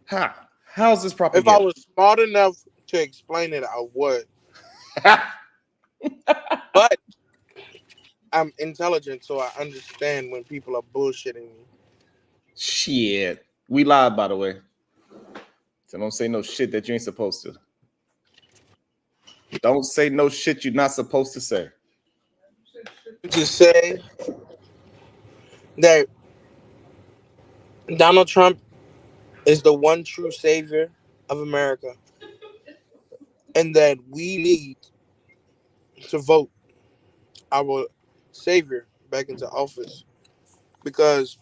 How's this If I propaganda? was smart enough to explain it, I would. But I'm intelligent, so I understand when people are bullshitting me. Shit. We lied, by the way. So don't say no shit that you ain't supposed to. Don't say no shit you're not supposed to say. To say that Donald Trump is the one true savior of America, and that we need to vote our savior back into office. Because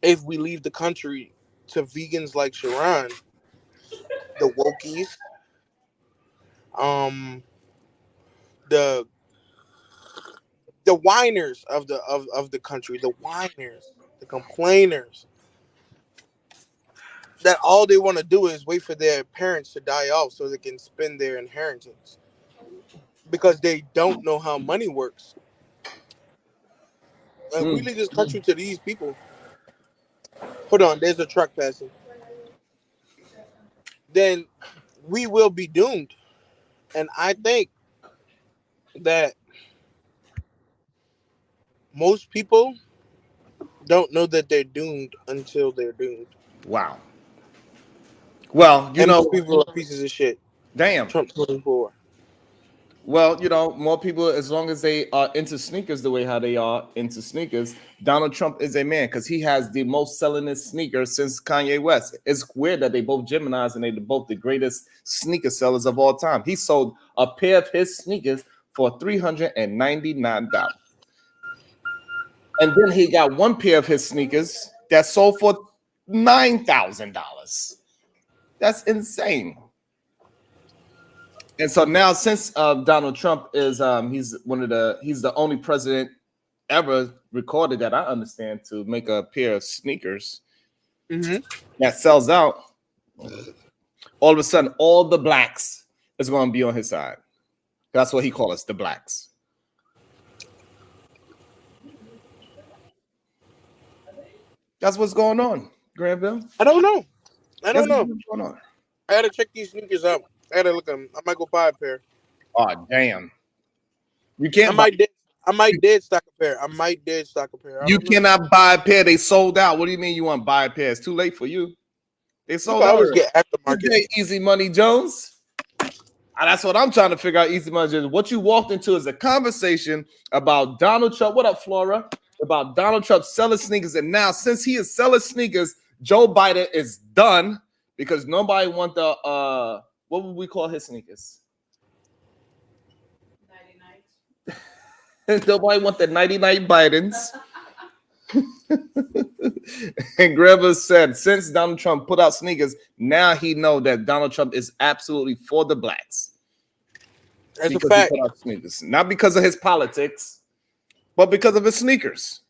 if we leave the country to vegans like Sharon, the wokies, um, the whiners of the country, the whiners, the complainers, that all they want to do is wait for their parents to die off so they can spend their inheritance because they don't know how money works. And we Mm. leave this country to these people. Hold on, there's a truck passing. Then we will be doomed. And I think that most people don't know that they're doomed until they're doomed. Wow. Well, And most people are pieces of shit. damn. Trump 24. Well, more people, as long as they are into sneakers the way how they are into sneakers, Donald Trump is a man because he has the most sellingest sneakers since Kanye West. It's weird that they both Geminis and they're both the greatest sneaker sellers of all time. He sold a pair of his sneakers for $399. And then he got one pair of his sneakers that sold for $9,000. That's insane. And so now, since Donald Trump is he's the only president ever recorded that I understand to make a pair of sneakers that sells out. All of a sudden, all the blacks is going to be on his side. That's what he calls us, the blacks. That's what's going on, Granville. I don't know. I That's don't know. what's going on. I gotta check these sneakers out. I gotta look at them. I might go buy a pair. Oh damn! You I can't buy. might dead. I might dead stock a pair. I might dead stock a pair. I You don't know. cannot buy a pair. They sold out. What do you mean you want to buy a pair? It's too late for you. They You can sold out always already. get Good aftermarket. day, Easy Money Jones. And that's what I'm trying to figure out, Easy Money Jones. What you walked into is a conversation about Donald Trump. What up, Flora? About Donald Trump selling sneakers. And now, since he is selling sneakers, Joe Biden is done because nobody want the what would we call his sneakers? 99. Nobody want the 99 Bidens. And Greva said, since Donald Trump put out sneakers, now he know that Donald Trump is absolutely for the blacks. That's a Because fact. he put out sneakers, not because of his politics, but because of his sneakers.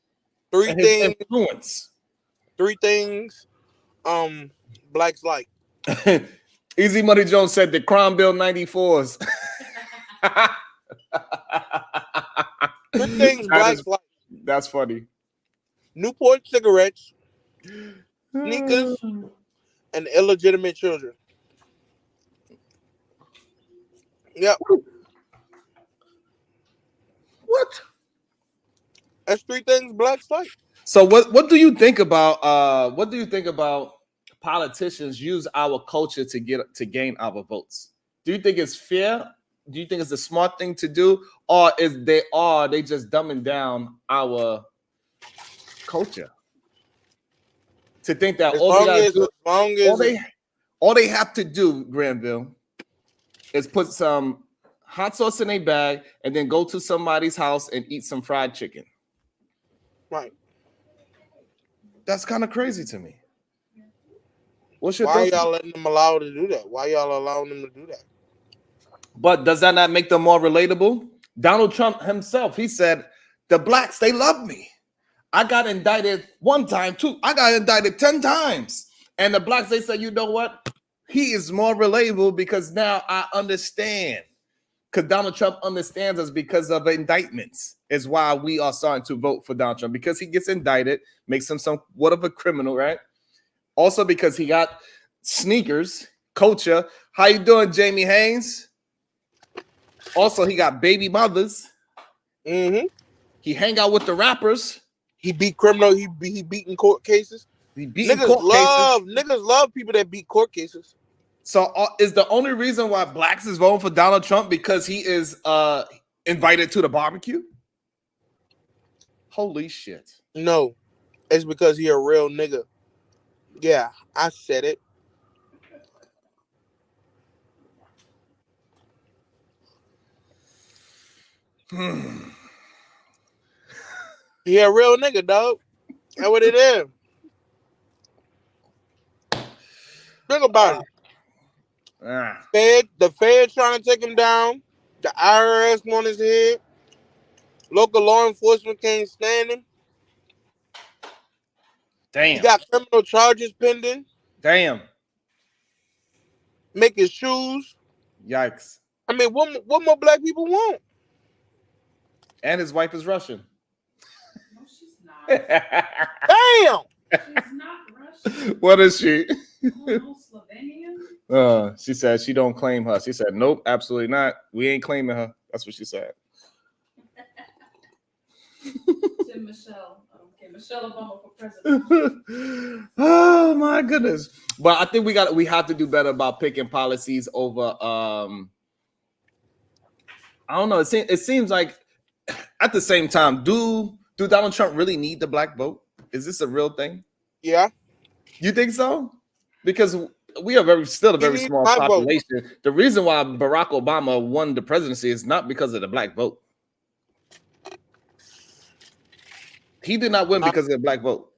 Three And his things. influence. Three things. Blacks like. Easy Money Jones said the Crime Bill 94s. Three things blacks like. That's funny. Newport cigarettes, sneakers, and illegitimate children. Yep. What? That's three things blacks like. So what do you think about politicians use our culture to gain our votes? Do you think it's fair? Do you think it's a smart thing to do, or they just dumbing down our culture to think that all they have to do, Granville, is put some hot sauce in a bag and then go to somebody's house and eat some fried chicken. Right. That's kind of crazy to me. Why y'all letting them allow to do that? Why y'all allowing them to do that? But does that not make them more relatable? Donald Trump himself, he said, the blacks, they love me. I got indicted one time, too. I got indicted 10 times. And the blacks, they said, you know what? He is more relatable because now I understand. Because Donald Trump understands us because of indictments is why we are starting to vote for Donald Trump. Because he gets indicted, makes him somewhat of a criminal, right? Also because he got sneakers, culture. How you doing, Jamie Haynes? Also, he got baby mothers. Mm-hmm. He hang out with the rappers. He beat criminal. He beating court cases. He beating Niggas court cases. Niggas love people that beat court cases. So is the only reason why blacks is voting for Donald Trump because he is invited to the barbecue? Holy shit. No, it's because he a real nigga. Yeah, I said it. He a real nigga, dog. That's what it is. Think about it. The Fed trying to take him down. The IRS on his head. Local law enforcement can't stand him. Damn. He got criminal charges pending. Damn. Making shoes. Yikes. I mean, what more black people want? And his wife is Russian. No, she's not. Damn. She's not Russian. What is she? No, Slovenian. She said she don't claim her. She said, nope, absolutely not. We ain't claiming her. That's what she said. Tim Michelle. Okay, Michelle Obama for president. Oh my goodness. But I think we have to do better about picking policies over I don't know. It seems like at the same time, do Donald Trump really need the black vote? Is this a real thing? Yeah. You think so? Because we are still a very small population. Vote. The reason why Barack Obama won the presidency is not because of the black vote. He did not win because of the black vote.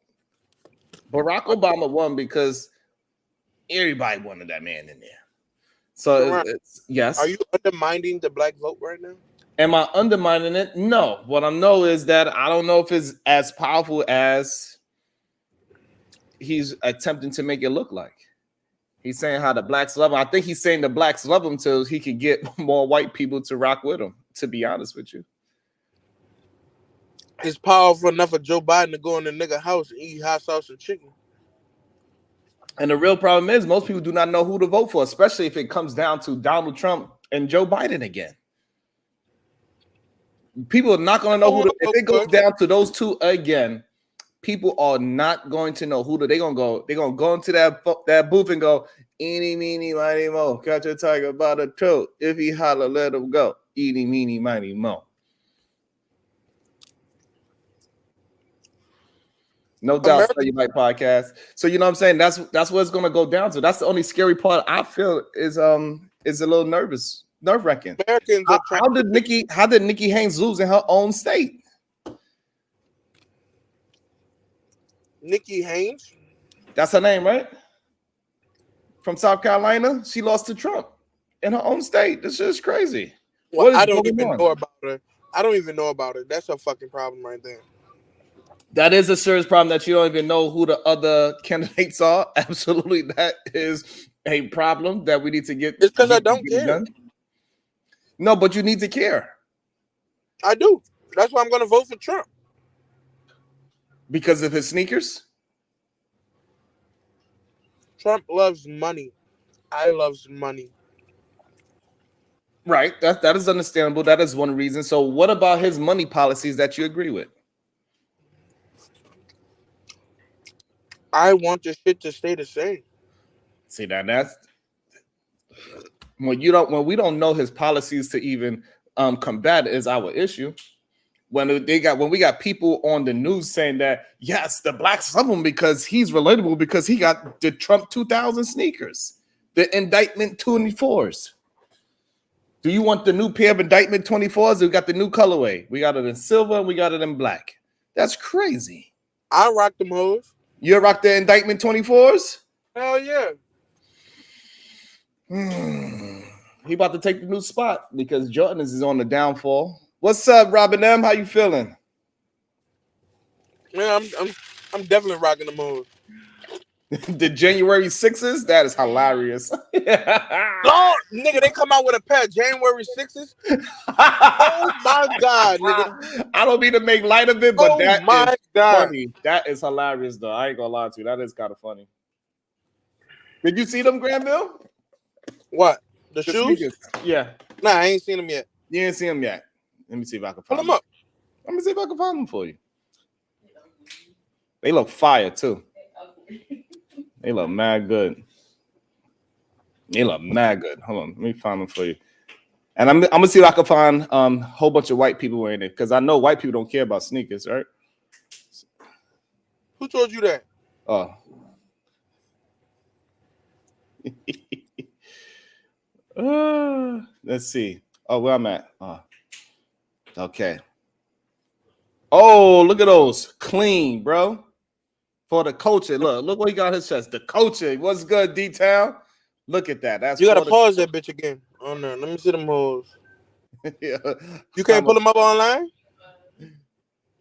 Barack Obama won because everybody wanted that man in there. So it's yes. Are you undermining the black vote right now? Am I undermining it? No. What I know is that I don't know if it's as powerful as he's attempting to make it look like. He's saying how the blacks love him. I think he's saying the blacks love him till he could get more white people to rock with him, to be honest with you. It's powerful enough for Joe Biden to go in the nigga house and eat hot sauce and chicken. And the real problem is most people do not know who to vote for, especially if it comes down to Donald Trump and Joe Biden again. People are not going to know if it goes down to those two again, people are not going to know who they're going to go. They're going to go into that booth and go, eeny, meeny, miny, mo. Catch a tiger by the throat. If he holler, let him go. Eeny, meeny, miny, mo. No doubt, Study Bite Podcast. So you know what I'm saying? That's what it's going to go down to. That's the only scary part I feel is a little nerve-wracking. How did Nikki Haynes lose in her own state? Nikki Haynes? That's her name, right? From South Carolina. She lost to Trump in her own state. This is crazy. Well, I don't even know about her. I don't even know about it. That's a fucking problem right there. That is a serious problem that you don't even know who the other candidates are. Absolutely. That is a problem that we need to get. It's because I don't care. Done. No, but you need to care. I do. That's why I'm going to vote for Trump. Because of his sneakers? Trump loves money. I loves money. Right. That is understandable. That is one reason. So what about his money policies that you agree with? I want this shit to stay the same. See, that's when we don't know his policies to even combat is our issue. When we got people on the news saying that yes, the blacks love him because he's relatable because he got the Trump 2000 sneakers, the indictment 24s. Do you want the new pair of indictment 24s? We got the new colorway. We got it in silver and we got it in black. That's crazy. I rock them hoes. You rock the indictment 24s? Hell yeah. He about to take the new spot because Jordan is on the downfall. What's up, Robin M? How you feeling? Yeah, I'm definitely rocking them hoes. The January 6s? That is hilarious. Lord, nigga, they come out with a pair of January 6s. Oh my God, nigga. I don't mean to make light of it, but oh that my is God. funny. That is hilarious, though. I ain't gonna lie to you. That is kind of funny. Did you see them, Granville? What? The The shoes? sneakers. Yeah. Nah, I ain't seen them yet. You didn't see them yet. Let me see if I can Pull find them up. Let me see if I can find them for you. They look fire too. They look mad good. They look mad good. Hold on, let me find them for you. And I'm gonna see if I can find a whole bunch of white people wearing it because I know white people don't care about sneakers, right? Who told you that? Oh. Let's see. Oh, where I'm at. Okay. Oh, look at those. Clean, bro. For the culture. Look what he got on his chest. The culture. What's good, D-Town? Look at that. That's You gotta for the pause that bitch again. Oh no, let me see them hoes. yeah. You can't pull them up online?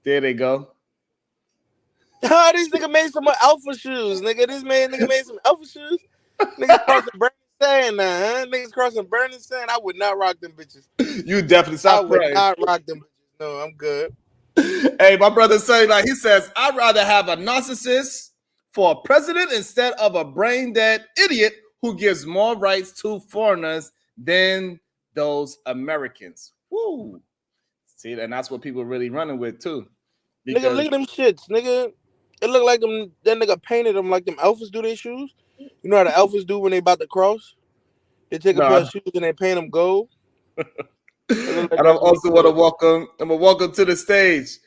There they go. Oh, these nigga made some alpha shoes, nigga. Nigga made some alpha shoes. Niggas crossing burning sand now, huh? Niggas crossing burning sand. I would not rock them bitches. You definitely I stop would praying. not rock them bitches. No, I'm good. Hey, my brother saying like he says, I'd rather have a narcissist for a president instead of a brain dead idiot who gives more rights to foreigners than those Americans. Woo. See, and that's what people are really running with too. Nigga, look at them shits, nigga. It look like them. That nigga painted them like them alphas do their shoes. You know how the alphas do when they about to cross? They take a pair of shoes and they paint them gold. And I also want to welcome. I'm gonna welcome to the stage,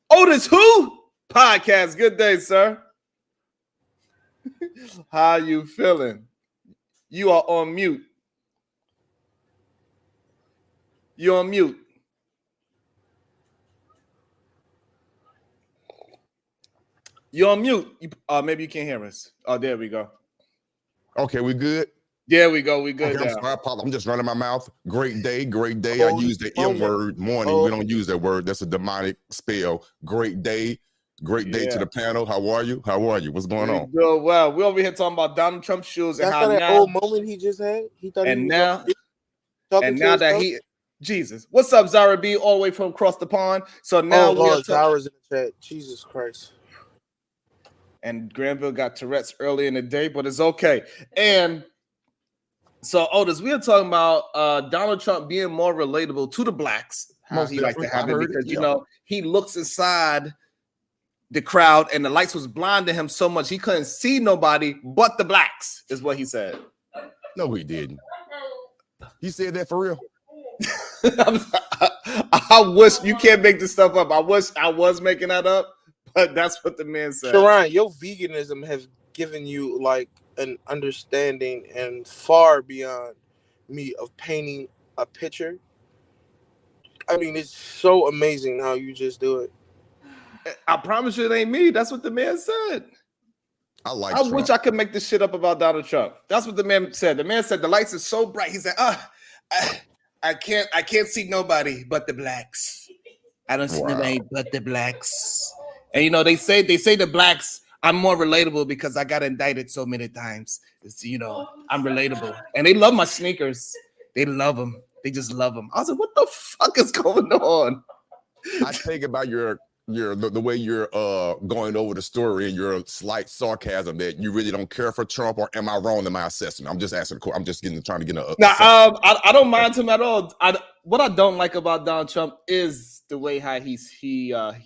Otis Who Podcast. Good day, sir. How you feeling? You are on mute. You're on mute. You're on mute. Maybe you can't hear us. Oh, there we go. Okay, we good? There we go. We good Okay, now. I'm just running my mouth. Great day, great day. I use the M word, morning. We don't use that word. That's a demonic spell. Great day to the panel. How are you? What's going on? Good. Well, we're over here talking about Donald Trump's shoes and That's how that now, old moment he just had. He thought and he was now, talking now to that himself. he, Jesus, what's up, Zara B, all the way from across the pond. So now we are Zara's in the chat. Jesus Christ. And Granville got Tourette's early in the day, but it's okay. And so, Otis, we are talking about Donald Trump being more relatable to the blacks, how he likes to have it, because you know he looks inside the crowd, and the lights was blinding him so much he couldn't see nobody but the blacks. Is what he said. No, he didn't. He said that for real. I wish you can't make this stuff up. I wish I was making that up, but that's what the man said. Sharon, your veganism has given you like an understanding and far beyond me of painting a picture. I mean, it's so amazing how you just do it. I promise you it ain't me. That's what the man said. I wish I could make this shit up about Donald Trump. That's what the man said. The man said the lights are so bright. He said, I can't see nobody but the blacks. I don't see nobody but the blacks. And you know, they say the blacks, I'm more relatable because I got indicted so many times. It's, you know, I'm relatable. And they love my sneakers. They love them. They just love them. I was like, what the fuck is going on? I take about the way you're going over the story and your slight sarcasm that you really don't care for Trump, or am I wrong in my assessment? I'm just asking. I'm just trying to get a. I don't mind him at all. What I don't like about Donald Trump is the way how he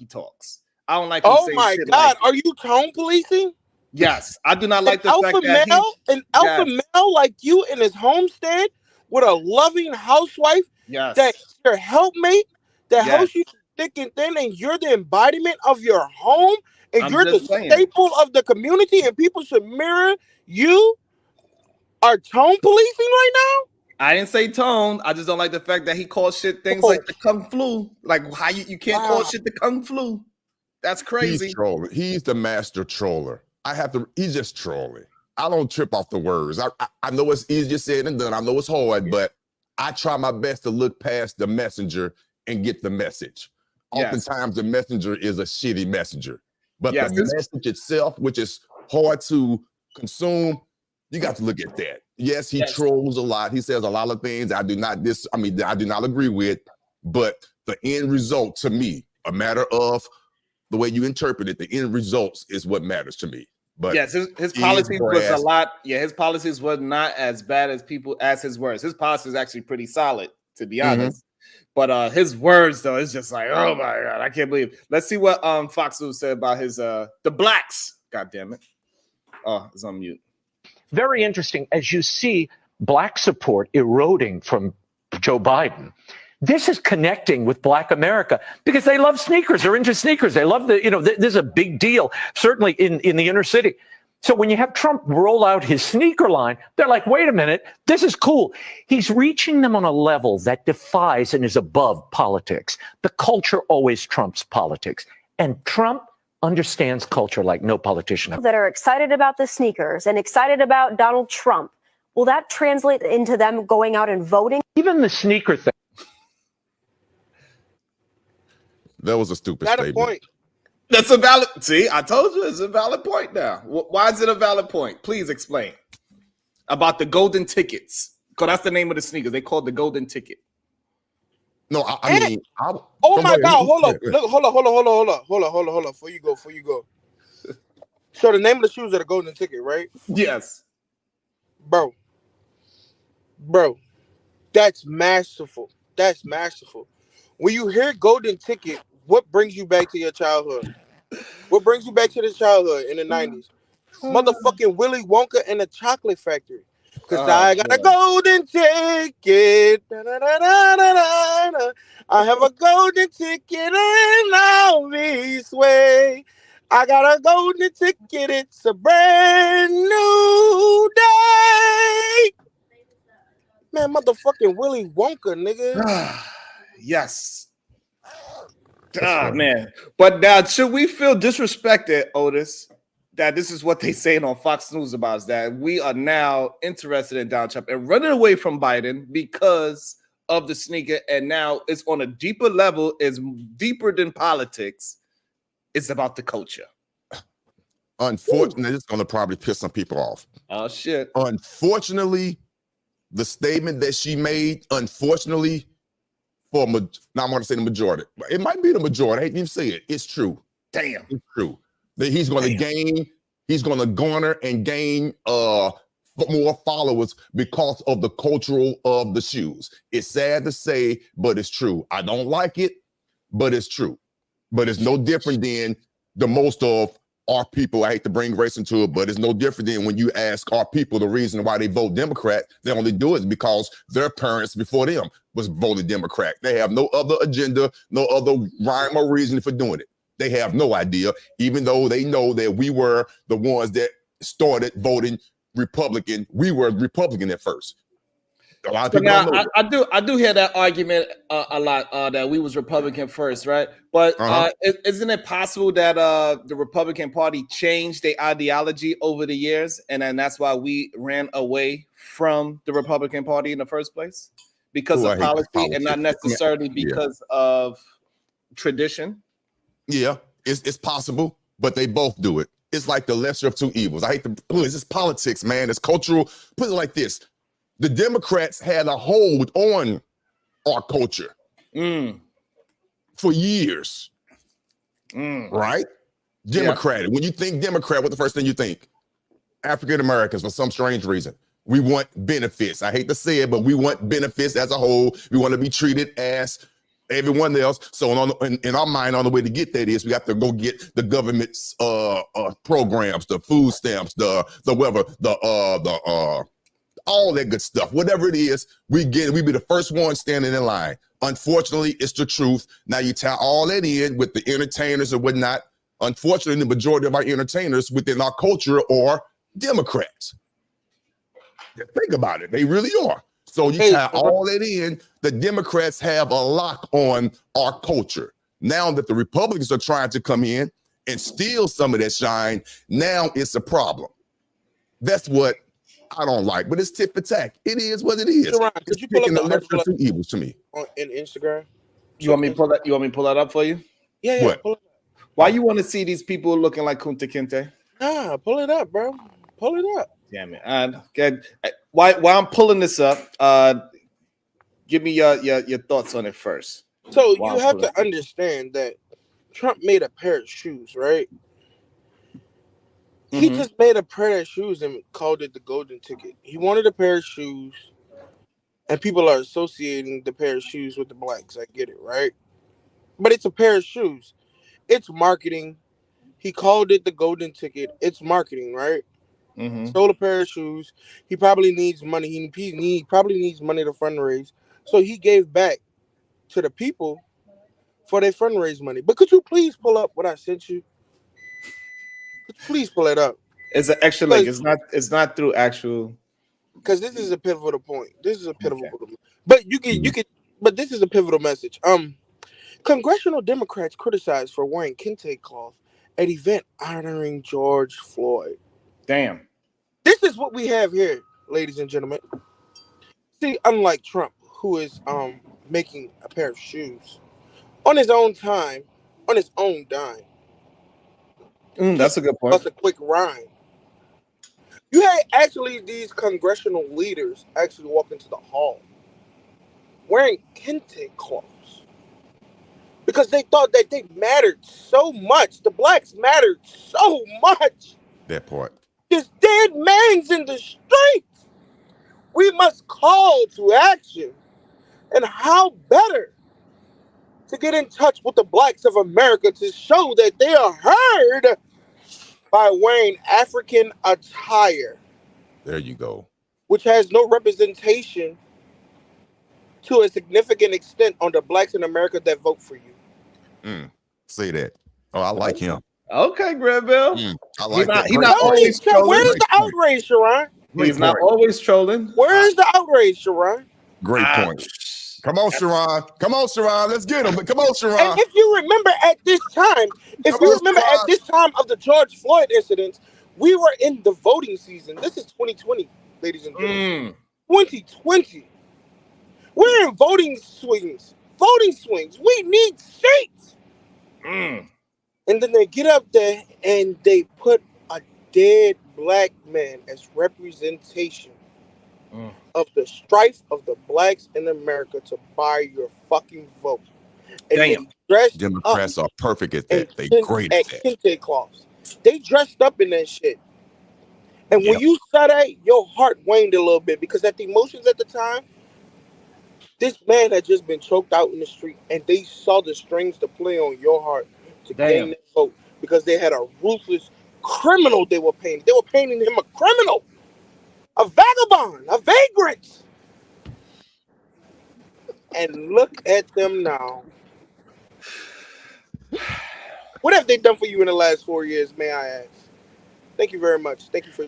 talks. I don't like. Oh my God, are you tone policing? Yes, I do not like the fact that an alpha male like you in his homestead with a loving housewife. Yes, that's your helpmate that helps you thick and thin, and you're the embodiment of your home, and you're the staple of the community, and people should mirror you. Are tone policing right now? I didn't say tone. I just don't like the fact that he calls shit things like the kung flu. Like how you can't call shit the kung flu. That's crazy. He's trolling. He's the master troller. He's just trolling. I don't trip off the words. I know it's easier said than done. I know it's hard, but I try my best to look past the messenger and get the message. Oftentimes the messenger is a shitty messenger, but the message itself, which is hard to consume, you got to look at that. Yes, he trolls a lot. He says a lot of things I do not agree with, but the end result to me, a matter of the way you interpret it, the end results is what matters to me. But yes, his he policies was a grasped. lot. Yeah, his policies were not as bad as people as his words. His policy is actually pretty solid, to be honest. But his words though, it's just like, oh my god, I can't believe. Let's see what Fox News said about his the blacks. God damn it. Oh, it's on mute. Very interesting as you see black support eroding from Joe Biden. This is connecting with Black America because they love sneakers. They're into sneakers. They love this is a big deal, certainly in the inner city. So when you have Trump roll out his sneaker line, they're like, wait a minute, this is cool. He's reaching them on a level that defies and is above politics. The culture always trumps politics. And Trump understands culture like no politician. That are excited about the sneakers and excited about Donald Trump. Will that translate into them going out and voting? Even the sneaker thing. That was a stupid Not a statement. point. That's a valid. See, I told you it's a valid point now. Why is it a valid point? Please explain about the golden tickets. Because that's the name of the sneakers. They call it the golden ticket. No, I mean, Oh my God! Hold up! Look, hold up! Before you go. So the name of the shoes are the golden ticket, right? Yes. Bro, that's masterful. That's masterful. When you hear golden ticket, what brings you back to your childhood? What brings you back to the childhood in the 90s? Motherfucking Willie Wonka and the Chocolate Factory. Because I got a golden ticket. Da-da-da-da-da-da. I have a golden ticket and I'll be sway. I got a golden ticket. It's a brand new day. Man, motherfucking Willie Wonka, nigga. Yes. Ah, man. But now, should we feel disrespected, Otis, that this is what they saying on Fox News about us, that we are now interested in Donald Trump and running away from Biden because of the sneaker, and now it's on a deeper level, it's deeper than politics. It's about the culture. Unfortunately, it's going to probably piss some people off. Oh, shit. Unfortunately, the statement that she made, unfortunately, now I'm going to say the majority. It might be the majority. I hate to even say it. It's true. Damn. It's true. That he's going to garner and gain more followers because of the cultural of the shoes. It's sad to say, but it's true. I don't like it, but it's true. But it's no different than the most of our people. I hate to bring race into it, but it's no different than when you ask our people the reason why they vote Democrat. They only do it because their parents before them was voted Democrat. They have no other agenda, no other rhyme or reason for doing it. They have no idea, even though they know that we were the ones that started voting Republican. We were Republican at first. A lot of people don't know I do hear that argument a lot, that we was Republican first, right? But isn't it possible that the Republican Party changed their ideology over the years, and then that's why we ran away from the Republican Party in the first place? Because of policy and not necessarily because of tradition? Yeah, it's possible, but they both do it. It's like the lesser of two evils. I hate to, it's just politics, man. It's cultural. Put it like this. The Democrats had a hold on our culture for years, right? Democratic. When you think Democrat, what the first thing you think? African Americans, for some strange reason. We want benefits. I hate to say it, but we want benefits as a whole. We want to be treated as everyone else. So in our mind, on the way to get that is we have to go get the government's programs, the food stamps, the whatever, all that good stuff. Whatever it is, we be the first one standing in line. Unfortunately, it's the truth. Now you tie all that in with the entertainers and whatnot. Unfortunately, the majority of our entertainers within our culture are Democrats. Think about it. They really are. So you tie all that in, the Democrats have a lock on our culture. Now that the Republicans are trying to come in and steal some of that shine, now it's a problem. That's what I don't like, but it's tit for tat. It is what it is. Sharon, could you pull up the lesser of two evils to me? In Instagram? You want me to pull that? You want me to pull that up for you? Yeah. What? Pull it up. Why you want to see these people looking like Kunta Kinte? Nah, pull it up, bro. Pull it up. Damn it! While I'm pulling this up, give me your thoughts on it first. So you have to understand that Trump made a pair of shoes, right? He just made a pair of shoes and called it the golden ticket. He wanted a pair of shoes, and people are associating the pair of shoes with the blacks. I get it, right? But it's a pair of shoes. It's marketing. He called it the golden ticket. It's marketing, right? Stole a pair of shoes. He probably needs money. He probably needs money to fundraise. So he gave back to the people for their fundraise money. But could you please pull up what I sent you? Could you please pull it up? It's an extra link. It's not through actual. Because this is a pivotal point. This is a pivotal point. But but this is a pivotal message. Congressional Democrats criticized for wearing kente cloth at event honoring George Floyd. Damn. This is what we have here, ladies and gentlemen. See, unlike Trump, who is making a pair of shoes on his own time, on his own dime. That's a good point. That's a quick rhyme. You had actually these congressional leaders actually walk into the hall wearing kente cloths because they thought that they mattered so much. The blacks mattered so much. That part. This dead man's in the streets. We must call to action. And how better to get in touch with the blacks of America to show that they are heard by wearing African attire. There you go. Which has no representation to a significant extent on the blacks in America that vote for you. Say that. Oh, I like him. Okay, Greg Bill. I like that. He's not always trolling. Where's the outrage, Sharon? He's not always trolling. Where is the outrage, Sharon? Great point. Come on, Sharon. Come on, Sharon. Let's get him. Come on, Sharon. And if you remember at this time, of the George Floyd incidents, we were in the voting season. This is 2020, ladies and gentlemen. 2020. We're in voting swings. We need seats. And then they get up there and they put a dead black man as representation of the strife of the blacks in America to buy your fucking vote. And Democrats are perfect at that. They great at that. Kente cloths. They dressed up in that shit. And when you saw that, your heart waned a little bit because at the emotions at the time, this man had just been choked out in the street and they saw the strings to play on your heart to gain that vote because they had a ruthless criminal they were painting. They were painting him a criminal, a vagabond, a vagrant. And look at them now. What have they done for you in the last 4 years, may I ask? Thank you very much. Thank you for...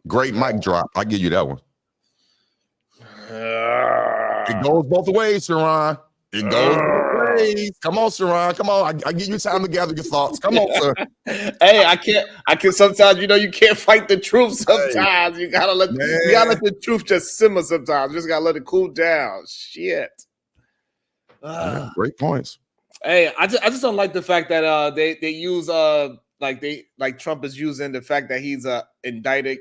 Great mic drop. I'll give you that one. It goes both ways, Sharon. It goes both ways. Come on, Sharon. Come on. I give you time to gather your thoughts. Come on, sir. Hey, I can't sometimes, you can't fight the truth sometimes. You gotta let the truth just simmer sometimes. You just gotta let it cool down. Shit. Great points. Hey, I just don't like the fact that they use like Trump is using the fact that he's indicted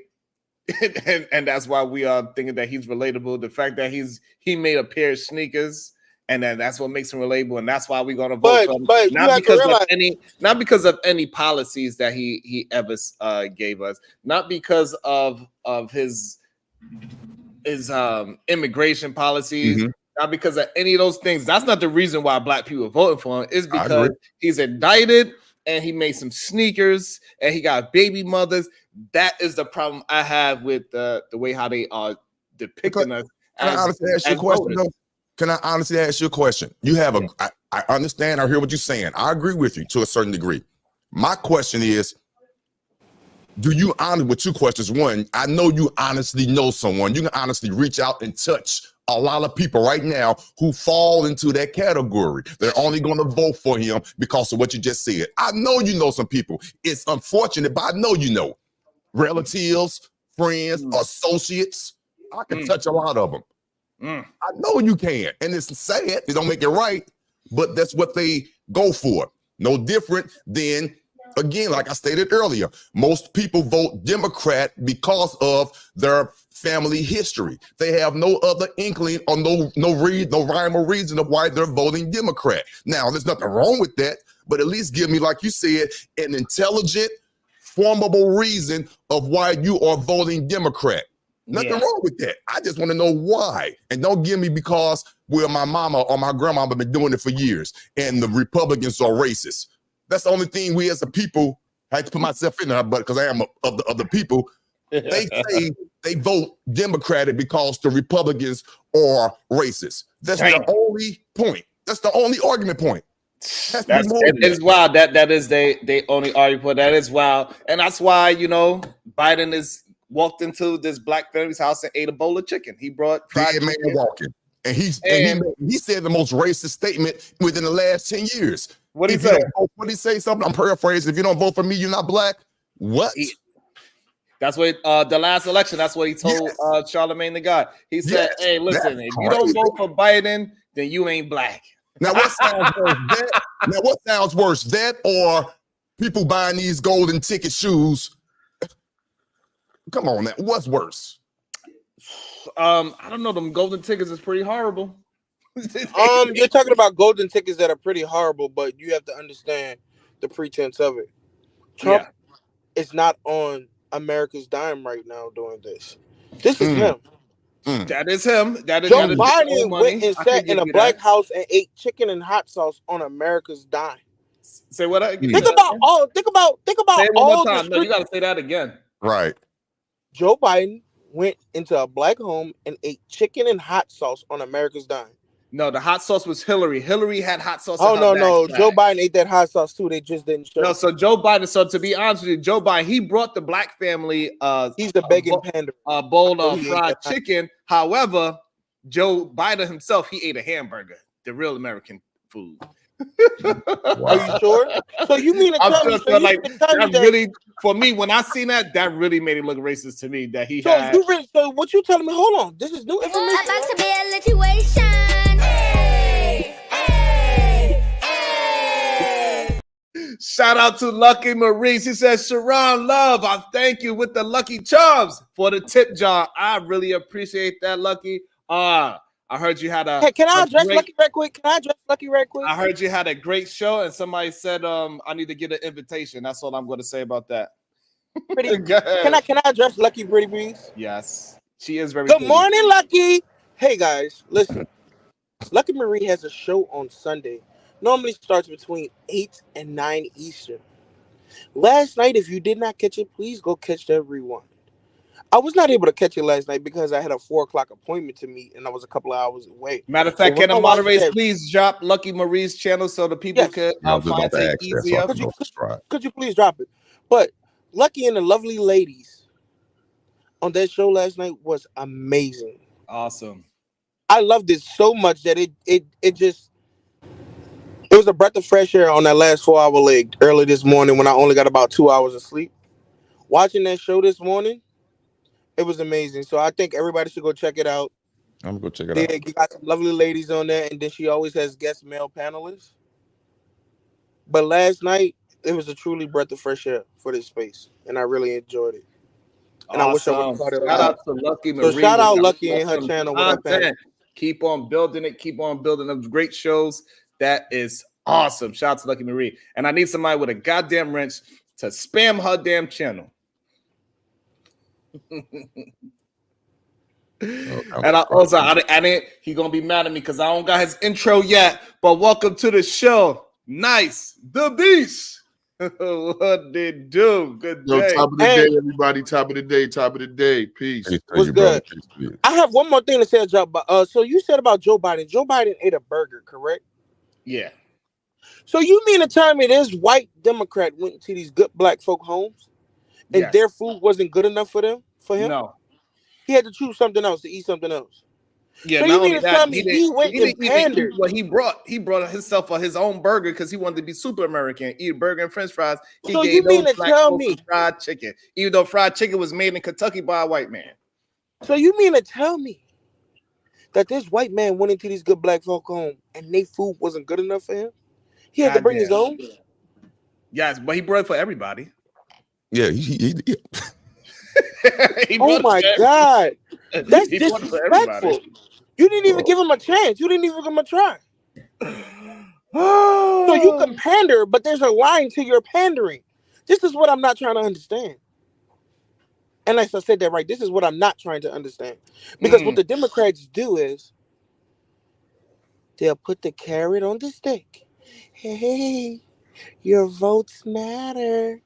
and that's why we are thinking that he's relatable. The fact that he made a pair of sneakers and then that's what makes him relatable, and that's why we're gonna vote for him. Not because of any policies that he ever gave us, not because of his immigration policies. Not because of any of those things. That's not the reason why black people are voting for him. It's because he's indicted and he made some sneakers and he got baby mothers. That is the problem I have with the way how they are depicting us. Can I honestly ask you a question, though? Can I honestly ask you a question? You have I understand. I hear what you're saying. I agree with you to a certain degree. My question is, do you honor with two questions? One, I know you honestly know someone. You can honestly reach out and touch a lot of people right now who fall into that category. They're only going to vote for him because of what you just said. I know you know some people. It's unfortunate, but I know you know. Relatives, friends, associates. I can touch a lot of them. I know you can. And it's sad. They don't make it right, but that's what they go for. No different than, again, like I stated earlier, most people vote Democrat because of their family history. They have no other inkling or no rhyme or reason of why they're voting Democrat. Now, there's nothing wrong with that, but at least give me, like you said, an intelligent, formable reason of why you are voting Democrat. Nothing wrong with that. I just want to know why. And don't give me because, well, my mama or my grandma have been doing it for years and the Republicans are racist. That's the only thing we as a people, I had to put myself in there, but because I am of the people, they say they vote Democratic because the Republicans are racist. That's the only point. That's the only argument point. It's wild. That is they only argument point. That is wild. And that's why, you know, Biden is walked into this black family's house and ate a bowl of chicken. He brought fried man chicken. walking. And he said the most racist statement within the last 10 years. What did he say? What did he say? Something I'm paraphrasing. If you don't vote for me, you're not black. What? That's what the last election. That's what he told Charlemagne the God. He said, "Hey, listen, if you don't vote for Biden, then you ain't black." Now what sounds worse? What sounds worse? That or people buying these golden ticket shoes? Come on, now. What's worse? I don't know. Them golden tickets is pretty horrible. You're talking about golden tickets that are pretty horrible, but you have to understand the pretense of it. Trump is not on America's dime right now doing this. This is him. That is him. That is Joe Biden went and sat in a black house and ate chicken and hot sauce on America's dime. Say what? Think about all. Think about say it one all. more time. No, you got to say that again. Right. Joe Biden went into a black home and ate chicken and hot sauce on America's dime. No, the hot sauce was Hillary. Hillary had hot sauce. Oh, no. Joe Biden ate that hot sauce too. They just didn't show. No, so Joe Biden. So to be honest with you, Joe Biden, he brought the black family. He's the begging pander. A bowl of fried chicken. However, Joe Biden himself, he ate a hamburger, the real American food. Are you sure? So you mean to tell me? So like that really, for me, when I seen that really made it look racist to me. That he had. So what you telling me? Hold on, this is new information. About to be a situation. Shout out to Lucky Marie. She says, Sharon Love, I thank you with the Lucky Charms for the tip jar. I really appreciate that, Lucky. I heard you had a. Hey, can I address Lucky right quick? I heard you had a great show, and somebody said, I need to get an invitation. That's all I'm going to say about that. Can I address Lucky pretty please? Yes, she is very. Good morning, Lucky. Hey guys, listen. Lucky Marie has a show on Sunday. Normally starts between 8 and 9 Eastern. Last night, if you did not catch it, please go catch that rewind. I was not able to catch it last night because I had a 4 o'clock appointment to meet, and I was a couple of hours away. Matter of fact, can the moderators please drop Lucky Marie's channel so the people could find it easier? Could you please drop it? But Lucky and the lovely ladies on that show last night was amazing. Awesome. I loved it so much that it was a breath of fresh air on that last 4 hour leg early this morning when I only got about 2 hours of sleep. Watching that show this morning, it was amazing. So I think everybody should go check it out. I'm gonna go check it out. You got some lovely ladies on there, and then she always has guest male panelists. But last night, it was a truly breath of fresh air for this space, and I really enjoyed it. And I wish I would have caught it. Shout out to Lucky Marie. So shout out Lucky and her channel. Keep on building it. Keep on building those great shows. That is awesome. Shout out to Lucky Marie. And I need somebody with a goddamn wrench to spam her damn channel. And I didn't. He gonna be mad at me because I don't got his intro yet. But welcome to the show. Nice, the beast. What they do? Good day. Yo, top of the day, everybody. Top of the day. Peace. What's good? I have one more thing to say, Joe. So you said about Joe Biden. Joe Biden ate a burger, correct? Yeah. So you mean to tell me this white Democrat went to these good black folk homes and their food wasn't good enough for them? For him? No. He had to choose something else to eat something else. Yeah, so you mean to tell me he went and pandered? What he brought himself his own burger because he wanted to be super American, eat a burger and French fries. So you mean to tell me fried chicken, even though fried chicken was made in Kentucky by a white man? So you mean to tell me that this white man went into these good black folk home and their food wasn't good enough for him? He had to bring his own. Yes, but he brought it for everybody. Yeah, Oh my God, that's disrespectful. You didn't even give him a chance. You didn't even give him a try. So you can pander, but there's a line to your pandering. This is what I'm not trying to understand. And like I said that right, this is what I'm not trying to understand. Because what the Democrats do is they'll put the carrot on the stick. Hey, your votes matter.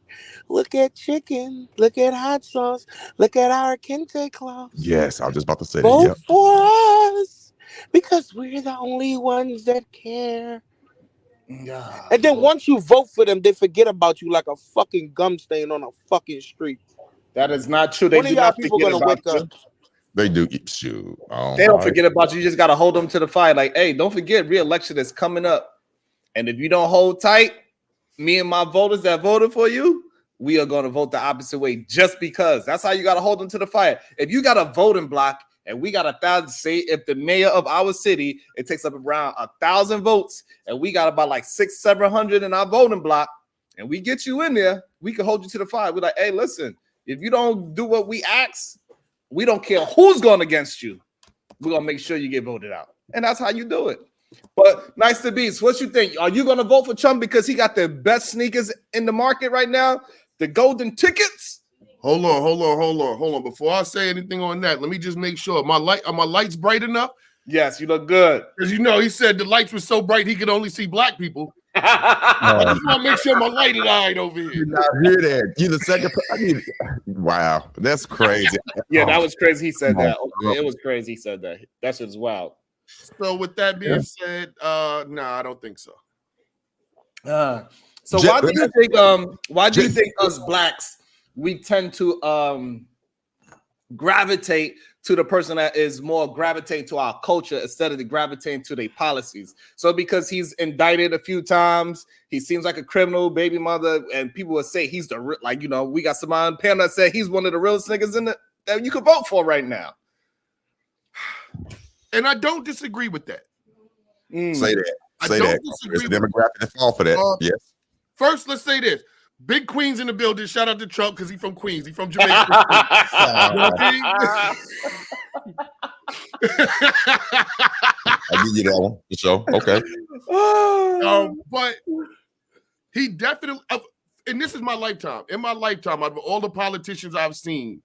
Look at chicken. Look at hot sauce. Look at our kente cloths. Yes, I was just about to say that. Vote Yep. for us because we're the only ones that care. Yeah. And then once you vote for them, they forget about you like a fucking gum stain on a fucking street. That is not true. They When are do y'all not people forget gonna about wake you. up? They do. Shoot. Oh, They don't my. forget about you. You just got to hold them to the fire. Like, hey, don't forget, re-election is coming up. And if you don't hold tight, me and my voters that voted for you, we are going to vote the opposite way just because. That's how you got to hold them to the fire. If you got a voting block and we got 1,000, say if the mayor of our city, it takes up around 1,000 votes and we got about like 600-700 in our voting block and we get you in there, we can hold you to the fire. We're like, hey, listen, if you don't do what we ask, we don't care who's going against you. We're going to make sure you get voted out. And that's how you do it. But nice to be. So what you think? Are you going to vote for Trump because he got the best sneakers in the market right now? The golden tickets? Hold on. Before I say anything on that, let me just make sure are my lights bright enough? Yes, you look good. Because he said the lights were so bright he could only see black people. I just want to make sure my light is light over here. Did not hear that. You the second. Wow, that's crazy. Yeah, that was crazy. He said that. Okay, it was crazy. He said that. That shit is wild. So with that being said, I don't think so. So why do you think us blacks we tend to gravitate to the person that is more gravitating to our culture instead of gravitating to their policies? So because he's indicted a few times, he seems like a criminal, baby mother, and people would say he's we got somebody on the panel that said he's one of the realest niggas that you could vote for right now. And I don't disagree with that. Say that. I don't disagree. There's a demographic that fall for that. Yes. First, let's say this. Big Queens in the building. Shout out to Trump because he's from Queens. He's from Jamaica. I give you that one. So okay. But he definitely, and this is my lifetime. In my lifetime, out of all the politicians I've seen,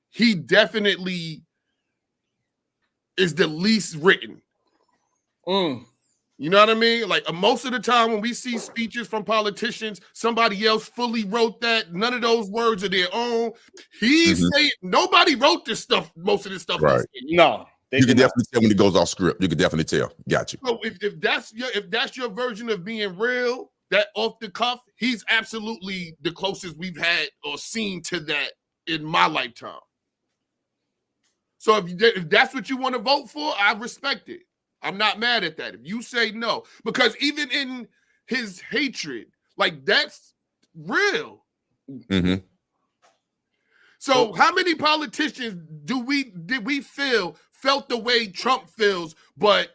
he definitely is the least written. You know what I mean? Like most of the time when we see speeches from politicians, somebody else fully wrote that. None of those words are their own. He's saying nobody wrote this stuff. Most of this stuff, right? No, you can definitely tell when he goes off script. You can definitely tell. Got you. So if that's your version of being real, that off the cuff, he's absolutely the closest we've had or seen to that in my lifetime. So if that's what you want to vote for, I respect it. I'm not mad at that. If you say no, because even in his hatred, like that's real. So how many politicians did we felt the way Trump feels, but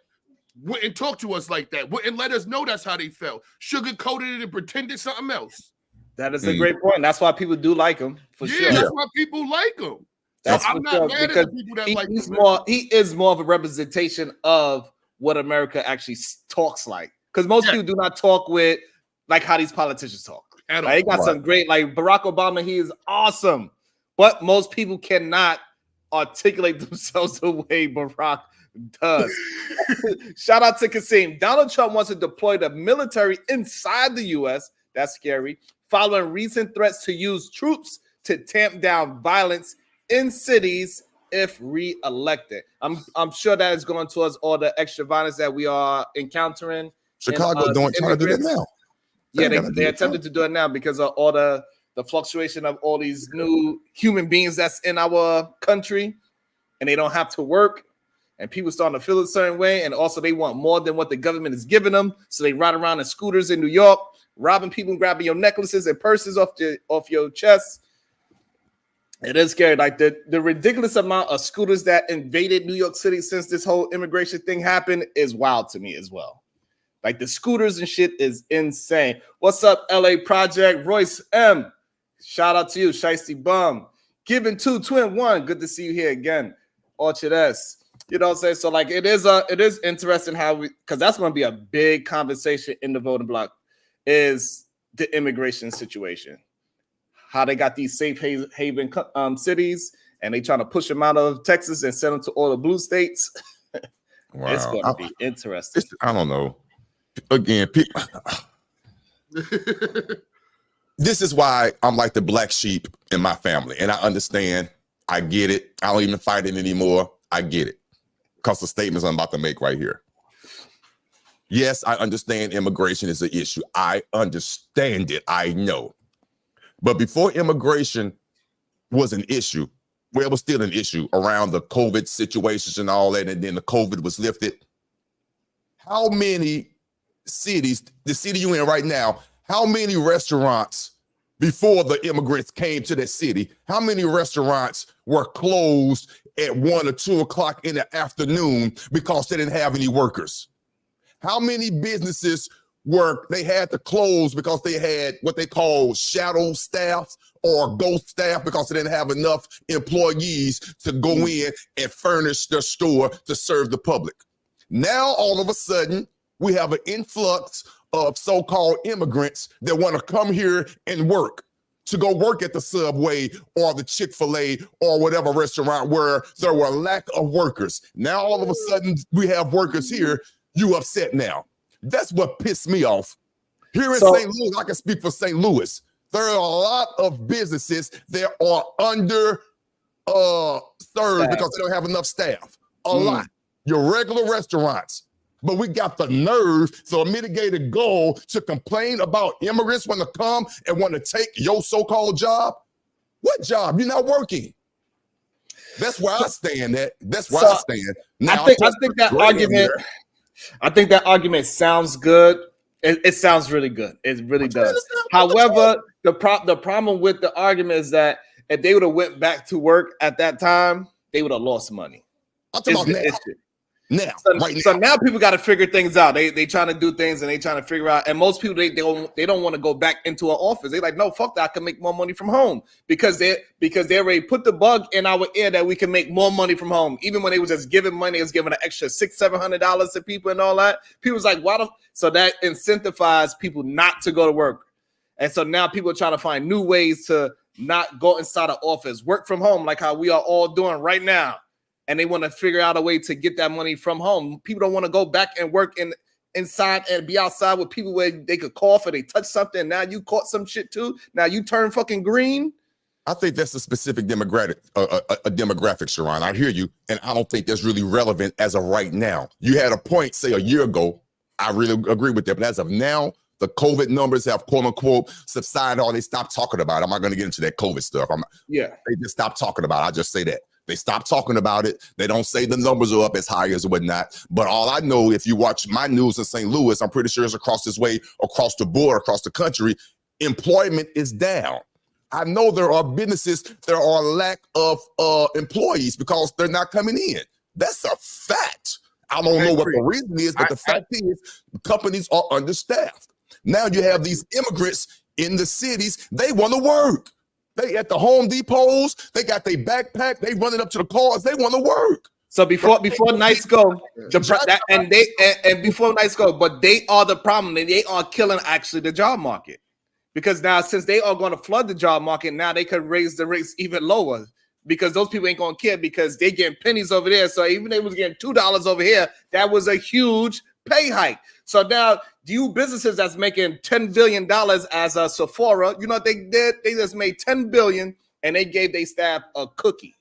wouldn't talk to us like that? Wouldn't let us know that's how they felt. Sugarcoated it and pretended something else. That is a great point. That's why people do like him for sure. That's why people like him. That's so I'm not mad at the people that like him. He is more of a representation of what America actually talks like. Because most people do not talk with like how these politicians talk. Like, he got some great, like Barack Obama, he is awesome. But most people cannot articulate themselves the way Barack does. Shout out to Kasim. Donald Trump wants to deploy the military inside the U.S. That's scary. Following recent threats to use troops to tamp down violence in cities if re-elected. I'm sure that is going towards all the extra violence that we are encountering. Chicago trying to do that now. Yeah, they attempted to do it now because of all the fluctuation of all these new human beings that's in our country, and they don't have to work, and people starting to feel a certain way, and also they want more than what the government is giving them, so they ride around in scooters in New York, robbing people, grabbing your necklaces and purses off your chest. It is scary. Like the ridiculous amount of scooters that invaded New York City since this whole immigration thing happened is wild to me as well. Like the scooters and shit is insane. What's up, LA Project? Royce M. Shout out to you, Shiesty Bum. Given 2 Twin 1. Good to see you here again. Orchard S. You know what I'm saying? So like it is interesting how because that's going to be a big conversation in the voting block is the immigration situation. how they got these safe haven cities, and they trying to push them out of Texas and send them to all the blue states. Wow. It's going to be interesting. I don't know. Again, this is why I'm like the black sheep in my family. And I understand. I get it. I don't even fight it anymore. I get it. Because the statements I'm about to make right here. Yes, I understand immigration is an issue. I understand it. I know. But before immigration was an issue, well, it was still an issue around the COVID situations and all that, and then the COVID was lifted. How many cities, the city you're in right now, how many restaurants before the immigrants came to that city, how many restaurants were closed at 1 or 2 o'clock in the afternoon because they didn't have any workers? How many businesses they had to close because they had what they call shadow staff or ghost staff because they didn't have enough employees to go in and furnish their store to serve the public? Now, all of a sudden, we have an influx of so-called immigrants that want to come here and work, to go work at the Subway or the Chick-fil-A or whatever restaurant where there were a lack of workers. Now, all of a sudden, we have workers here. You upset now. That's what pissed me off. Here in St. Louis, I can speak for St. Louis. There are a lot of businesses that are under served because they don't have enough staff. A lot. Your regular restaurants. But we got the nerve, so a mitigated goal, to complain about immigrants want to come and want to take your so-called job. What job? You're not working. That's where I stand at. That's where I stand. Now, I think that argument. I think that argument sounds good. It sounds really good. It really does. However, the problem with the argument is that if they would have went back to work at that time, they would have lost money. I'm talking about now. So now people got to figure things out. They trying to do things and they trying to figure out. And most people they don't want to go back into an office. They like, no, fuck that. I can make more money from home because they already put the bug in our ear that we can make more money from home. Even when they was just giving money, it was giving an extra $600-$700 to people and all that. People was like, why? So that incentivized people not to go to work. And so now people are trying to find new ways to not go inside an office, work from home, like how we are all doing right now. And they want to figure out a way to get that money from home. People don't want to go back and work inside and be outside with people where they could cough or they touch something. Now you caught some shit too. Now you turn fucking green. I think that's a specific demographic, Sharon. I hear you, and I don't think that's really relevant as of right now. You had a point, say, a year ago. I really agree with that. But as of now, the COVID numbers have, quote unquote, subsided, or they stopped talking about it. I'm not going to get into that COVID stuff. They just stopped talking about it. I just say that. They stopped talking about it. They don't say the numbers are up as high as whatnot. But all I know, if you watch my news in St. Louis, I'm pretty sure it's across this way, across the board, across the country, employment is down. I know there are businesses, there are a lack of employees because they're not coming in. That's a fact. I don't know what the reason is, but the fact is companies are understaffed. Now you have these immigrants in the cities, they want to work. They at the Home Depots, they got their backpack, they running up to the cars, they want to work. So before nights go, before nights go, but they are the problem. They are killing actually the job market. Because now since they are going to flood the job market, now they could raise the rates even lower because those people ain't going to care because they getting pennies over there. So even if they was getting $2 over here, that was a huge pay hike. So now you businesses that's making $10 billion as a Sephora, you know what they did? They just made $10 billion and they gave their staff a cookie.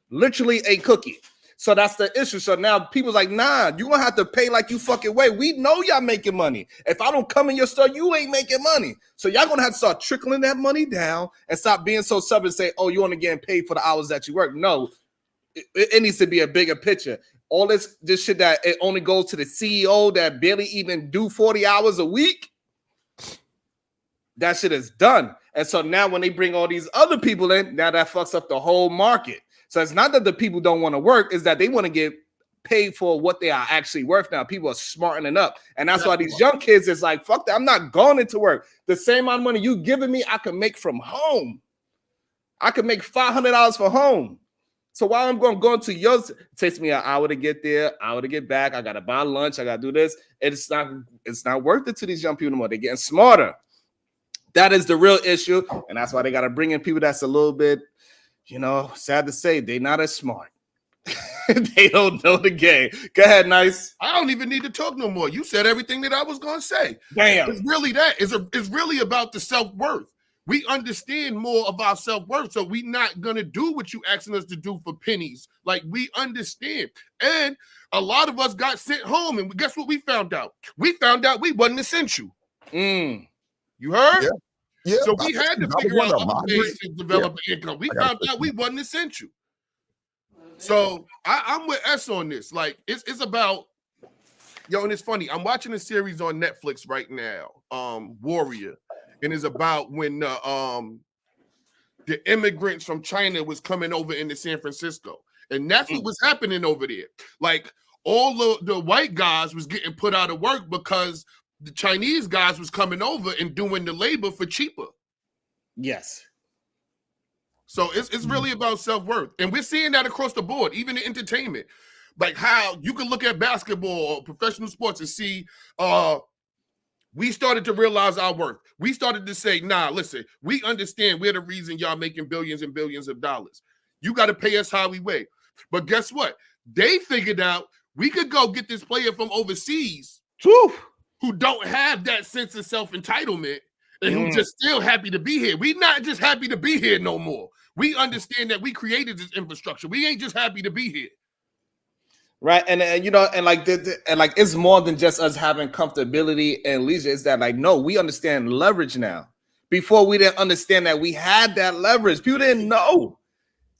Literally a cookie. So that's the issue. So now people's like, nah, you gonna have to pay like you fucking way. We know y'all making money. If I don't come in your store, you ain't making money. So y'all gonna have to start trickling that money down and stop being so stubborn and say, oh, you only getting paid for the hours that you work. No, it needs to be a bigger picture. All this shit that it only goes to the CEO that barely even do 40 hours a week. That shit is done. And so now when they bring all these other people in, now that fucks up the whole market. So it's not that the people don't want to work, it's that they want to get paid for what they are actually worth now. People are smartening up. And that's why these young kids is like, fuck that, I'm not going into work. The same amount of money you giving me, I can make from home. I can make $500 from home. So while I'm going to go into yours, it takes me an hour to get there, hour to get back. I got to buy lunch. I got to do this. It's not worth it to these young people anymore. They're getting smarter. That is the real issue, and that's why they got to bring in people that's a little bit, sad to say, they're not as smart. They don't know the game. Go ahead, Nice. I don't even need to talk no more. You said everything that I was going to say. Damn. It's really that. It's really about the self-worth. We understand more of our self-worth, so we're not going to do what you asking us to do for pennies. Like, we understand. And a lot of us got sent home, and guess what we found out? We found out we wasn't essential. You heard? Yeah. Yeah. So we had to figure out other ways to develop an income. We found out we wasn't essential. So I'm with S on this. Like, it's about, and it's funny. I'm watching a series on Netflix right now, Warrior, and it's about when the immigrants from China was coming over into San Francisco, and that's what was happening over there. Like, all the white guys was getting put out of work because the Chinese guys was coming over and doing the labor for cheaper. Yes. So it's really about self-worth. And we're seeing that across the board, even in entertainment. Like how you can look at basketball or professional sports and see we started to realize our worth. We started to say, nah, listen, we understand we're the reason y'all making billions and billions of dollars. You got to pay us how we weigh. But guess what? They figured out we could go get this player from overseas who don't have that sense of self-entitlement and who just still happy to be here. We not just happy to be here no more. We understand that we created this infrastructure. We ain't just happy to be here. Right. And like it's more than just us having comfortability and leisure. It's that, like, no, we understand leverage now. Before, we didn't understand that we had that leverage. People didn't know.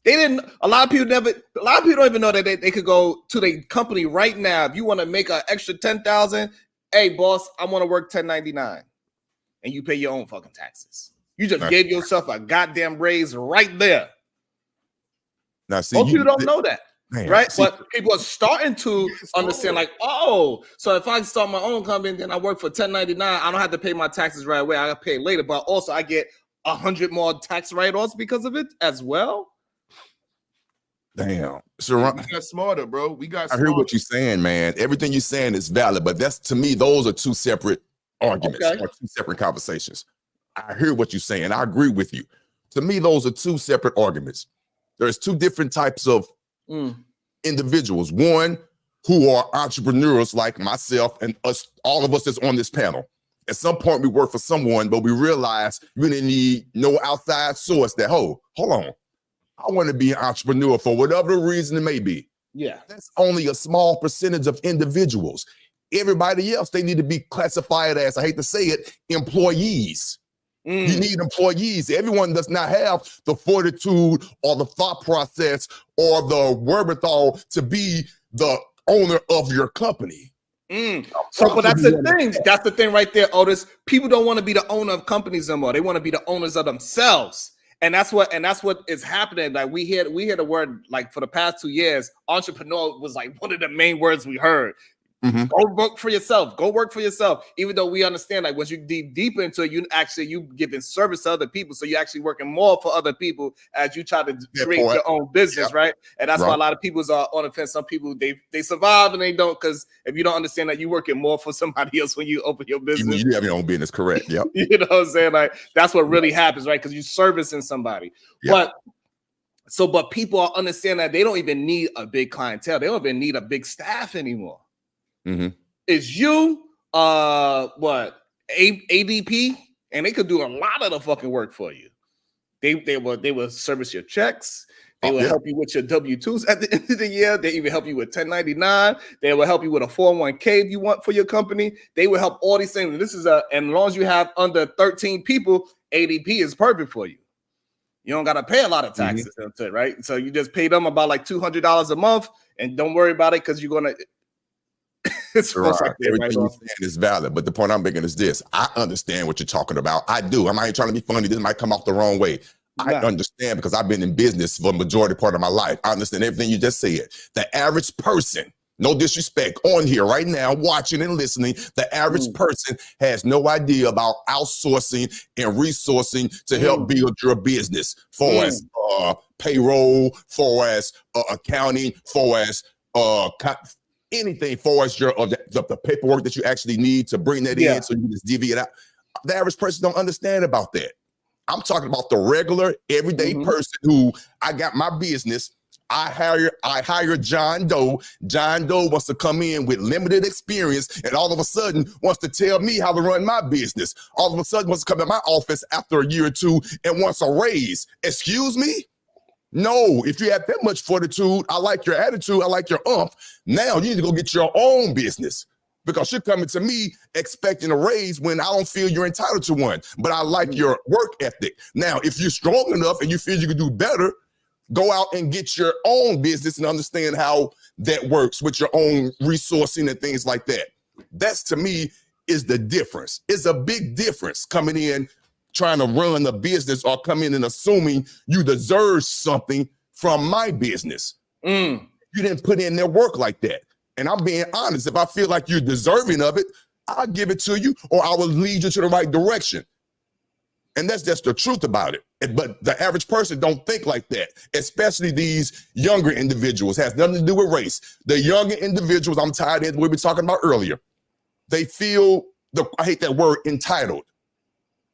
A lot of people don't even know that they could go to their company right now. If you want to make an extra 10,000, hey boss, I want to work 1099. And you pay your own fucking taxes. You just gave yourself a goddamn raise right there. Now, see, most people don't know that, right? See, but people are starting to understand, like, oh, so if I start my own company, then I work for 1099, I don't have to pay my taxes right away. I got to pay later, but also I get 100 more tax write-offs because of it as well. Damn. So we got smarter, bro. I hear what you're saying, man. Everything you're saying is valid, but that's, to me, those are two separate arguments or two separate conversations. I hear what you're saying. I agree with you. To me, those are two separate arguments. There's two different types of individuals. One, who are entrepreneurs like myself and us, all of us that's on this panel. At some point, we work for someone, but we realize we didn't need no outside source that, hold on. I want to be an entrepreneur for whatever reason it may be. Yeah. That's only a small percentage of individuals. Everybody else, they need to be classified as, I hate to say it, employees. You need employees. Everyone does not have the fortitude or the thought process or the wherewithal to be the owner of your company. So, but that's the thing. That's the thing right there, Otis. People don't want to be the owner of companies anymore. They want to be the owners of themselves. And that's what is happening. Like we hear the word, like, for the past 2 years, entrepreneur was like one of the main words we heard. Go work for yourself. Go work for yourself. Even though we understand, like, once you dig deeper into it, you giving service to other people. So you're actually working more for other people as you try to create your own business, right? And that's why a lot of people are on the fence. Some people they survive and they don't, because if you don't understand that you're working more for somebody else when you open your business. You have your own business, correct? Yep. You know what I'm saying? Like, that's what really happens, right? Because you're servicing somebody. Yep. But people are understanding that they don't even need a big clientele. They don't even need a big staff anymore. It's you, ADP, and they could do a lot of the fucking work for you. They will service your checks. They will help you with your W-2s at the end of the year. They even help you with 1099. They will help you with a 401k if you want for your company. They will help all these things. And and as long as you have under 13 people, ADP is perfect for you. You don't got to pay a lot of taxes, right? So you just pay them about like $200 a month, and don't worry about it, because you're gonna. Everything you're saying is valid, but the point I'm making is this: I understand what you're talking about. I do. I'm not trying to be funny. This might come off the wrong way. I understand, because I've been in business for the majority part of my life. I understand everything you just said. The average person, no disrespect, on here right now, watching and listening, the average person has no idea about outsourcing and resourcing to help build your business, for as payroll, for as accounting, for as anything, for as your the paperwork that you actually need to bring that in, so you can just divvy it out. The average person don't understand about that. I'm talking about the regular, everyday person who I got my business. I hire John Doe. John Doe wants to come in with limited experience and all of a sudden wants to tell me how to run my business. All of a sudden wants to come to my office after a year or two and wants a raise. Excuse me? No, if you have that much fortitude, I like your attitude, I like your umph. Now you need to go get your own business because you're coming to me expecting a raise when I don't feel you're entitled to one. But I like your work ethic. Now, if you're strong enough and you feel you can do better, go out and get your own business and understand how that works with your own resourcing and things like that. That's, to me, is the difference. It's a big difference coming in trying to run a business or come in and assuming you deserve something from my business. You didn't put in their work like that. And I'm being honest. If I feel like you're deserving of it, I'll give it to you or I will lead you to the right direction. And that's just the truth about it. But the average person don't think like that, especially these younger individuals. It has nothing to do with race. The younger individuals, I'm tired of what we were talking about earlier. They feel, I hate that word, entitled.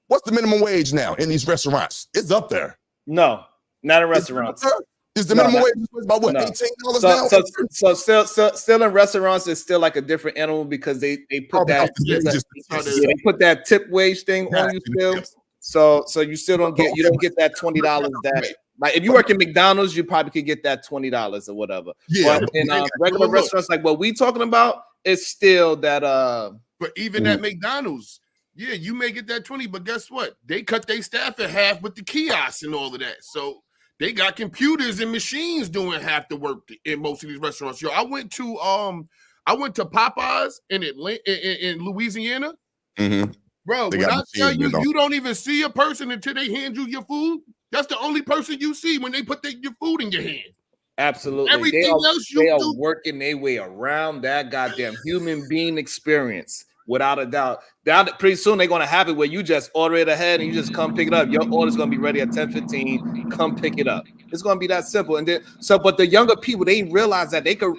What's the minimum wage now in these restaurants? It's up there. No, not in restaurants. Is the minimum wage about what, $18 now? So still in restaurants, it's still like a different animal because they put that they put that tip wage thing on you still. So you still don't get that $20 that like if you work at McDonald's, you probably could get that $20 or whatever. Yeah, but in regular restaurants like what we talking about, it's still that But even at McDonald's, yeah, you may get that 20, but guess what? They cut their staff in half with the kiosks and all of that. So they got computers and machines doing half the work in most of these restaurants. Yo, I went to Popeyes in Louisiana. Bro, when I tell you, you don't even see a person until they hand you your food. That's the only person you see when they put your food in your hand. Absolutely. Everything else they are working their way around that goddamn human being experience. Without a doubt. Pretty soon they're going to have it where you just order it ahead and you just come pick it up. Your order's going to be ready at 10:15. Come pick it up. It's going to be that simple. And then but the younger people, they realize that they can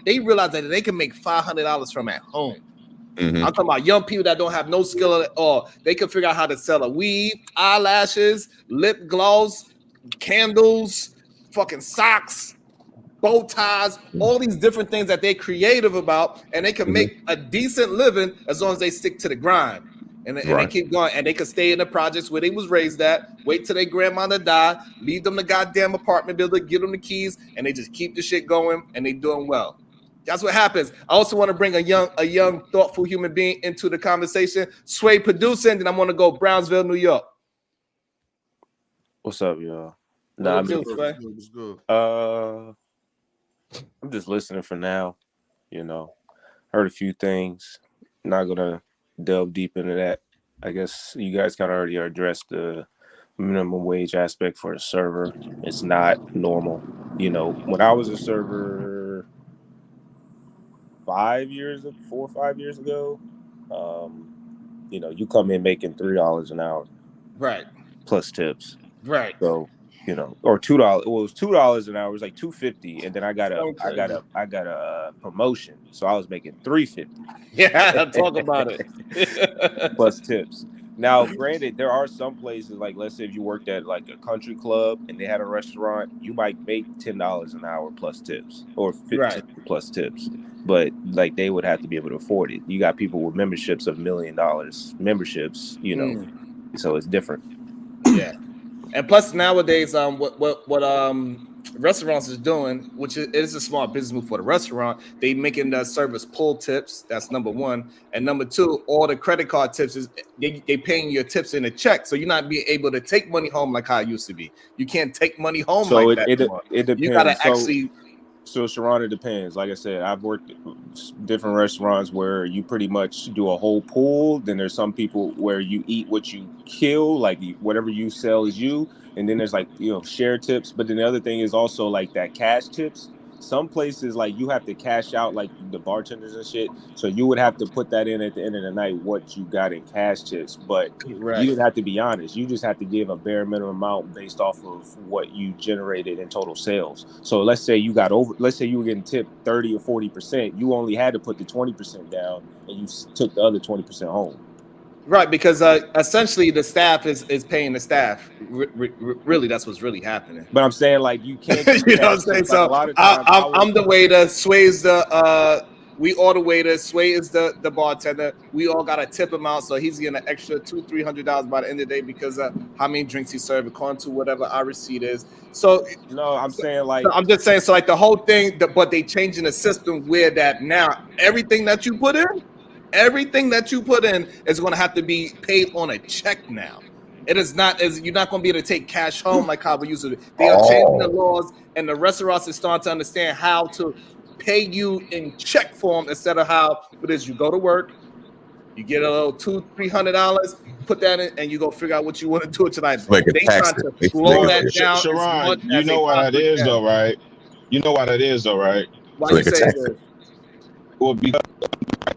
make $500 from at home. I'm talking about young people that don't have no skill at all. They can figure out how to sell a weave, eyelashes, lip gloss, candles, fucking socks, bow ties, all these different things that they're creative about, and they can make a decent living as long as they stick to the grind. And they keep going, and they can stay in the projects where they was raised at, wait till their grandmother die, leave them the goddamn apartment building, give them the keys, and they just keep the shit going, and they doing well. That's what happens. I also want to bring a young, thoughtful human being into the conversation. Sway producing, then I'm going to go Brownsville, New York. What's up, y'all? I'm just listening for now, heard a few things, not gonna delve deep into that. I guess you guys kind of already addressed the minimum wage aspect for a server. It's not normal. When I was a server 4 or 5 years ago, you come in making $3 an hour. Right. Plus tips. Right. So, or $2. Well, it was $2 an hour. It was like $2.50, and then I got a promotion, so I was making $3.50. Yeah, talk about it. Plus tips. Now, granted, there are some places, like let's say if you worked at like a country club and they had a restaurant, you might make $10 an hour plus tips, or $15 plus tips. But like they would have to be able to afford it. You got people with memberships of $1 million memberships, so it's different. Yeah. And plus nowadays, what restaurants is doing, which is a smart business move for the restaurant, they making the service pull tips. That's number one. And number two, all the credit card tips is they paying your tips in a check, so you're not being able to take money home like how it used to be. You can't take money home so like that. It depends. You gotta actually. So Sharon, it depends. Like I said, I've worked at different restaurants where you pretty much do a whole pool. Then there's some people where you eat what you kill, like whatever you sell is you. And then there's like, share tips. But then the other thing is also like that cash tips. Some places like you have to cash out like the bartenders and shit. So you would have to put that in at the end of the night, what you got in cash tips. But you would have to be honest. You just have to give a bare minimum amount based off of what you generated in total sales. So let's say you were getting tipped 30 or 40%. You only had to put the 20% down and you took the other 20% home. Right, because essentially the staff is paying the staff. Really, that's what's really happening. But I'm saying like you can't keep You know what I'm cash saying? tips. Like So a lot of times I'm the waiter, Sway is the we all the waiters, Sway is the bartender. We all got a tip amount, so he's getting an extra $200-300 by the end of the day because of how many drinks he served according to whatever our receipt is. So no, I'm saying like so I'm just saying, so like the whole thing, but they changing the system where that now everything that you put in is going to have to be paid on a check now. It is not as you're not going to be able to take cash home like how we used to. They are changing the laws, and the restaurants are starting to understand how to pay you in check form instead of how it is you go to work, you get a little $200-300, put that in, and you go figure out what you want to do tonight. Like They trying to slow that down. Sharon, you know why that is though, right? You know why that is though, right? Why you say that? Well, because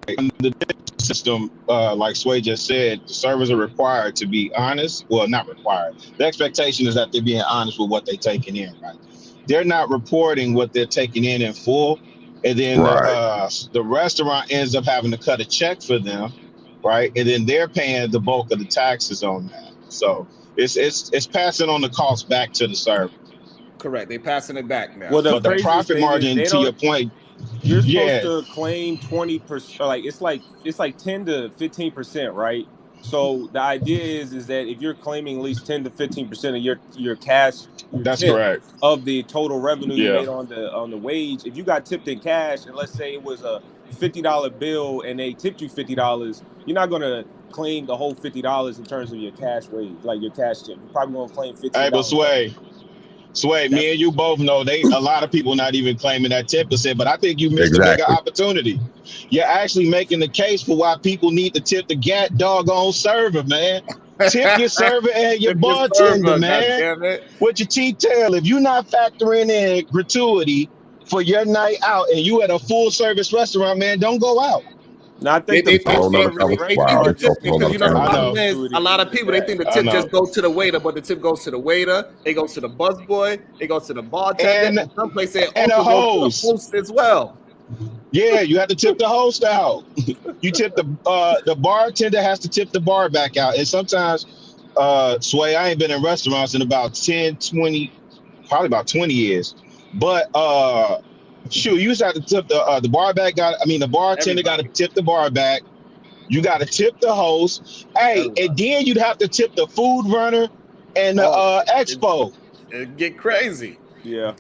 in the system, like Sway just said, servers are required to be honest. Well, not required. The expectation is that they're being honest with what they're taking in, right? They're not reporting what they're taking in full, and then the restaurant ends up having to cut a check for them, right? And then they're paying the bulk of the taxes on that. So it's passing on the cost back to the server. Correct. They're passing it back now. Well, the profit margin, to your point, you're supposed to claim 20%. Like it's like 10 to 15%, right? So the idea is that if you're claiming at least 10 to 15% of your cash, that's correct, of the total revenue you made on the wage. If you got tipped in cash, and let's say it was a $50 bill and they tipped you $50, you're not gonna claim the whole $50 in terms of your cash wage, like your cash tip. You're probably gonna claim $50. Hey, but Sway, me and you both know a lot of people not even claiming that 10%, but I think you missed a bigger opportunity. You're actually making the case for why people need to tip the doggone server, man. Tip your server and your bartender, man. With your teeth tail. If you're not factoring in gratuity for your night out and you at a full service restaurant, man, don't go out. No, I think a lot of people they think the tip just goes to the waiter, but the tip goes to the waiter, it goes to the busboy, it goes to the bartender, and some places it also goes to the host as well. Yeah, you have to tip the host out. You tip the bartender has to tip the bar back out. And sometimes, Sway, I ain't been in restaurants in about 10, 20, probably about 20 years. But shoot, you just have to tip the bar back. The bartender got to tip the bar back. You got to tip the host. Hey, and then you'd have to tip the food runner and the expo. It'd get crazy. Yeah.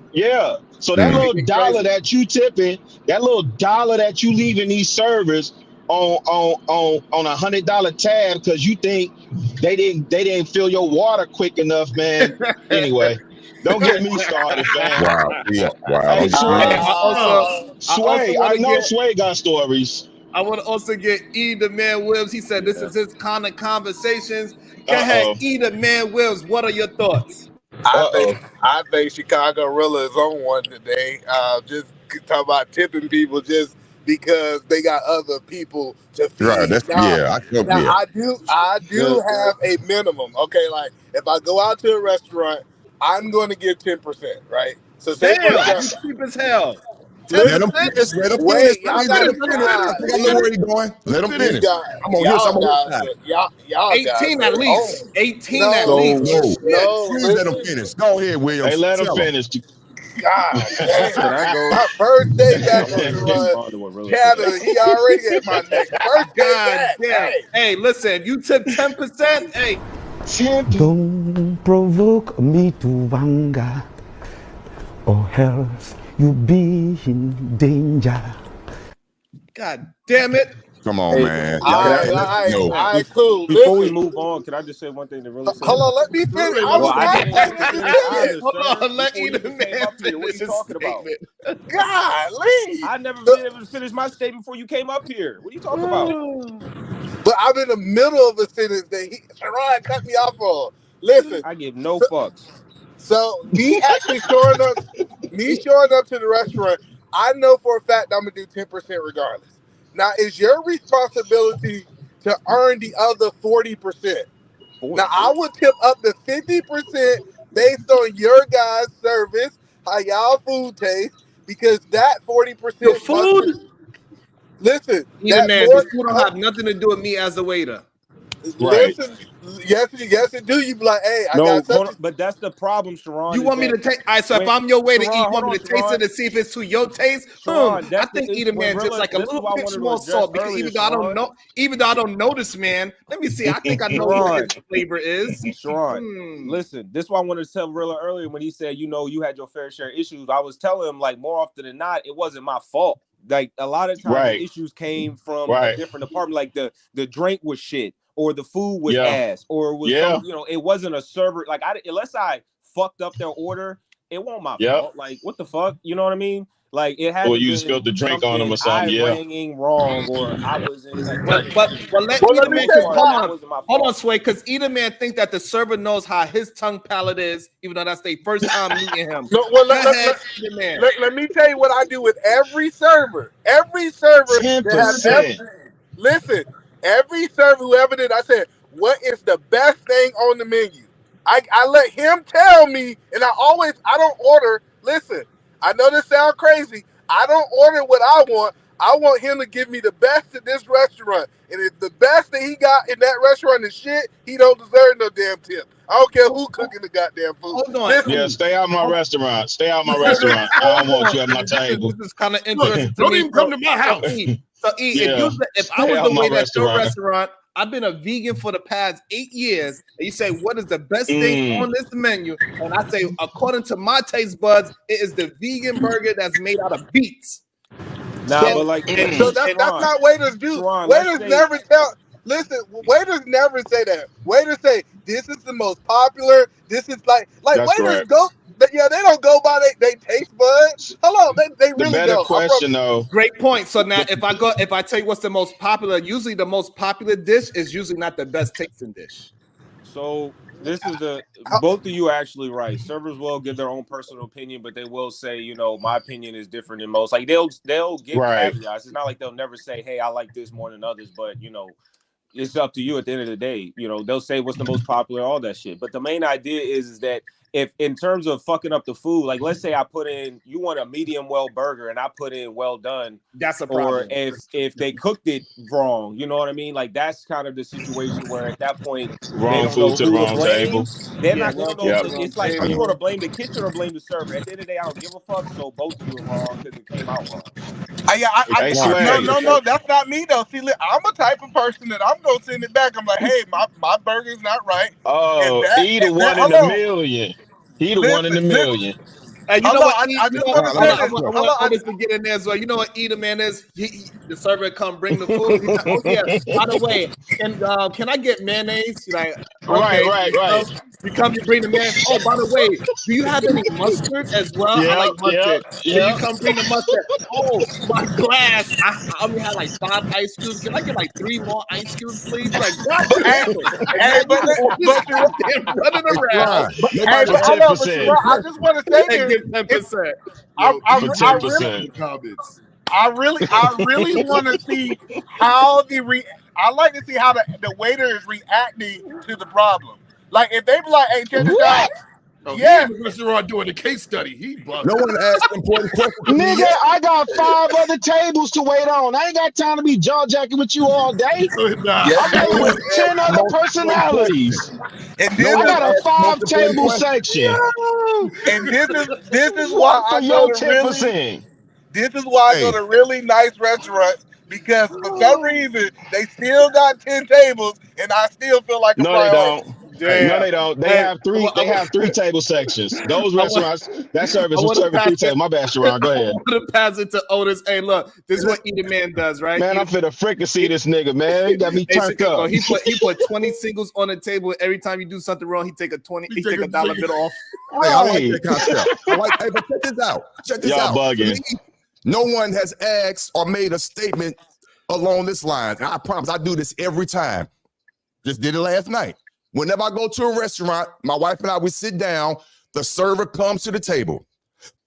So that little dollar that you tipping, that little dollar that you leaving these servers on $100 tab because you think they didn't fill your water quick enough, man. Anyway. Don't get me started, fam. Hey, Sway, I know Sway got stories. I want to also get E the Man Wills. He said this is his kind of conversations. Go ahead, E the Man Wills. What are your thoughts? I think Chicago Rilla is on one today. Just talk about tipping people just because they got other people to feed. Right. I do have a minimum. Okay, like if I go out to a restaurant, I'm going to give 10%, right? So damn, that's cheap as hell. Let him finish. Let him finish. Y'all gotta I know where he's going. Let him finish. I'm on his side. Y'all 18 at least. 18 at least. No, please let him finish. Go ahead, William. Hey, let him finish. God damn. My first day back on the run. Canada, he already at my neck. First day back. Hey, listen, you tip 10%. Hey. Don't provoke me to anger, or else you be in danger. God damn it. Come on, man. All right, cool. Before we move on, can I just say one thing to really say? Hold on, let me finish. Hold on, let me finish. What are you talking about? Golly. I never been able to finish my statement before you came up here. What are you talking about? But I'm in the middle of a sentence that Sharon cut me off on. Listen. I give no fucks. So me actually showing up to the restaurant, I know for a fact I'm gonna do 10% regardless. Now it's your responsibility to earn the other 40%. Now I would tip up to 50% based on your guys' service, how y'all food tastes, because that 40% the food. Listen, the food don't have nothing to do with me as a waiter. Right. listen, yes, it do. You be like, hey, I No, got hold on, such. but that's the problem, Sharon. You Is want me that to take? All right, so if when I'm your way to eat, Sharon, you want hold me on, to taste Sharon. it and see if it's to your taste? Sharon, I that's think the eat a when man just Rilla, like a this is little what I pinch wanted to more address salt because earlier, even though I don't Sharon. know, even though I don't know this man, let me see. I think I know what Sharon, his flavor is. Sharon, listen, this is what I wanted to tell Rilla earlier when he said, you know, you had your fair share of issues. I was telling him, like, more often than not, it wasn't my fault. Like, a lot of times the Right. issues came from a Right. different department, like the drink was shit, or the food was Yeah. ass, or it was Yeah. some, you know, it wasn't a server. Like, unless I fucked up their order, it wasn't my Yep. fault. Like, what the fuck? You know what I mean? Like, it had Or to you been spilled the drink on them something or I something. Yeah. rang in wrong, or I wasn't like Well, whatever. let Well, eat let a me man. tell Because you, hold Pop. on, hold on, Sway. Because eat a man think that the server knows how his tongue palate is, even though that's their first time meeting him. No, well, Go ahead, eat a man. let me tell you what I do with every server. Every server that has 10%. listen, every server whoever did, I said, what is the best thing on the menu? I let him tell me, and I don't order. Listen, I know this sounds crazy. I don't order what I want. I want him to give me the best at this restaurant. And if the best that he got in that restaurant is shit, he don't deserve no damn tip. I don't care who cooking the goddamn food. Hold on. Listen, Yeah, stay out my Hold- restaurant. Stay out my restaurant. I don't want you at my table. This is kind of Look, interesting to don't me. even come to my house. So E, Yeah, if I stay was out the my way at your restaurant. restaurant, I've been a vegan for the past 8 years, and you say what is the best thing Mm. on this menu, and I say according to my taste buds, it is the vegan burger that's made out of beets. Nah, but like, so that's Sharon, not waiters do. Sharon, let's Waiters say never tell. Listen, waiters never say that. Waiters say this is the most popular. This is like That's waiters correct. go. Yeah, they don't go by they taste buds. Hello, they The really better don't. question, though. Great point. So now, if I tell you what's the most popular, usually the most popular dish is usually not the best tasting dish. so. This is both of you are actually right. Servers will give their own personal opinion, but they will say, you know, my opinion is different than most. Like they'll give Right. caveats. It's not like they'll never say, hey, I like this more than others, but you know, it's up to you at the end of the day. You know, they'll say what's the most popular, all that shit. But the main idea is that if in terms of fucking up the food, like let's say I put in, you want a medium well burger and I put in well done. That's a Or problem. if they cooked it wrong, you know what I mean? Like that's kind of the situation where at that point they Wrong don't know food to the who to wrong blame. table. They Yeah, don't know. Yep. It's like, are you going to blame the kitchen or blame the server? At the end of the day, I don't give a fuck. So both of you are wrong because it came out wrong. Hey, Sway. No, that's not me though. See, I'm a type of person that I'm gonna send it back. I'm like, hey, my burger's not right. Oh, he the And that, one in hold the on, million. He the one in the million. And you hold know on. what? I just want to say this. I want others to get in there as well. You know what eat a man is? The server come bring the food. He's like, oh yeah. By the way, can I get mayonnaise? You're like, okay. Right. You come, you bring the mayonnaise. Oh, by the way, do you have any mustard as well? I like mustard. So you come bring the mustard. Oh, my glass. I only had like 5 ice cubes. Can I get like 3 more ice cubes, please? You're like, God damn. And then you all this goddamn running around. But hold on, but Sharon, I just want to say And this. give 10%. Comments. I really want to see how I like to see how the waiter is reacting to the problem. Like if they be like, "Hey, check this out." Oh, Yeah. he in the restaurant doing a case study. He bugged. No one asked important questions. to me Nigga, yet. I got 5 other tables to wait on. I ain't got time to be jaw jacking with you all day. Nah. I got No one with 10 asked other most important personalities. And No this I one is got a asked most 5 important table questions. section. and this is why What for I your go to really 10%? this is why I go Hey, to really nice restaurants because for some reason they still got 10 tables and I still feel like a No, they priority. don't. Damn. No, they don't. They Hey, have 3. They have 3 table sections. Those restaurants, that service was serving 3 tables. My bad, Sharon. Go ahead. I want to pass it to Otis. Hey, look, this is what Eat a Man does, right? Man, I'm finna fricassee this nigga, man. He got me Hey, turned Chicago, up. he put 20 singles on the table. Every time you do something wrong, he take a dollar bill off. hey, I like Right. that concept. Hey, but check this out. Check this Y'all out. bugging. To me, no one has asked or made a statement along this line. And I promise I do this every time. Just did it last night. Whenever I go to a restaurant, my wife and I, we sit down, the server comes to the table.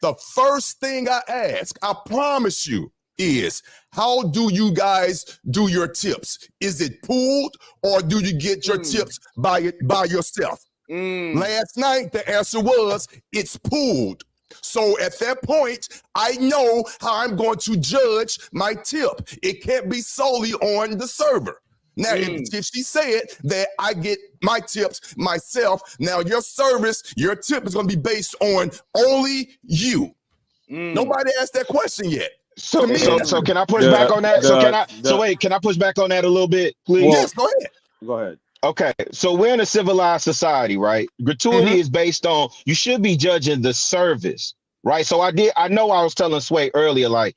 The first thing I ask, I promise you, is how do you guys do your tips? Is it pooled or do you get your tips by yourself? Last night, the answer was it's pooled. So at that point, I know how I'm going to judge my tip. It can't be solely on the server. Now, if she said that I get my tips myself, now your service, your tip is going to be based on only you. Nobody asked that question yet. So can I push back on that? Can I push back on that a little bit, please? Well, yes, go ahead. Go ahead. Okay, so we're in a civilized society, right? Gratuity is based on, you should be judging the service, right? So I know I was telling Sway earlier, like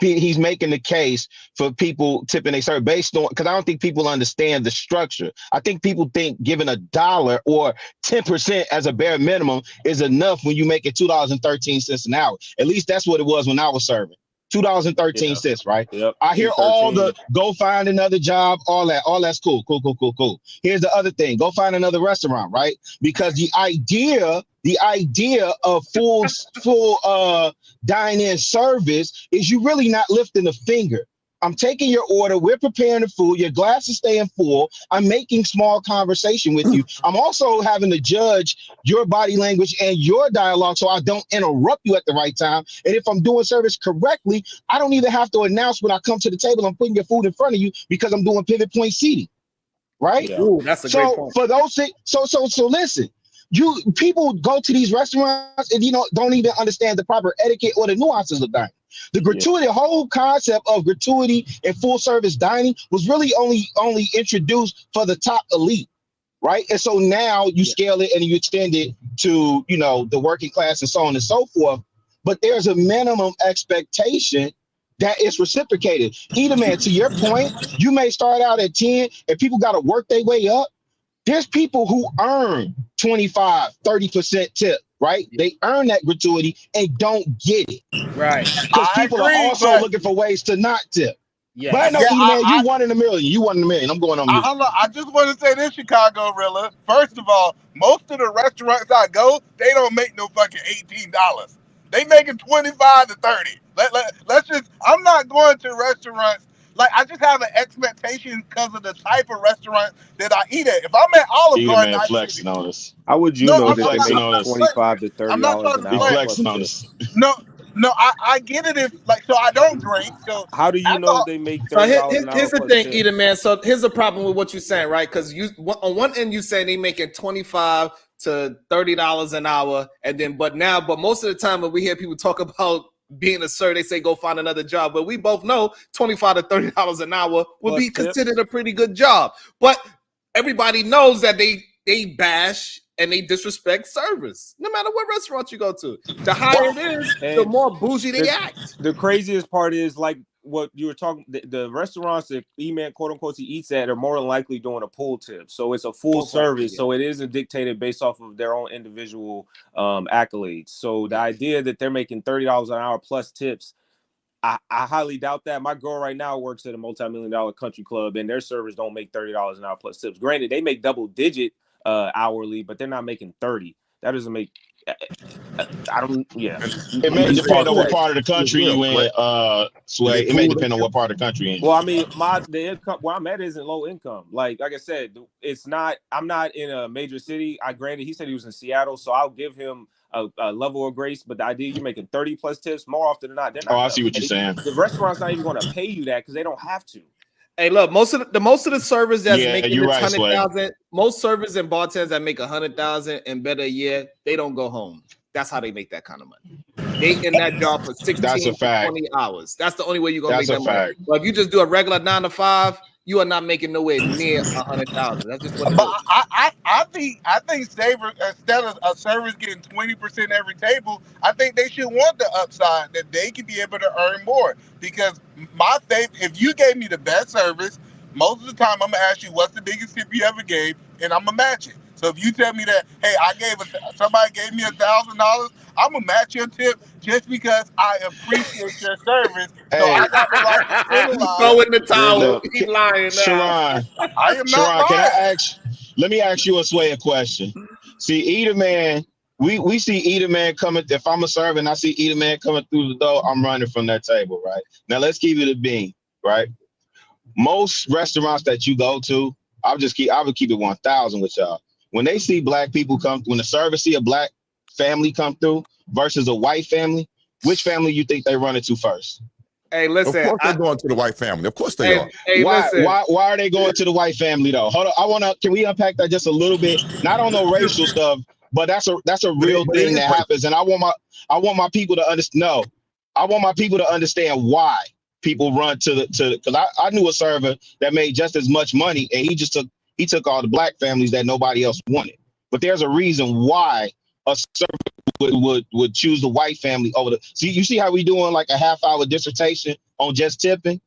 he's making the case for people tipping their service based on, because I don't think people understand the structure. I think people think giving $1 or 10% as a bare minimum is enough when you make it $2.13 an hour. At least that's what it was when I was serving. $2.13, right? Yep. I hear all the go find another job, all that's cool. Here's the other thing: go find another restaurant, right? Because the idea of full dine-in service is you really not lifting a finger. I'm taking your order. We're preparing the food. Your glass is staying full. I'm making small conversation with you. I'm also having to judge your body language and your dialogue so I don't interrupt you at the right time. And if I'm doing service correctly, I don't even have to announce when I come to the table, I'm putting your food in front of you because I'm doing pivot point seating. Right? Yeah. Ooh, that's a great point. For those things, so listen. People go to these restaurants and don't even understand the proper etiquette or the nuances of dining. The gratuity, the whole concept of gratuity and full service dining was really only introduced for the top elite, right? And so now you scale it and you extend it to the working class and so on and so forth. But there's a minimum expectation that is reciprocated. Either, man, to your point, you may start out at 10 and people got to work their way up. There's people who earn 25, 30% tip, right? They earn that gratuity and don't get it. Right. Because people are also looking for ways to not tip. Yes. But I know, you 1 in a million. You 1 in a million. I'm going on mute. I just want to say this, Chicago Rilla. First of all, most of the restaurants I go, they don't make no fucking $18. They making 25 to 30. Let's just, I'm not going to restaurants. Like, I just have an expectation because of the type of restaurant that I eat at. If I'm at Olive Garden, man flexing on us. How would you know that they make $25 to $30 I'm not trying an to hour? flex. Flexing on us. No, I get it if so I don't drink. So how do you know they make $30 an hour? Here's the thing, Eda, man. So here's the problem with what you're saying, right? Because you on one end you saying they making $25 to $30 an hour, and then but most of the time when we hear people talk about being a sir, they say go find another job. But we both know $25 to $30 an hour would be considered a pretty good job. But everybody knows that they bash and they disrespect service, no matter what restaurant you go to. The higher it is, the more bougie they act. The craziest part is like what you were talking. The restaurants that E-Man quote unquote he eats at are more than likely doing a pull tip, so it's a full service. So it isn't dictated based off of their own individual accolades. So the idea that they're making $30 an hour plus tips, I highly doubt that. My girl right now works at a multi-million-dollar country club, and their servers don't make $30 an hour plus tips. Granted, they make double-digit hourly, but they're not making 30. That doesn't make. I don't. Yeah, it may depend on what part of the country you in. Sway. It may depend on what part of the country you in. Well, I mean, the income where I'm at isn't low income. Like I said, it's not. I'm not in a major city. Granted, he said he was in Seattle, so I'll give him a level of grace. But the idea you're making 30 plus tips more often than not, they're not. Oh, I see what you're saying. The restaurant's not even going to pay you that because they don't have to. Hey, look, most of the servers that's making right, 100,000, most servers and bartenders that make 100,000 and better a year, they don't go home. That's how they make that kind of money. They in that job for 16 to 20 hours. That's the only way you're gonna make that money. But if you just do a regular 9 to 5, you are not making nowhere near 100,000. That's just what. But I think savers, instead of a service getting 20% every table, I think they should want the upside that they can be able to earn more. Because my faith, if you gave me the best service, most of the time I'm gonna ask you what's the biggest tip you ever gave, and I'm gonna match it. So if you tell me that, hey, somebody gave me $1,000, I'm gonna match your tip just because I appreciate your service. Hey. So I got the right to penalize. Throw in the towel. Keep lying now. Sharon, I am not lying. Let me ask you a question. See, Eda Man, we see Eda Man coming. If I'm a server and I see Eda Man coming through the door, I'm running from that table, right? Now let's keep it a bean, right? Most restaurants that you go to, I would keep it 1,000 with y'all. When they see black people when the server see a black family come through versus a white family, which family you think they run into first? Hey, Of listen. course they're going to the white family. Of course they are. Hey, listen. Why are they going to the white family though? Hold on. Can we unpack that just a little bit? Not on no racial stuff, but that's a real But it thing is that racial. happens. And I want my people to understand. No, I want my people to understand why people run to because I knew a server that made just as much money, and he took all the black families that nobody else wanted. But there's a reason why a server would choose the white family over the. See, you see how we doing like a half-hour dissertation on just tipping,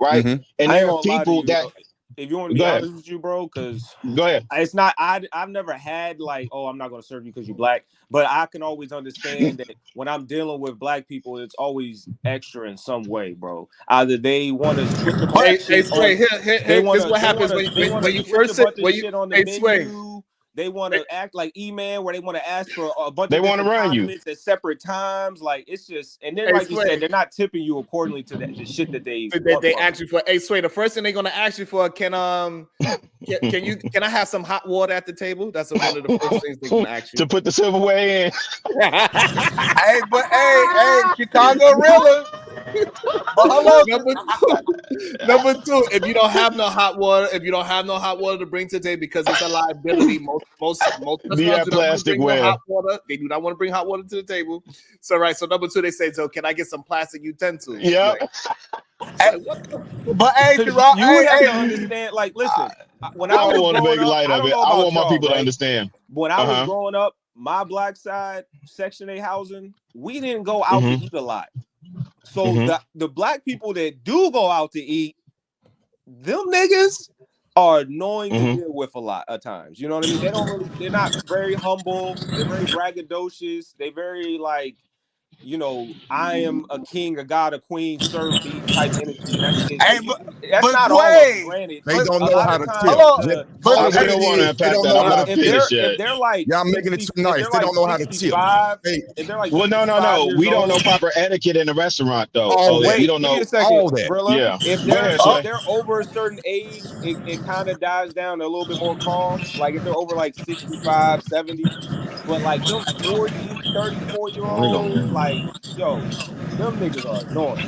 right? Mhm. And I ain't there are gonna lie to people you, that. bro. If you want to be Go ahead. honest with you, bro, because Go ahead. it's not. I've never had like, oh, I'm not gonna serve you because you're black. But I can always understand that when I'm dealing with black people, it's always extra in some way, bro. Either they want to switch a bunch of Hey, shit Sway, on. They this want is what happens they want when to you switch a first sit. bunch of shit on the Hey, Sway. menu. They want to act like E-Man, where they want to ask for a bunch They of wanna different run you. condiments at separate times. Like it's just, and then Hey, like you Sway. said, they're not tipping you accordingly to the shit that they want They from ask you for. Hey, Sway, the first thing they're gonna ask you for, can I have some hot water at the table? That's one of the first things they're gonna ask you. To put the silverware in. Hey, but hey, Chicago Rilla. But hold on. Number two, if you don't have no hot water, to bring today because it's a liability, most restaurants do not want to plastic bring no ware. hot water. They do not want to bring hot water to the table. So number two, they say, so can I get some plastic utensils? Yep. But hey, Because Gerard, you would have to hey, understand, like, listen, when I I was don't want to growing make up, light I of don't it. know I about want my y'all, people to right? understand. When I was growing up, my black side, Section 8 housing, we didn't go out to eat a lot. So the black people that do go out to eat, them niggas are annoying to deal with a lot of times. You know what I mean? They're not very humble. They're very braggadocious. They very like, you know, I am a king, a god, a queen, serve me type energy. And hey, that's but not all of them, Sway. granted. They don't A know lot how of to times tip. Hold on. Call But it what We it don't want to is. They unpack don't that. know I'm how not to tip. finished yet. if they're like Y'all making it 60, too nice. if they're They like don't know how to tip. 65, Hey, if they're like Well, no. 65 years We don't know old, proper etiquette in the restaurant though. all So that. we wait, don't give me know. a second, All that. Brilla. Yeah. If Go ahead, Sway. they're over a certain age, it kind of dies down to a little bit more calm. Like if they're over like 65, 70, but like them 40, 34-year-olds, like, yo, them niggas are annoying.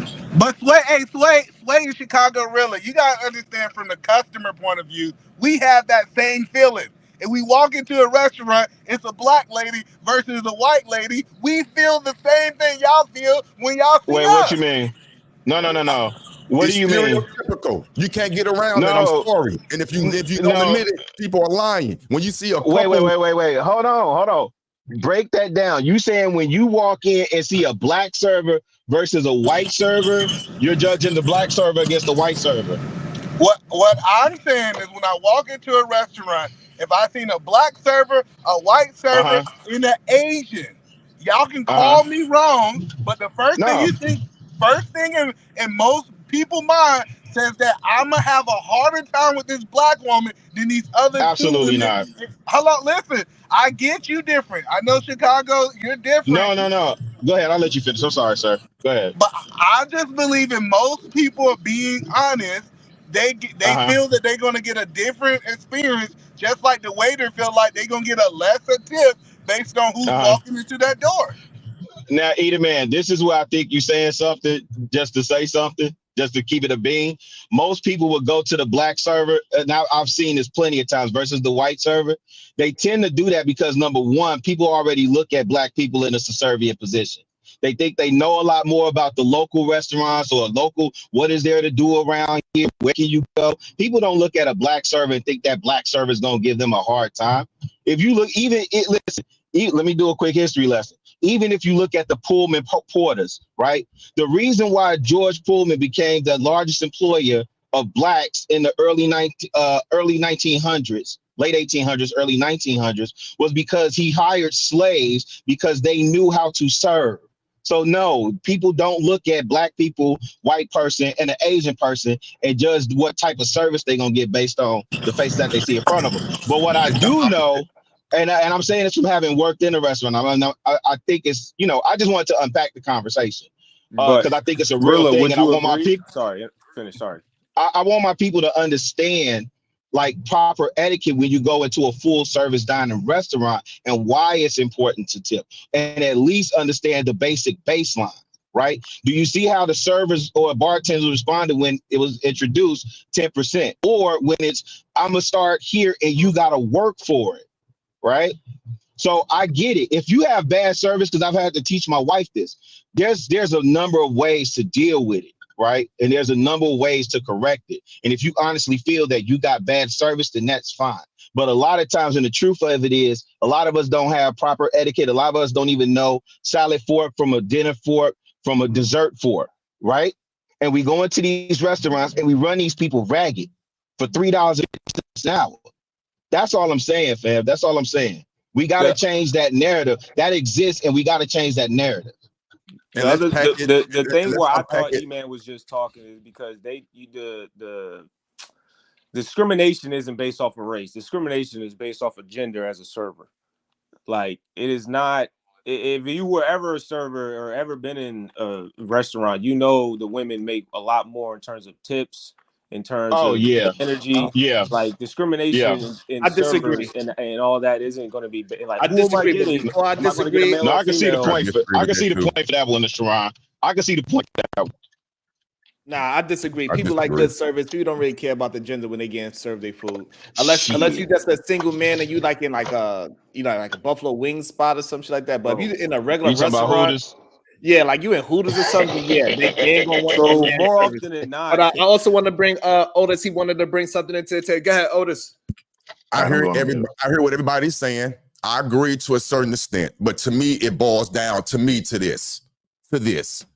Sway in Chicago Rilla. You gotta understand from the customer point of view, we have that same feeling. If we walk into a restaurant, it's a black lady versus a white lady. We feel the same thing y'all feel when y'all see Wait, what you us. mean? No. What do It's you mean? stereotypical. You can't get around it. I'm No. sorry. And if you don't No. admit it, people are lying. When you see a Wait. couple, Hold on. Break that down. You saying when you walk in and see a black server versus a white server, you're judging the black server against the white server. What I'm saying is when I walk into a restaurant, if I seen a black server, a white server, and an Asian, y'all can call me wrong, but the first thing No. you think, first thing in most people's mind says that I'm gonna have a harder time with this black woman than these other two Absolutely women. not. Hello, listen, I get you different. I know Chicago, you're different. No. Go ahead. I'll let you finish. I'm sorry, sir. Go ahead. But I just believe in most people being honest. They feel that they're gonna get a different experience, just like the waiter feel like they're gonna get a lesser tip based on who's walking into that door. Now, Eda, man, this is where I think you're saying something just to say something, just to keep it a bean. Most people will go to the black server, and I've seen this plenty of times, versus the white server. They tend to do that because, number one, people already look at black people in a subservient position. They think they know a lot more about the local restaurants or what is there to do around here? Where can you go? People don't look at a black server and think that black server is going to give them a hard time. If you look, let me do a quick history lesson. Even if you look at the Pullman porters, right? The reason why George Pullman became the largest employer of blacks in the early 1900s, late 1800s, early 1900s, was because he hired slaves because they knew how to serve. So no, people don't look at black people, white person, and an Asian person and judge what type of service they're gonna get based on the faces that they see in front of them. But what I do know, and I'm saying this from having worked in a restaurant, I think it's, I just wanted to unpack the conversation because I think it's a real Brilla, thing, would and I you want my agree? people. Sorry, finish. Sorry. I want my people to understand like proper etiquette when you go into a full service dining restaurant and why it's important to tip, and at least understand the basic baseline. right? Do you see how the servers or bartenders responded when it was introduced 10%? Or when it's, I'm going to start here and you got to work for it, right? So I get it. If you have bad service, because I've had to teach my wife this, there's a number of ways to deal with it, right? And there's a number of ways to correct it. And if you honestly feel that you got bad service, then that's fine. But a lot of times, and the truth of it is, a lot of us don't have proper etiquette. A lot of us don't even know salad fork from a dinner fork, from a dessert fork, right? And we go into these restaurants and we run these people ragged for $3 an hour. That's all I'm saying, fam. That's all I'm saying. We got to change that narrative that exists, and we got to change that narrative. The thing where I thought E-Man was just talking is because the discrimination isn't based off of race. Discrimination is based off of gender as a server. Like, it is not. If you were ever a server or ever been in a restaurant, you know the women make a lot more in terms of tips, in terms of energy. Like discrimination in servers and all that isn't going to be like. I disagree. I disagree. No, I can see the point. I can see the point for that one, Sharon. I can see the point for that one. Nah, I disagree. People like good service. People don't really care about the gender when they get served their food, unless you just a single man and you like in like a like a Buffalo wing spot or some shit like that. But if you in a regular restaurant, yeah, like you in Hooters or something, yeah, they ain't gonna want so more often than not. But I also want to bring Otis. He wanted to bring something into it. Go ahead, Otis. I hear what everybody's saying. I agree to a certain extent, but to me, it boils down to this.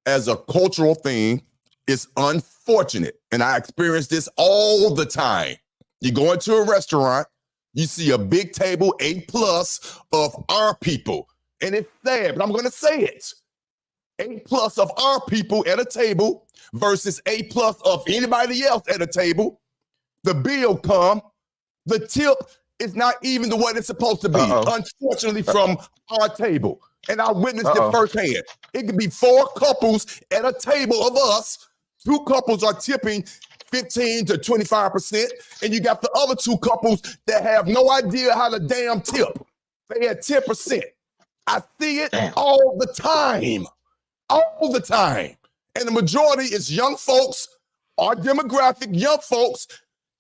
As a cultural thing, it's unfortunate, and I experience this all the time. You go into a restaurant, you see a big table, 8+ of our people, and it's sad, but I'm going to say it. 8+ of our people at a table versus 8+ of anybody else at a table. The bill come, the tip is not even the way it's supposed to be, unfortunately, from our table. And I witnessed it firsthand. It could be 4 couples at a table of us. 2 couples are tipping 15 to 25%, and you got the other 2 couples that have no idea how to damn tip. They at 10%. I see it all the time. And the majority is young folks, our demographic, young folks,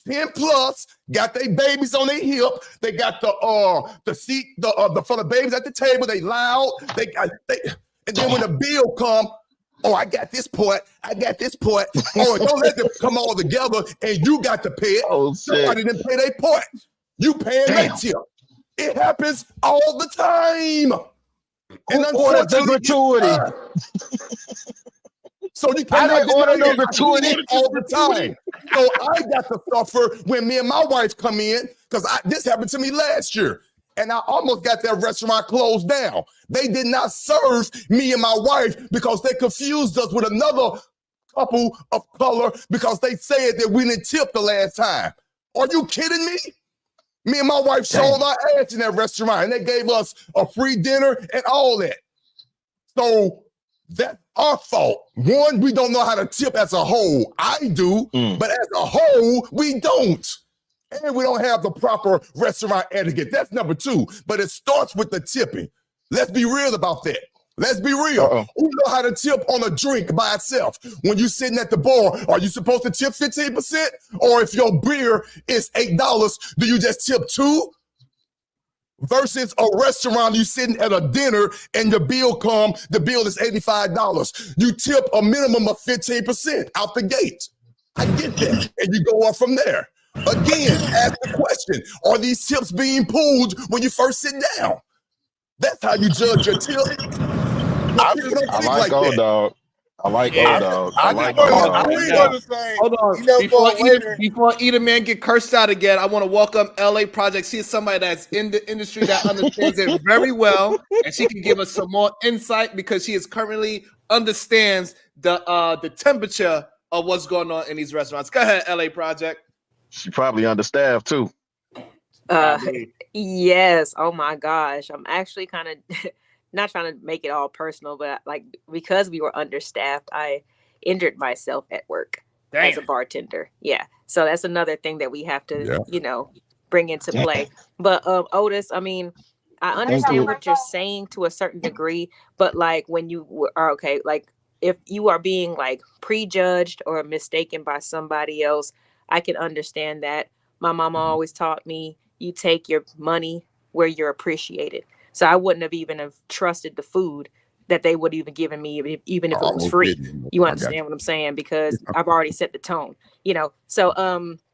10+, got their babies on their hip. They got the seat, for the babies at the table. They loud. And then when the bill come, I got this part. Don't let them come all together and you got to pay it. Somebody didn't pay their part. You paying their tip. It happens all the time. And unfortunately, gratuity. So you cannot order no gratuity all the time. So I got to suffer when me and my wife come in, because this happened to me last year. And I almost got that restaurant closed down. They did not serve me and my wife because they confused us with another couple of color because they said that we didn't tip the last time. Are you kidding me? Me and my wife sold our ass in that restaurant and they gave us a free dinner and all that. So that's our fault. One, we don't know how to tip as a whole. I do, but as a whole, we don't. And we don't have the proper restaurant etiquette. That's number 2. But it starts with the tipping. Let's be real about that. Let's be real. Who know how to tip on a drink by itself? When you're sitting at the bar, are you supposed to tip 15%? Or if your beer is $8, do you just tip 2? Versus a restaurant, you sitting at a dinner and the bill is $85. You tip a minimum of 15% out the gate. I get that. And you go up from there. Again, ask the question, are these tips being pulled when you first sit down? That's how you judge your tip. I like old dog. Hold on. Before Eater Man get cursed out again, I want to welcome LA Project. She is somebody that's in the industry that understands it very well, and she can give us some more insight because she is currently understands the temperature of what's going on in these restaurants. Go ahead, LA Project. She probably understaffed too. Yes. Oh my gosh. I'm actually kind of not trying to make it all personal, but like because we were understaffed, I injured myself at work as a bartender. Yeah. So that's another thing that we have to, bring into play. But Otis, I mean, I understand what you're saying to a certain degree, but like when you are okay, like if you are being like prejudged or mistaken by somebody else, I can understand that. My mama always taught me you take your money where you're appreciated. So I wouldn't have even have trusted the food that they would even given me, even if it was free. You understand what I'm saying? Because I've already set the tone, you know. So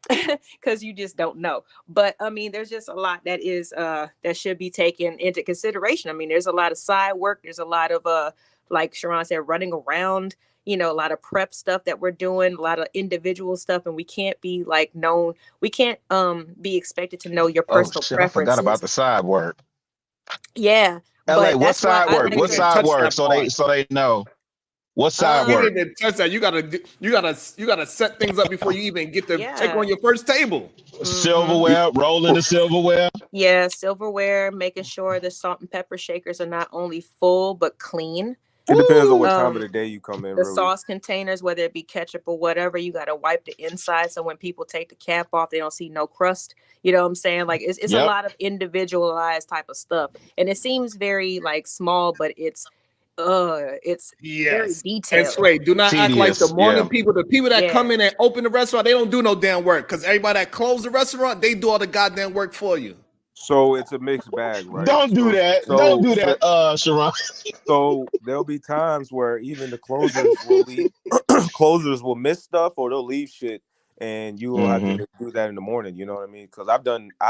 because you just don't know. But I mean, there's just a lot that is that should be taken into consideration. I mean, there's a lot of side work. There's a lot of like Sharon said, running around, you know, a lot of prep stuff that we're doing, a lot of individual stuff, and we can't be like known. We can't be expected to know your personal preferences. I forgot about the side work. Yeah. LA, but what side work? What side work? So they know. What side We work? didn't even touch that. You gotta set things up before you even get to take on your first table. Silverware, rolling the silverware. Yeah, silverware, making sure the salt and pepper shakers are not only full but clean. It depends on what time of the day you come in. The really. sauce containers, whether it be ketchup or whatever, you got to wipe the inside so when people take the cap off, they don't see no crust. You know what I'm saying? Like it's a lot of individualized type of stuff, and it seems very like small, but it's very detailed. And Sway, do not act like the morning people, the people that come in and open the restaurant, they don't do no damn work, because everybody that closed the restaurant, they do all the goddamn work for you. So it's a mixed bag, right? Don't do that. Don't do that, Sharon. So there'll be times where even the closers will leave, closers will miss stuff, or they'll leave shit, and you will have to do that in the morning. You know what I mean? Because I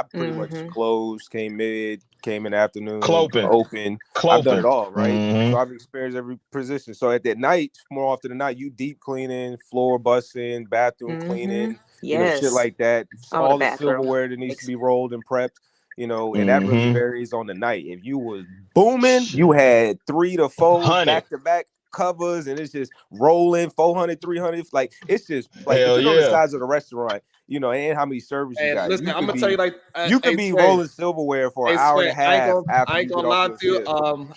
pretty much closed, came mid, came in the afternoon, open. I've done it all, right? So I've experienced every position. So at that night, more often than not, you deep cleaning, floor bussing, bathroom cleaning, you know, shit like that. All the silverware that needs to be rolled and prepped. You know, and that really varies on the night. If you was booming, you had 3 to 4 back-to-back covers, and it's just rolling 400, 300. Like it's just like depending on the size of the restaurant, you know, and how many servers you got. Listen, I'm gonna tell you like you could be rolling silverware for an hour and a half. I ain't gonna lie to you.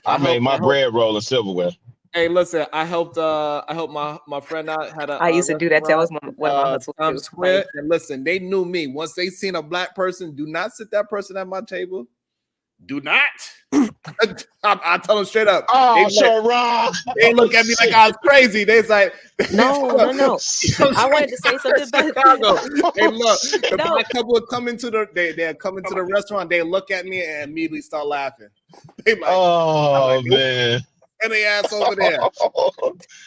I made my bread rolling silverware. Hey, listen, I helped my friend out. I used to do that. That was one of my hustles Times Square. And listen, they knew me. Once they seen a black person, do not sit that person at my table. Do not. I tell them straight up. Oh, Sharon. They look at me like I was crazy. They's like, no. I wanted to say something about Chicago. Hey, look, the black couple would come into they're coming to the restaurant. They look at me and immediately start laughing. They like, oh man. And they ass over there.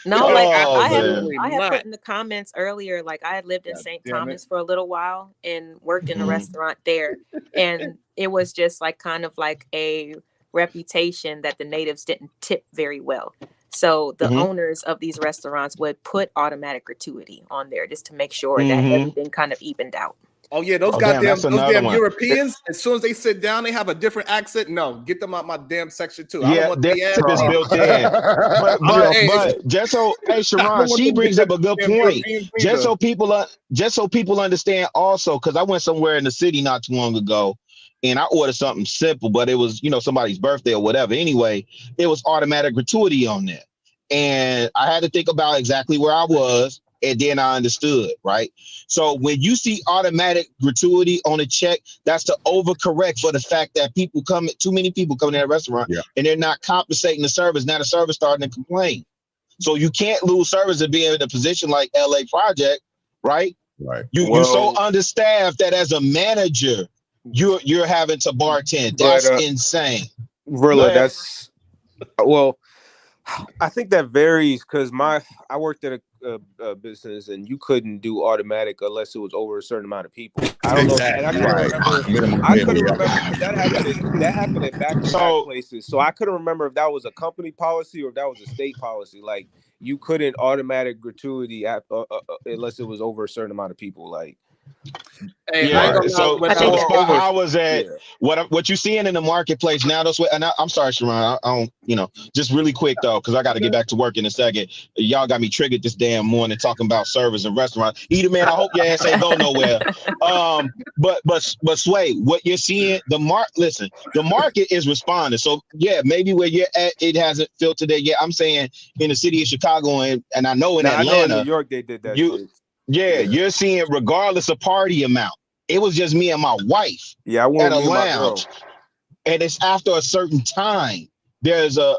No, like I had put in the comments earlier, like I had lived in St. Thomas for a little while and worked in a restaurant there. And it was just like kind of like a reputation that the natives didn't tip very well. So the owners of these restaurants would put automatic gratuity on there just to make sure that everything kind of evened out. Oh yeah, those damn Europeans. As soon as they sit down, they have a different accent. No, get them out my damn section too. Yeah, I don't want that tip is built in. but just so, hey, Sharon, she brings up a good point. Just so people understand also, because I went somewhere in the city not too long ago, and I ordered something simple, but it was somebody's birthday or whatever. Anyway, it was automatic gratuity on there, and I had to think about exactly where I was. And then I understood, right? So when you see automatic gratuity on a check, that's to overcorrect for the fact that too many people come to that restaurant and they're not compensating the service. Now the service starting to complain. So you can't lose service and be in a position like LA Project, right? Right. You're so understaffed that as a manager, you're having to bartend. That's insane. Verla, I think that varies because I worked at a business and you couldn't do automatic unless it was over a certain amount of people. I don't know. And I couldn't remember because that happened at back-to-back places. So I couldn't remember if that was a company policy or if that was a state policy. Like you couldn't automatic gratuity unless it was over a certain amount of people. Like. Hey, so I was at what you seeing in the marketplace now. And I'm sorry, Sharon. I don't, just really quick though, because I got to get back to work in a second. Y'all got me triggered this damn morning talking about service and restaurants. Either man, I hope your ass ain't go nowhere. But Sway, what you're seeing, the market is responding. So yeah, maybe where you're at, it hasn't filtered there yet. I'm saying in the city of Chicago and I know in Atlanta, I know in New York they did that. Yeah, you're seeing regardless of party amount. It was just me and my wife at a lounge. and it's after a certain time there's a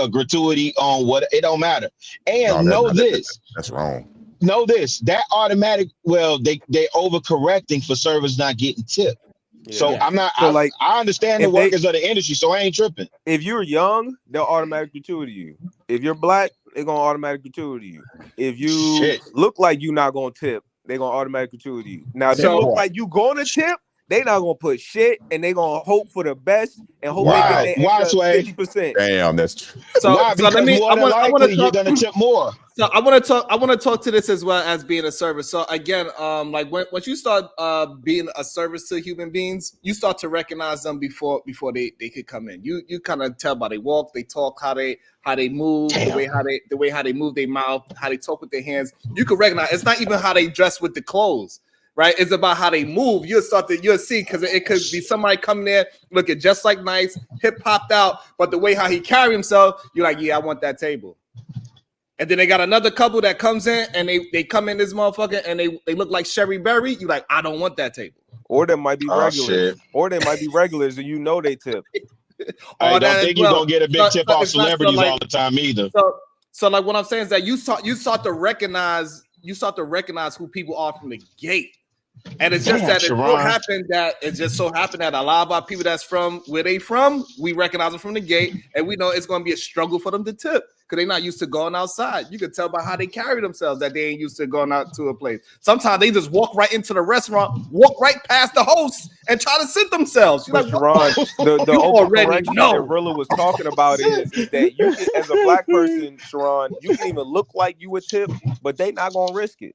gratuity on what it don't matter. And that's wrong. Know this, that automatic, well, they overcorrecting for servers not getting tipped. Yeah. So I'm not, So like, I understand the workers of the industry, so I ain't tripping. If you're young, they'll automatic gratuity you. If you're black, they're gonna automatic gratuity you. If you look like you're not gonna tip, they're gonna automatic gratuity you. Now, if you look like you gonna tip, they not gonna put shit, and they gonna hope for the best and hope they get their extra 50%. Damn, that's true. So let me. I want to you're gonna tip more. So I want to talk to this as well as being a service. So again, like once you start being a service to human beings, you start to recognize them before they could come in. You kind of tell by they walk, they talk, how they move, the way how they move their mouth, how they talk with their hands. You can recognize. It's not even how they dress with the clothes, right? It's about how they move. You'll see, because it could be somebody coming there looking just like nice, hip hopped out, but the way how he carry himself, you're like, yeah, I want that table. And then they got another couple that comes in and they come in this motherfucker and they look like Sherry Berry. You like, I don't want that table. Or they might be regulars. Or they might be regulars and you know they tip. I don't think you're gonna get a big tip off celebrities all the time either. So like what I'm saying is that you start to recognize who people are from the gate. And it's just that it just so happened that a lot of our people that's from where they from, we recognize them from the gate, and we know it's going to be a struggle for them to tip because they're not used to going outside. You can tell by how they carry themselves that they ain't used to going out to a place. Sometimes they just walk right into the restaurant, walk right past the host, and try to sit themselves. You're like, Sharon, the overcorrection that Rilla was talking about is that you can, as a black person, Sharon, you can even look like you would tip, but they not gonna risk it.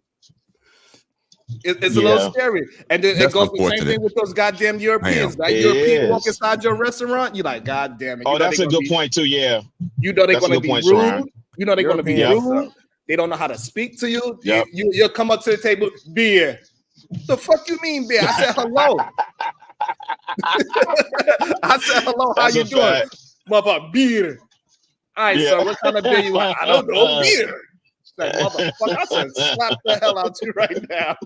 It's a little scary. And then it goes the same thing with those goddamn Europeans. That European walk inside your restaurant, you're like, God damn it. Oh, that's a good point too, yeah. You know they're going to be rude. Sharon. You know they're going to be rude. They don't know how to speak to you. Yep. You'll come up to the table, beer. The fuck you mean, beer? I said hello. I said hello, how you doing? Motherfucker, beer. All right, so what kind of beer you want? I don't know, beer. Like, motherfucker, I said, slap the hell out you right now.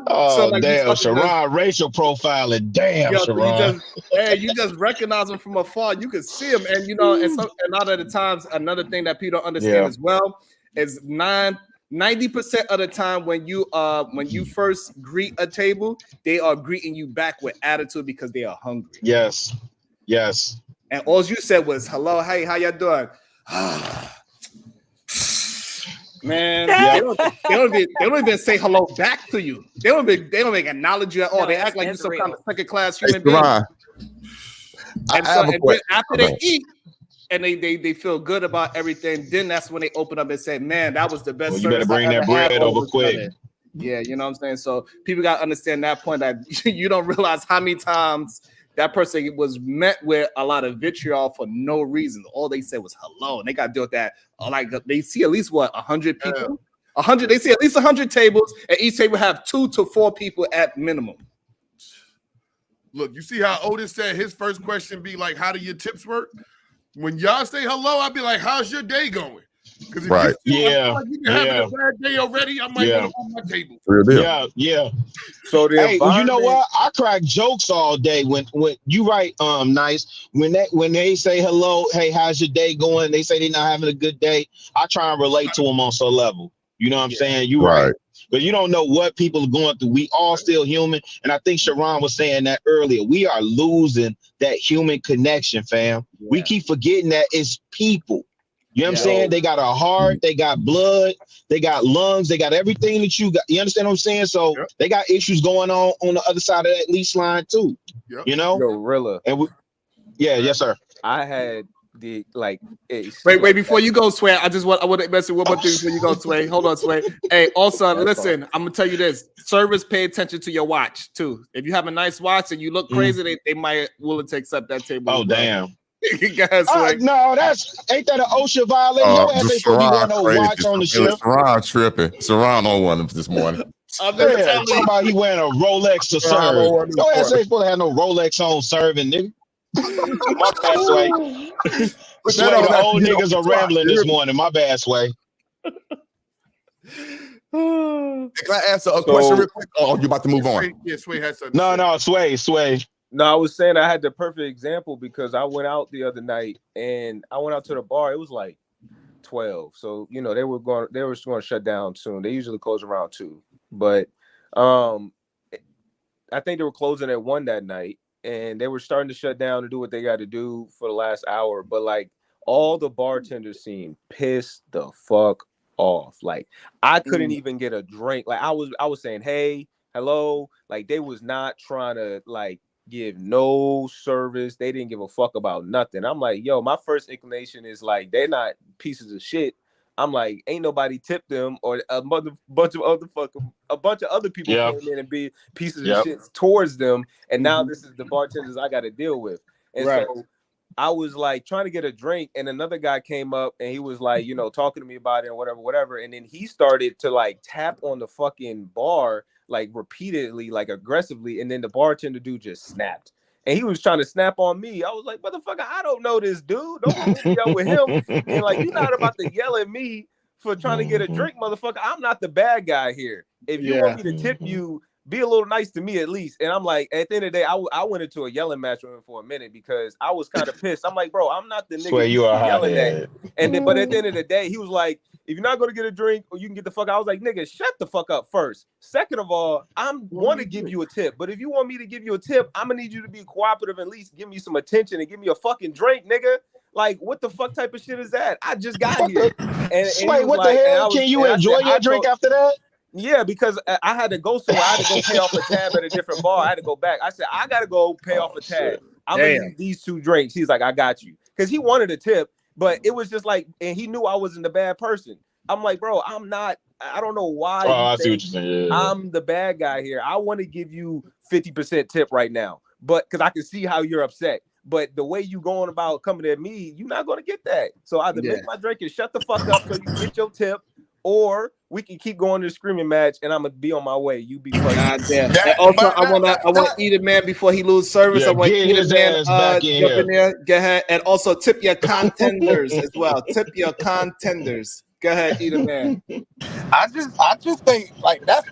Oh, like, damn, Sharon, racial profiling. Damn, Sharon. You just recognize them from afar. You can see them. And, you know, and a lot of the times, another thing that people don't understand as well is 90% of the time when you first greet a table, they are greeting you back with attitude because they are hungry. Yes. And all you said was, hello, hey, how y'all doing? Man, they don't even say hello back to you. They don't even acknowledge you at all. No, they act like you're some kind of second class human being. And then after they eat and they feel good about everything, then that's when they open up and say, "Man, that was the best." Well, you better bring that bread over quick. Yeah, you know what I'm saying. So people got to understand that point that you don't realize how many times that person was met with a lot of vitriol for no reason. All they said was hello, and they got to deal with that. Like they see at least 100 people, 100. They see at least 100 tables, and each table have 2 to 4 people at minimum. Look, you see how Otis said his first question be like, "How do your tips work?" When y'all say hello, I'll be like, "How's your day going?" Because if you like you've been having a bad day already, I might want to on my table. Yeah. So hey, you know what? I crack jokes all day when you write nice. When they say hello, hey, how's your day going? They say they're not having a good day. I try and relate to them on some level. You know what I'm saying? You right. But you don't know what people are going through. We all still human. And I think Sharon was saying that earlier. We are losing that human connection, fam. Yeah. We keep forgetting that it's people. You know what I'm saying? They got a heart, they got blood, they got lungs, they got everything that you got. You understand what I'm saying? So they got issues going on the other side of that leash line too. Yep. You know? Yo, Rilla. And yes, sir. I had the wait before you go, Sway. I want to mention one more thing before you go, Sway. Hold on, Sway. Hey, also listen, I'm gonna tell you this. Servers pay attention to your watch too. If you have a nice watch and you look crazy, they might willing to accept that table. Oh, damn. No, ain't that an OSHA violation? No ass ain't supposed to be wearing no watch on the ship. Saran tripping. Saran on one this morning. Talking about he wearing a Rolex to serve. No ass ain't supposed to have no Rolex on serving, nigga. My bad, Sway. The old niggas are rambling this morning. My bad, Sway. Can I answer a question real quick? Oh, you about to move on? Yeah, Sway has something. No, Sway. No, I was saying I had the perfect example because I went out the other night and I went out to the bar. It was like 12. So, you know, they were going to shut down soon. They usually close around 2. But I think they were closing at 1 that night, and they were starting to shut down to do what they got to do for the last hour. But like all the bartenders seemed pissed the fuck off. Like I couldn't even get a drink. Like I was saying, hey, hello. Like they was not trying to like give no service. They didn't give a fuck about nothing. I'm like, yo, my first inclination is like they're not pieces of shit. I'm like, ain't nobody tipped them, or a bunch of other people came in and be pieces of shit towards them, and now this is the bartenders I got to deal with. And so I was like trying to get a drink, and another guy came up and he was like, you know, talking to me about it and whatever. And then he started to like tap on the fucking bar like repeatedly, like aggressively, and then the bartender dude just snapped. And he was trying to snap on me. I was like, motherfucker, I don't know this dude. Don't put me up with him. And like, you're not about to yell at me for trying to get a drink, motherfucker. I'm not the bad guy here. If you want me to tip you, be a little nice to me at least. And I'm like, at the end of the day, I went into a yelling match with him for a minute because I was kind of pissed. I'm like, bro, I'm not the nigga you are yelling at. And then, but at the end of the day, he was like, if you're not going to get a drink or you can get the fuck out. I was like, nigga, shut the fuck up first. Second of all, I want to give you a tip. But if you want me to give you a tip, I'm going to need you to be cooperative and at least give me some attention and give me a fucking drink, nigga. Like, what the fuck type of shit is that? I just got here. And wait, what like, the hell? Can you enjoy your drink after that? Yeah, because I had to go somewhere. I had to go pay off a tab at a different bar. I had to go back. I said, I got to go pay off a tab. I'm going to need these 2 drinks. He's like, I got you. Because he wanted a tip, but it was just like, and he knew I wasn't the bad person. I'm like, bro, I'm not. I don't know why. I see what you're saying. Yeah. I'm the bad guy here. I want to give you 50% tip right now, but because I can see how you're upset. But the way you going about coming at me, you're not going to get that. So either make my drink and shut the fuck up so you can get your tip, or we can keep going to the screaming match, and I'm gonna be on my way. You be fucking. Also, I wanna eat a man before he lose service. Yeah, I want get his ass back in jump here. in there. Go ahead, and also tip your contenders as well. Tip your contenders. Go ahead, eat a man. I just think like that's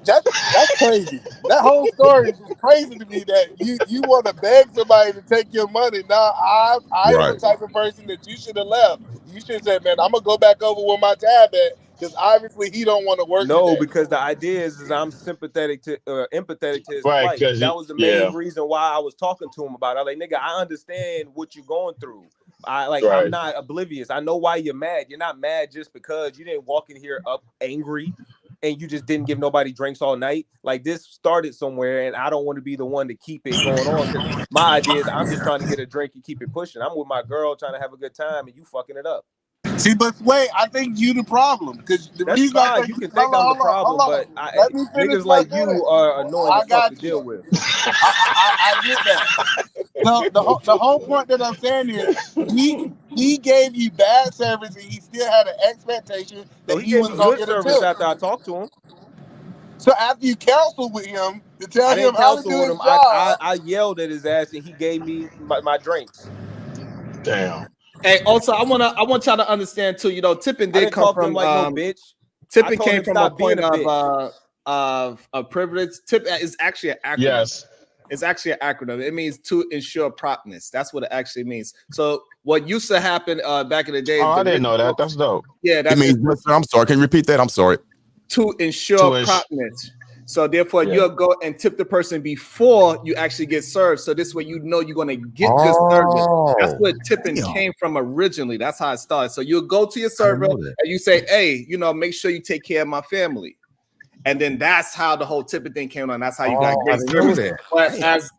crazy. That whole story is just crazy to me. That you want to beg somebody to take your money. Now I am the type of person that you should have left. You should have said, man, I'm gonna go back over with my tab at. Because obviously he don't want to work. No, because the idea is I'm sympathetic to, empathetic to his plight. That was the main reason why I was talking to him about it. I was like, nigga, I understand what you're going through. I'm not oblivious. I know why you're mad. You're not mad just because you didn't walk in here up angry and you just didn't give nobody drinks all night. Like this started somewhere, and I don't want to be the one to keep it going on. My idea is I'm just trying to get a drink and keep it pushing. I'm with my girl trying to have a good time, and you fucking it up. See, but wait, I think you the problem. Because the that's reason fine. You can think I'm the problem, but niggas like you are annoying as fuck to deal with. I get that. No, the whole point that I'm saying is he gave you bad service, and he still had an expectation that he was going to get a tip after I talked to him. So after you counseled with him to tell him how to do his job, I yelled at his ass, and he gave me my drinks. Damn. Hey, also, I want y'all to understand too. You know, tipping did come from like no bitch. Tipping came from a point of privilege. Tip is actually an acronym. Yes, it's actually an acronym. It means to ensure promptness. That's what it actually means. So what used to happen back in the day? I didn't know that. That's dope. Yeah, that's. I'm sorry. Can you repeat that? I'm sorry. To ensure promptness. So therefore, you'll go and tip the person before you actually get served. So this way, you know you're going to get good service. That's where tipping came from originally. That's how it started. So you'll go to your server and you say, "Hey, you know, make sure you take care of my family." And then that's how the whole tipping thing came on. That's how you got great service. But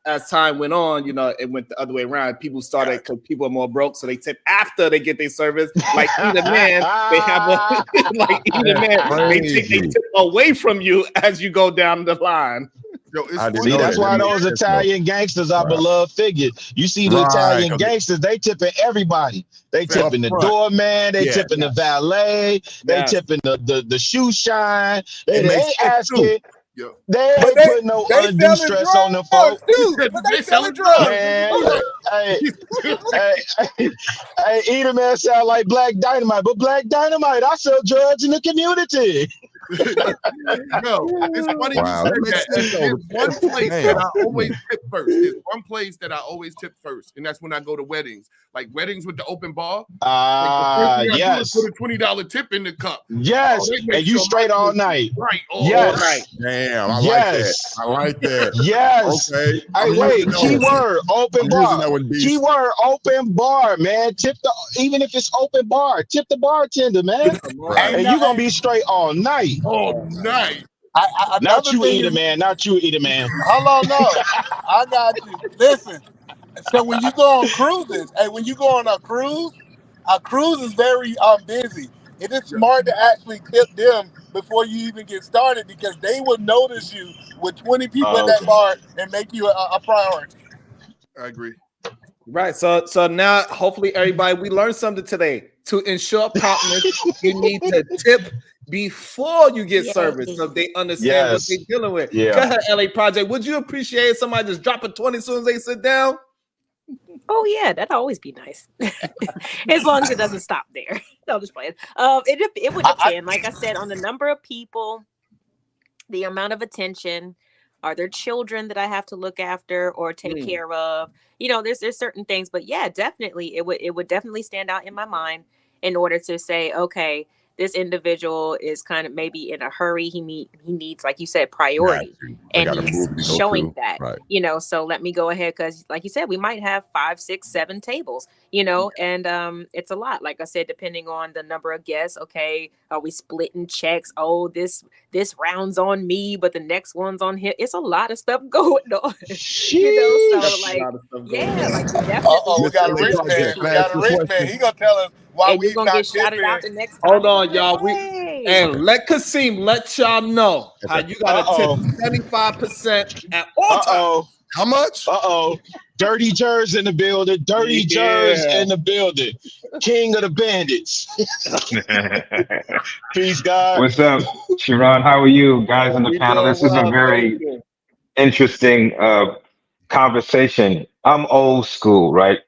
as time went on, you know, it went the other way around. People started because people are more broke, so they tip after they get their service. Like either man, they have a like either man, they take their tip away from you as you go down the line. Yo, that's why those Italian gangsters are beloved figures. You see the Italian gangsters, they tipping everybody. They tipping the doorman, they tipping the valet, they tipping the shoe shine. They ain't asking. They ain't putting no undue stress on them folks. They selling drugs. Man, hey, Eater man sound like Black Dynamite, but Black Dynamite, I sell drugs in the community. No, it's funny Wow, that you makes said that. sense, though. There's one place Damn. that I always tip first. There's one place that I always tip first, and that's when I go to weddings. Like weddings with the open bar. Like the Yes. put a $20 tip in the cup. Yes. Oh, they make And you sure straight my all food is night. Right. All Yes. night. Damn, I Yes. like that. Yes. Okay. Hey, wait. Keyword open I'm using bar. that one, Beast. Keyword open bar, man. Tip the even if it's open bar, tip the bartender, man. Right. And you're gonna be straight all night. All night. Not Another you thing eat a is, man. Not you eat a man. hold on, no, I got you. Listen, so when you go on cruises, when you go on a cruise is very busy. It is smart to actually tip them before you even get started because they will notice you with 20 people at that bar and make you a priority. I agree. Right. So now hopefully everybody we learned something today. To ensure partners, you need to tip before you get service so they understand what they're dealing with. Yeah. Go ahead, LA Project. Would you appreciate somebody just dropping 20 as soon as they sit down? Oh yeah, that'd always be nice. As long as it doesn't stop there. I'll just play it. It would depend, like I said, on the number of people, the amount of attention. Are there children that I have to look after or take care of? You know, there's certain things, but yeah, definitely it would definitely stand out in my mind in order to say, okay, this individual is kind of maybe in a hurry. He needs, like you said, priority, and he's showing that. Right. You know, so let me go ahead because, like you said, we might have 5, 6, 7 tables. You know, and it's a lot. Like I said, depending on the number of guests. Okay, are we splitting checks? Oh, this round's on me, but the next one's on him. It's a lot of stuff going on. You know, so like yeah, like we definitely. We got a rich man. We got a rich man. He gonna tell us why and we you're gonna not get shouted tipping. out the next time. Hold on, y'all. And let Kasim let y'all know how you gotta tip 75% at all times. How much? Dirty Jers in the building. Dirty Jers in the building. King of the bandits. Peace, God. What's up, Sharon? How are you guys on the panel? This is a very interesting conversation. I'm old school, right?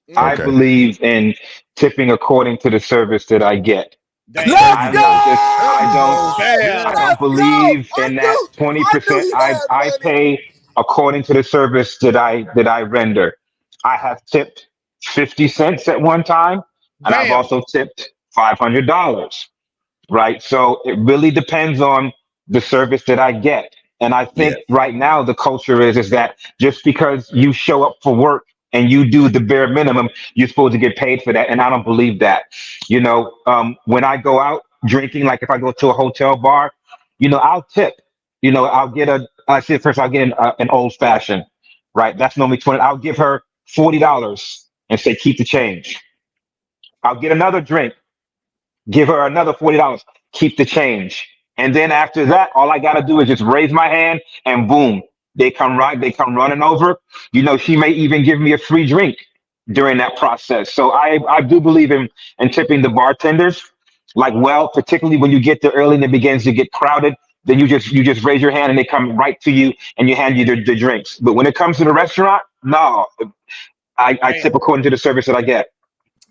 Okay. I believe in tipping according to the service that I get. I don't believe in that 20%. I pay according to the service that I render. I have tipped 50 cents at one time, and I've also tipped $500. Right? So it really depends on the service that I get. And I think right now the culture is that just because you show up for work and you do the bare minimum, you're supposed to get paid for that. And I don't believe that. You know, when I go out drinking, like if I go to a hotel bar, you know, I'll tip. You know, I'll get I'll get an old fashioned, right? That's normally 20. I'll give her $40 and say, keep the change. I'll get another drink, give her another $40, keep the change. And then after that, all I got to do is just raise my hand and boom, they come running over. You know, she may even give me a free drink during that process. So I do believe in tipping the bartenders, like, well, particularly when you get there early and it begins to get crowded, then you just raise your hand and they come right to you and you hand you the drinks. But when it comes to the restaurant, no, I tip according to the service that I get.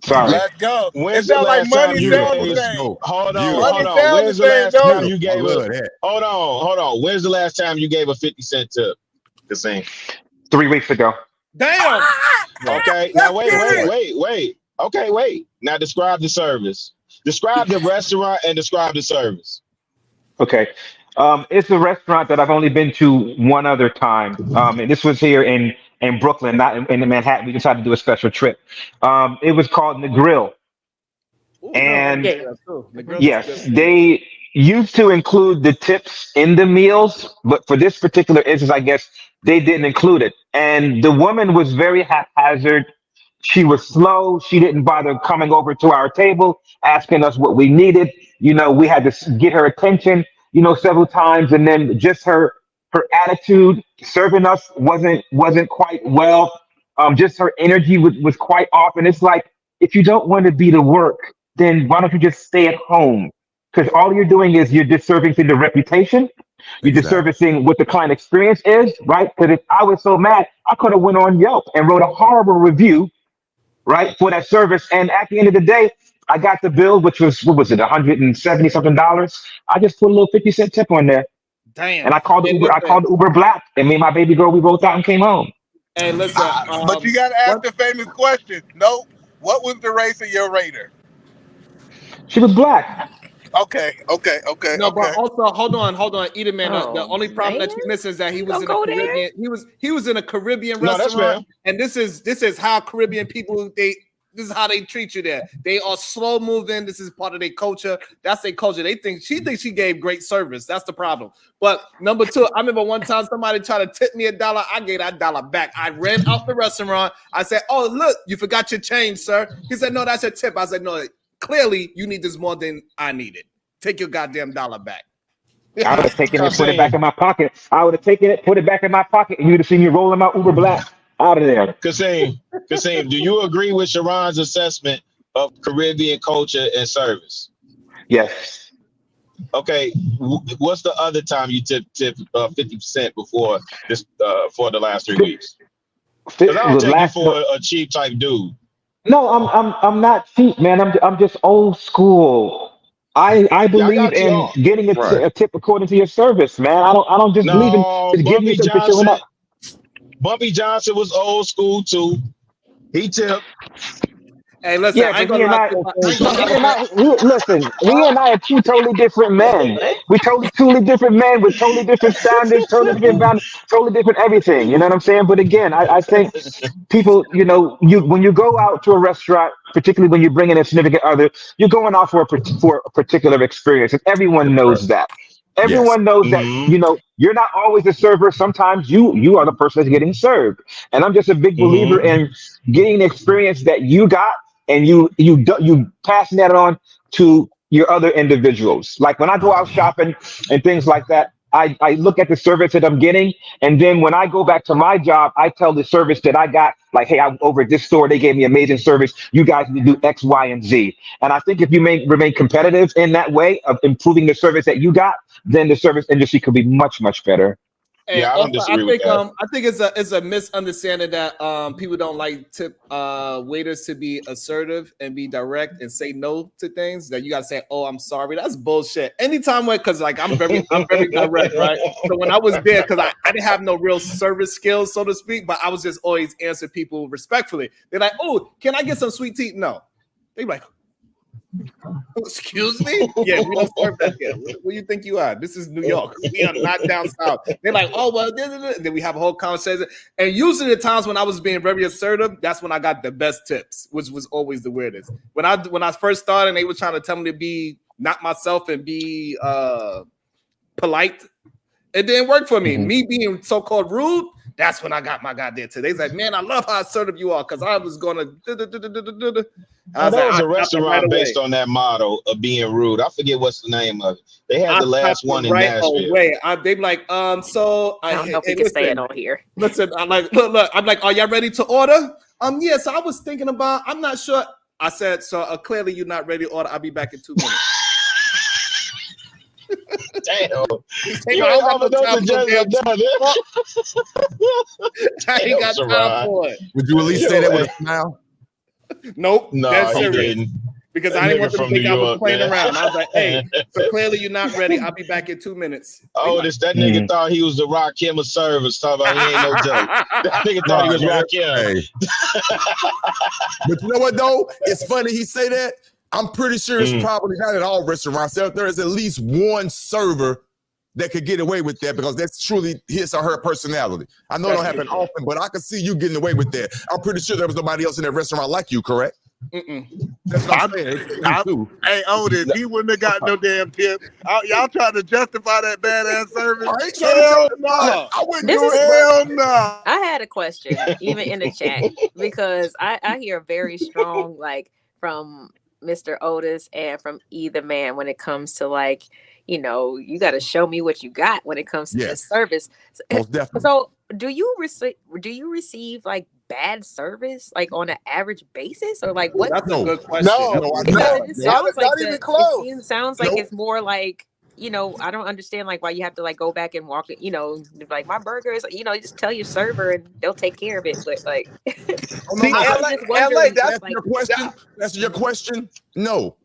Sorry. Let's go. When's It sounds like money you sounds gave the same. Hold on. Money sounds When's the the same, last don't time it? you gave hold on. When's the last time you gave a 50-cent tip? Kasim? 3 weeks ago. Damn. Okay. Now wait. Okay, wait. Now describe the service. Describe the restaurant and describe the service. Okay. It's a restaurant that I've only been to one other time. And this was here in Brooklyn, not in Manhattan. We decided to do a special trip. It was called The Grill. And yes, they used to include the tips in the meals, but for this particular instance, I guess they didn't include it. And the woman was very haphazard. She was slow. She didn't bother coming over to our table, asking us what we needed. You know, we had to get her attention, you know, several times. And then just her attitude serving us wasn't quite well. Just her energy was quite off. And it's like, if you don't want to be to work, then why don't you just stay at home? Because all you're doing is you're disservicing the reputation. You're disservicing what the client experience is, right? Because if I was so mad, I could have went on Yelp and wrote a horrible review, right, for that service. And at the end of the day, I got the bill, which was, what was it, $170 something. I just put a little 50-cent tip on there. Damn. And I called Hey, Uber. I listen. called Uber Black, and me and my baby girl, we rolled out and came home. Hey, listen. But you got to ask the famous question. No, what was the race of your raider? She was black. Okay. No, but also hold on, Edith, man. The only problem man. that you miss is that he was in a Don't go there. Caribbean. He was in a Caribbean No, that's restaurant, fair. and this is how Caribbean people this is how they treat you there. They are slow moving. This is part of their culture. That's their culture. She thinks she gave great service. That's the problem. But number two, I remember one time somebody tried to tip me $1. I gave that $1 back. I ran out the restaurant. I said, "Oh, look, you forgot your change, sir." He said, "No, that's a tip." I said, "No, clearly you need this more than I needed. Take your goddamn $1 back." I would have taken it, put it back in my pocket. I would have taken it, put it back in my pocket, and you'd have seen me rolling my Uber Black out of there. Kasim, do you agree with Sharon's assessment of Caribbean culture and service? Yes. Okay, what's the other time you tipped 50% before this for the last 3 weeks? Because I don't take you for a cheap type dude. No, I'm not cheap, man. I'm just old school. I believe in getting a tip according to your service, man. I don't just believe in giving you something for showing up. Bumpy Johnson was old school too. He tipped. Hey, listen, Yeah, but he and I are two totally different men. We're totally different men with totally different standards, totally different values, totally different everything. You know what I'm saying? But again, I think people, when you go out to a restaurant, particularly when you bring in a significant other, you're going out for a particular experience, and everyone knows that. Everyone knows that, you're not always the server. Sometimes you are the person that's getting served. And I'm just a big believer in getting the experience that you got, and you passing that on to your other individuals. Like when I go out shopping and things like that, I look at the service that I'm getting, and then when I go back to my job, I tell the service that I got, like, hey, I'm over at this store, they gave me amazing service. You guys need to do X, Y, and Z. And I think if you remain competitive in that way of improving the service that you got, then the service industry could be much, much better. And I don't disagree with that. I think it's a misunderstanding that people don't like tip waiters to be assertive and be direct and say no to things. That you gotta say, "Oh, I'm sorry." That's bullshit. Anytime because like I'm very direct, right? So when I was there, because I didn't have no real service skills, so to speak, but I was just always answer people respectfully. They're like, "Oh, can I get some sweet tea?" No. They like, "Excuse me?" Yeah, we don't serve that here. Where do you think you are? This is New York. We are not down south. They're like, "Oh, well," and then we have a whole conversation. And usually the times when I was being very assertive, that's when I got the best tips, which was always the weirdest. When I first started and they were trying to tell me to be not myself and be polite, it didn't work for me. Me being so-called rude, that's when I got my goddamn tip. They like, "Man, I love how assertive you are," because I was gonna there was a restaurant based on that model of being rude. I forget what's the name of it. They had the last one in Nashville. They like, so I don't know if we can say it on here. Listen, I'm like, look, I'm like, "Are y'all ready to order?" Yeah, so I was thinking about, I'm not sure. I said, "So clearly you're not ready to order. I'll be back in 2 minutes." Damn. I ain't got time for it. Would you at least say that with a smile? Nope. No, that's he serious. didn't. Because That I didn't want nigga them to from think New I was York, playing man. around. I was like, "Hey, so clearly you're not ready. I'll be back in 2 minutes." That nigga thought he was the Rakim of service. Talking about he ain't no joke. That nigga thought he was Rakim. Hey. But you know what though? It's funny he say that. I'm pretty sure it's probably not at all restaurants. There is at least one server that could get away with that because that's truly his or her personality. I know it don't happen often, but I can see you getting away with that. I'm pretty sure there was nobody else in that restaurant like you, correct? That's what I'm saying. Hey, Otis, he wouldn't have got no damn tip. Y'all trying to justify that badass service? I ain't trying to no. I wouldn't This do is- it. Hell no. I had a question, even in the chat, because I hear very strong, like, from Mr. Otis and from either man when it comes to, like, you got to show me what you got when it comes to this service. Most definitely. So do you receive like bad service, like on an average basis, or like what? That's a good question. No, It sounds not like even close. It sounds like it's more like you know, I don't understand like why you have to like go back and walk it, you know, like my burger is, you know, just tell your server and they'll take care of it. But like, Oh, no, See, no. I was just wondering, that's That's your question. That's your question. No,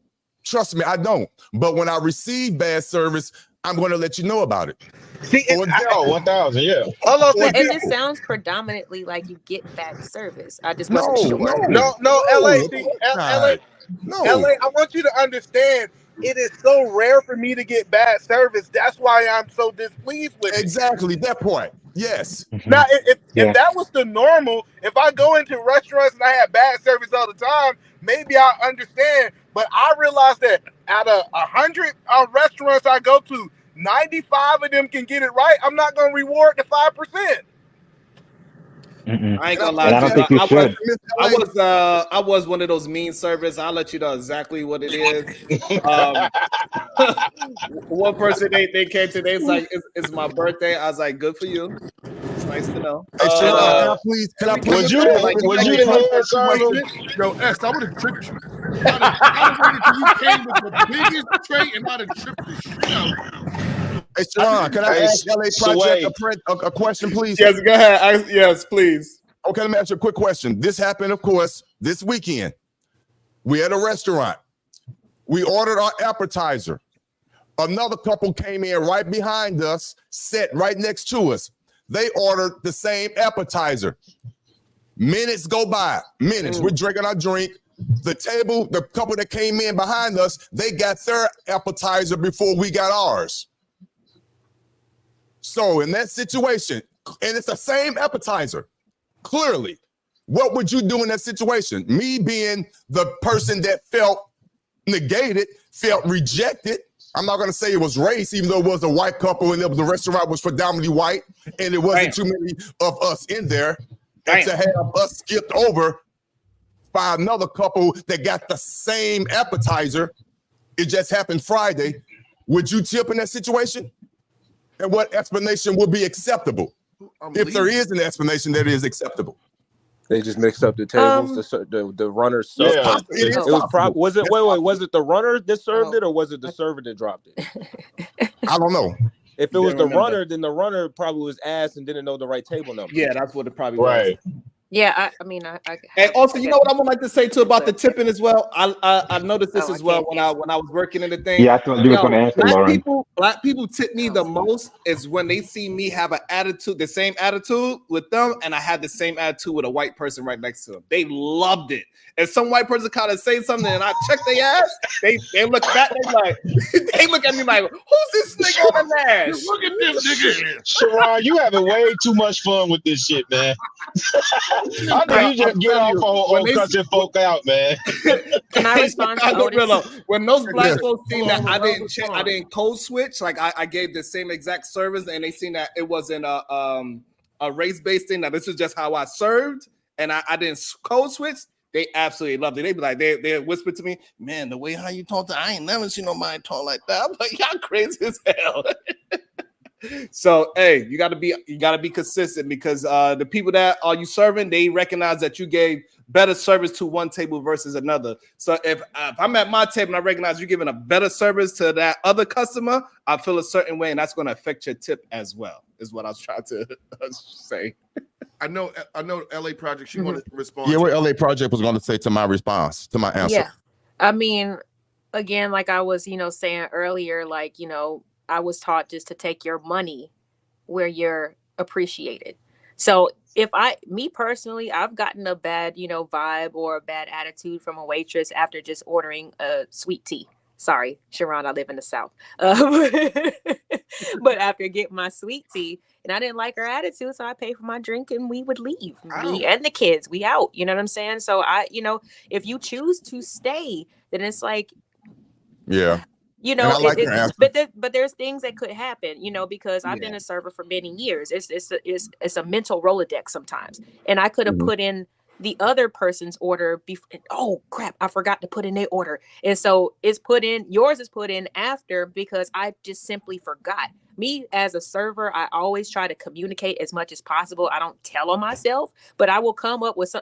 trust me, I don't. But when I receive bad service, I'm going to let you know about it. see, For example, Oh, 1,000, yeah. hold on, see, it just sounds predominantly like you get bad service. I just wasn't no, sure. no, LA, see, LA, no. LA, I want you to understand it is so rare for me to get bad service. That's why I'm so displeased with it. Exactly that point. Yes. Now, if Yeah. that was the normal, if I go into restaurants and I have bad service all the time, maybe I understand. But I realize that out of 100 restaurants I go to, 95 of them can get it right. I'm not going to reward the 5%. I ain't gonna And lie I to don't you. think you should. I was one of those mean servers. I'll let you know exactly what it is. One person they came to, they was like, it's my birthday. I was like, good for you. It's nice to know. Hey, Sharon, can I please? Was you the head server? Yo, X, I would have tripped you. I'd have waited till you came with the biggest tray and I'd have tripped the shit out. Hey, Sharon, can I ask LA Project a question, please? Yes, go ahead. Yes, please. Okay, let me ask you a quick question. This happened, of course, this weekend. We at a restaurant. We ordered our appetizer. Another couple came in right behind us, sat right next to us. They ordered the same appetizer. Minutes go by. We're drinking our drink. The couple that came in behind us, they got their appetizer before we got ours. So in that situation, and it's the same appetizer, clearly, what would you do in that situation? Me being the person that felt negated, felt rejected. I'm not going to say it was race, even though it was a white couple and the restaurant was predominantly white and it wasn't too many of us in there. And to have us skipped over by another couple that got the same appetizer, it just happened Friday. Would you tip in that situation? And what explanation would be acceptable? If there is an explanation that is acceptable. They just mixed up the tables. The runners. Yeah, was it the runner that served it, or was it the server that dropped it? I don't know. If it was the runner, then the runner probably was ass and didn't know the right table number. Yeah, that's what it probably was. Yeah, I mean, and also, you know what I would like to say too about the tipping as well. I noticed this as well when I was working in the thing. Yeah, I thought you were going to answer, Lauren. Black people tip me the most is when they see me have an attitude, the same attitude with them, and I had the same attitude with a white person right next to them. They loved it. If some white person kind of say something and I check their ass, they look back, they look at me like, who's this nigga on the mask? Look at this nigga. Sharon, you having way too much fun with this shit, man. I know you just get off on cussing folk out, man. Can I respond to Otis? When those black folks seen that I didn't code switch, like I gave the same exact service, and they seen that it wasn't a race-based thing, that this is just how I served, and I didn't code switch, they absolutely loved it. They'd be like, they whispered to me, man, the way how you talk I ain't never seen nobody talk like that. I'm like, y'all crazy as hell. So hey, you gotta be consistent, because the people that are you serving, they recognize that you gave better service to one table versus another. So if I'm at my table and I recognize you're giving a better service to that other customer, I feel a certain way, and that's going to affect your tip as well, is what I was trying to say. I know LA Project, she wanted to respond. Yeah, what LA Project was going to say to my response, to my answer. Yeah, I mean, again, like I was, saying earlier, like, I was taught just to take your money where you're appreciated. So me personally, I've gotten a bad, vibe or a bad attitude from a waitress after just ordering a sweet tea. Sorry, Sharon, I live in the South. But after getting my sweet tea, and I didn't like her attitude, so I paid for my drink and we would leave. Me and the kids, we out. You know what I'm saying? So if you choose to stay, then it's like, yeah. But there's things that could happen, because I've been a server for many years. It's a mental Rolodex sometimes, and I could have put in the other person's order before. Oh crap, I forgot to put in their order, and so yours is put in after, because I just simply forgot. Me as a server, I always try to communicate as much as possible. I don't tell on myself, but I will come up with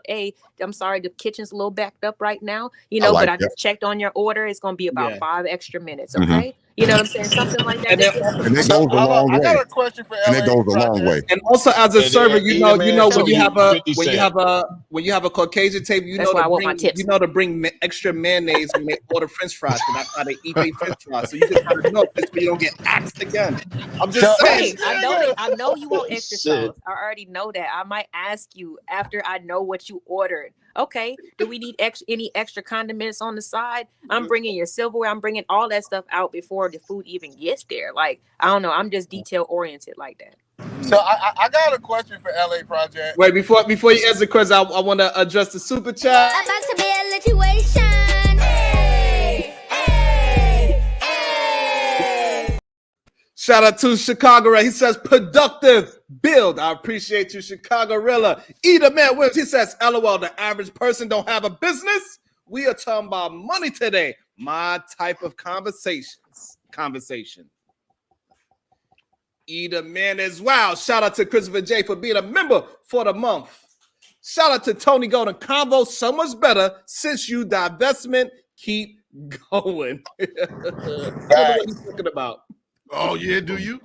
I'm sorry, the kitchen's a little backed up right now, but I just checked on your order. It's going to be about 5 extra minutes. Okay. You know what I'm saying? Something like that. And then, And it So goes a long I way. got a question for And it LA goes a long Project. way. and also as a And server, then you eat know, a man when tip you you have a 50 when you cent. have a Caucasian table, you That's know why I to want my bring tips. extra mayonnaise when they order French fries, and that's how they eat their French fries. So you just gotta know this, so you don't get axed again. I'm just saying. Right. I know you want extra Shit. sauce. I already know that. I might ask you after I know what you ordered. Okay, do we need any extra condiments on the side? I'm bringing your silverware. I'm bringing all that stuff out before the food even gets there. Like, I don't know. I'm just detail oriented like that. So I got a question for LA Project. Wait, before you answer, Chris, I want to address the super chat. About to be a situation. Hey, hey, hey. Shout out to Chicago. He says productive build. I appreciate you, Chicago Rilla. Eda Man Williams. He says, LOL, the average person don't have a business. We are talking about money today. My type of conversation. Eda Man as well. Shout out to Christopher J for being a member for the month. Shout out to Tony Golden. Convo so much better since you divestment. Keep going. I don't know what he's talking about. Oh, yeah, do you?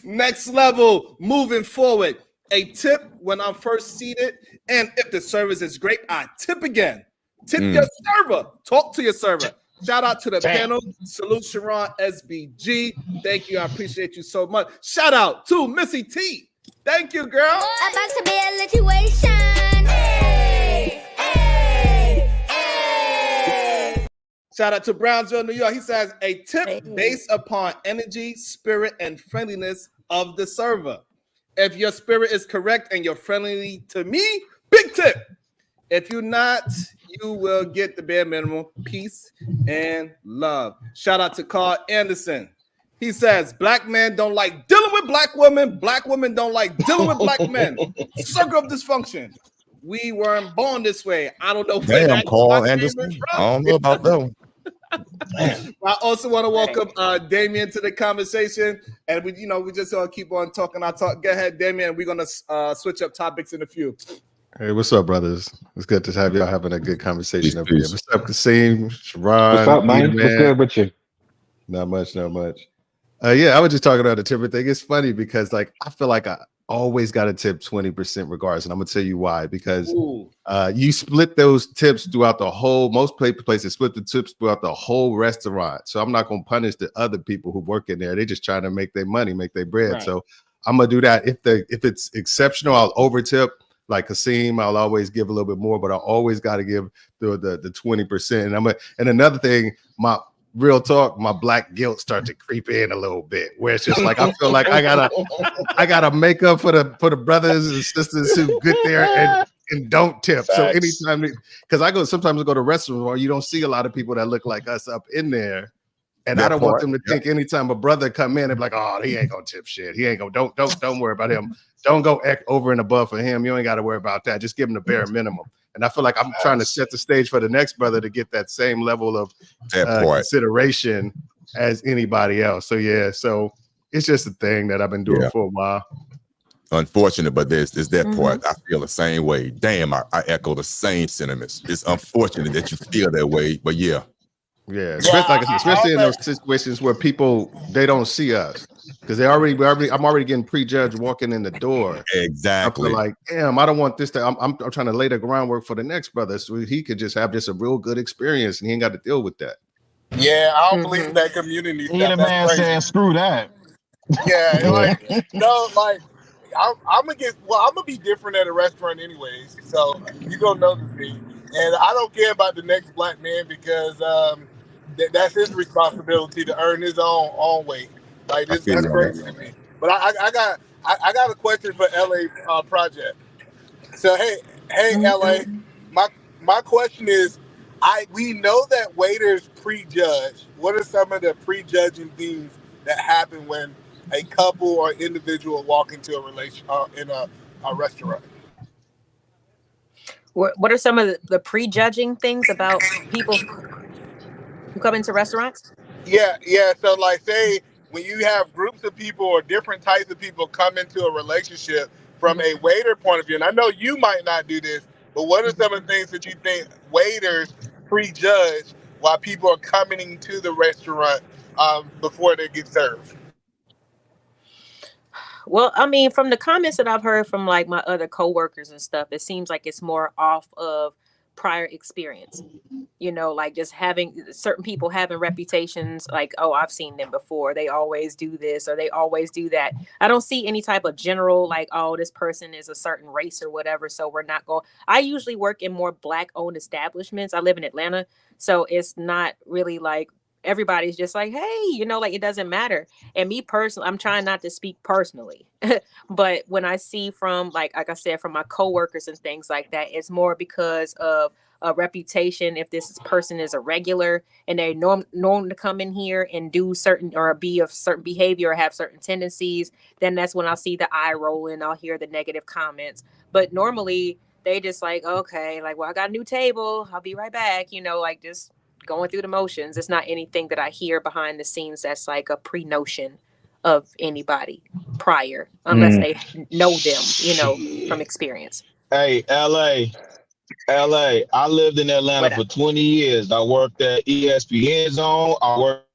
Next level, moving forward. A tip when I'm first seated, and if the service is great, I tip again. Tip your server. Talk to your server. Shout out to the panel. Salute Sharon SBG. Thank you. I appreciate you so much. Shout out to Missy T. Thank you, girl. About to be a situation. Hey, hey, hey. Shout out to Brownsville, New York. He says a tip based upon energy, spirit, and friendliness of the server. If your spirit is correct and you're friendly to me, big tip. If you're not, you will get the bare minimum. Peace and love. Shout out to Carl Anderson. He says, black men don't like dealing with black women. Black women don't like dealing with black men. Circle of dysfunction. We weren't born this way. I don't know where Damn, that Carl Anderson. I don't know about that one. I also want to welcome Damien to the conversation, and we just gonna keep on talking. Go ahead, Damien. We're gonna switch up topics in a few. Hey, what's up, brothers? It's good to have y'all having a good conversation up here. What's up, Kasim, Sharon? What's up, man? What's good with you? Not much. Yeah, I was just talking about the tip thing. It's funny because I feel like I always got to tip 20% regardless, and I'm gonna tell you why. Because you split those tips throughout the whole. Most places split the tips throughout the whole restaurant. So I'm not gonna punish the other people who work in there. They're just trying to make their money, make their bread. Right. So I'm gonna do that. If it's exceptional, I'll over tip. Like Kasim, I'll always give a little bit more, but I always got to give the 20%. And another thing, my real talk, my black guilt start to creep in a little bit, where it's just like I feel like I gotta make up for the brothers and sisters who get there and don't tip. Facts. So anytime, because sometimes I go to restaurants where you don't see a lot of people that look like us up in there. And I don't want them to think anytime a brother come in and be like, oh, he ain't gonna tip shit. He ain't gonna don't worry about him. Don't go over and above for him. You ain't got to worry about that. Just give him the bare minimum. And I feel like I'm trying to set the stage for the next brother to get that same level of consideration as anybody else. So yeah, so it's just a thing that I've been doing for a while. Unfortunate, but there's that part. I feel the same way. Damn, I echo the same sentiments. It's unfortunate that you feel that way, but yeah. Yeah, especially in those situations where people they don't see us because I'm already getting prejudged walking in the door. Exactly. I feel like, damn, I don't want this to. I'm trying to lay the groundwork for the next brother so he could just have a real good experience and he ain't got to deal with that. Yeah, I don't believe in that community stuff. Either man saying screw that. Yeah, I'm gonna be different at a restaurant anyways, so you gonna notice me, and I don't care about the next black man because that's his responsibility to earn his own way. Like that's crazy to me. But I got a question for LA Project. So hey LA, my question is, we know that waiters prejudge. What are some of the prejudging things that happen when a couple or individual walk into a restaurant? What are some of the prejudging things about people who come into restaurants? Yeah. So like, say when you have groups of people or different types of people come into a relationship from a waiter point of view, and I know you might not do this, but what are some of the things that you think waiters prejudge while people are coming to the restaurant before they get served? Well, I mean, from the comments that I've heard from like my other coworkers and stuff, it seems like it's more off of prior experience. You know, like just having certain people having reputations like, oh, I've seen them before. They always do this or they always do that. I don't see any type of general like, oh, this person is a certain race or whatever, so we're not going. I usually work in more Black owned establishments. I live in Atlanta, so it's not really like everybody's just like, hey, you know, like it doesn't matter. And me personally, I'm trying not to speak personally, but when I see from like I said, from my coworkers and things like that, it's more because of a reputation. If this person is a regular and they're known to come in here and do certain or be of certain behavior or have certain tendencies, then that's when I'll see the eye rolling. I'll hear the negative comments. But normally they just like, okay, like, well, I got a new table. I'll be right back. You know, like just going through the motions. It's not anything that I hear behind the scenes that's like a pre-notion of anybody prior, unless they know them, you know, from experience. Hey, LA, I lived in Atlanta for 20 years. I worked at ESPN Zone. I worked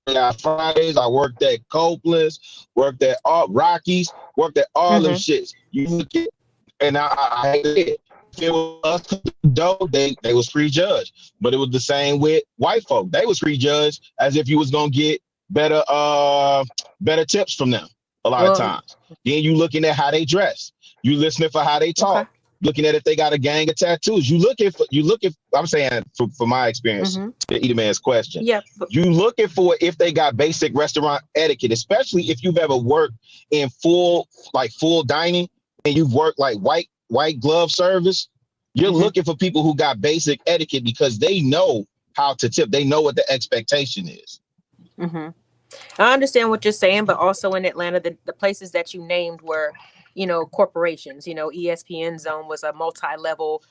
at Fridays. I worked at Copeland's. Worked at Rockies. Worked at all them shits. You look at, and I did. If it was us, though, they was prejudged. But it was the same with white folk. They was prejudged as if you was gonna get better tips from them a lot of times. Then you looking at how they dress. You listening for how they talk. Okay. Looking at if they got a gang of tattoos. You look at I'm saying for my experience, to Eda Man's question. Yeah. You looking for if they got basic restaurant etiquette, especially if you've ever worked in full dining and you've worked like white glove service. You're looking for people who got basic etiquette because they know how to tip. They know what the expectation is. I understand what you're saying, but also in Atlanta, the places that you named were, you know, corporations. You know, ESPN Zone was a multi-level,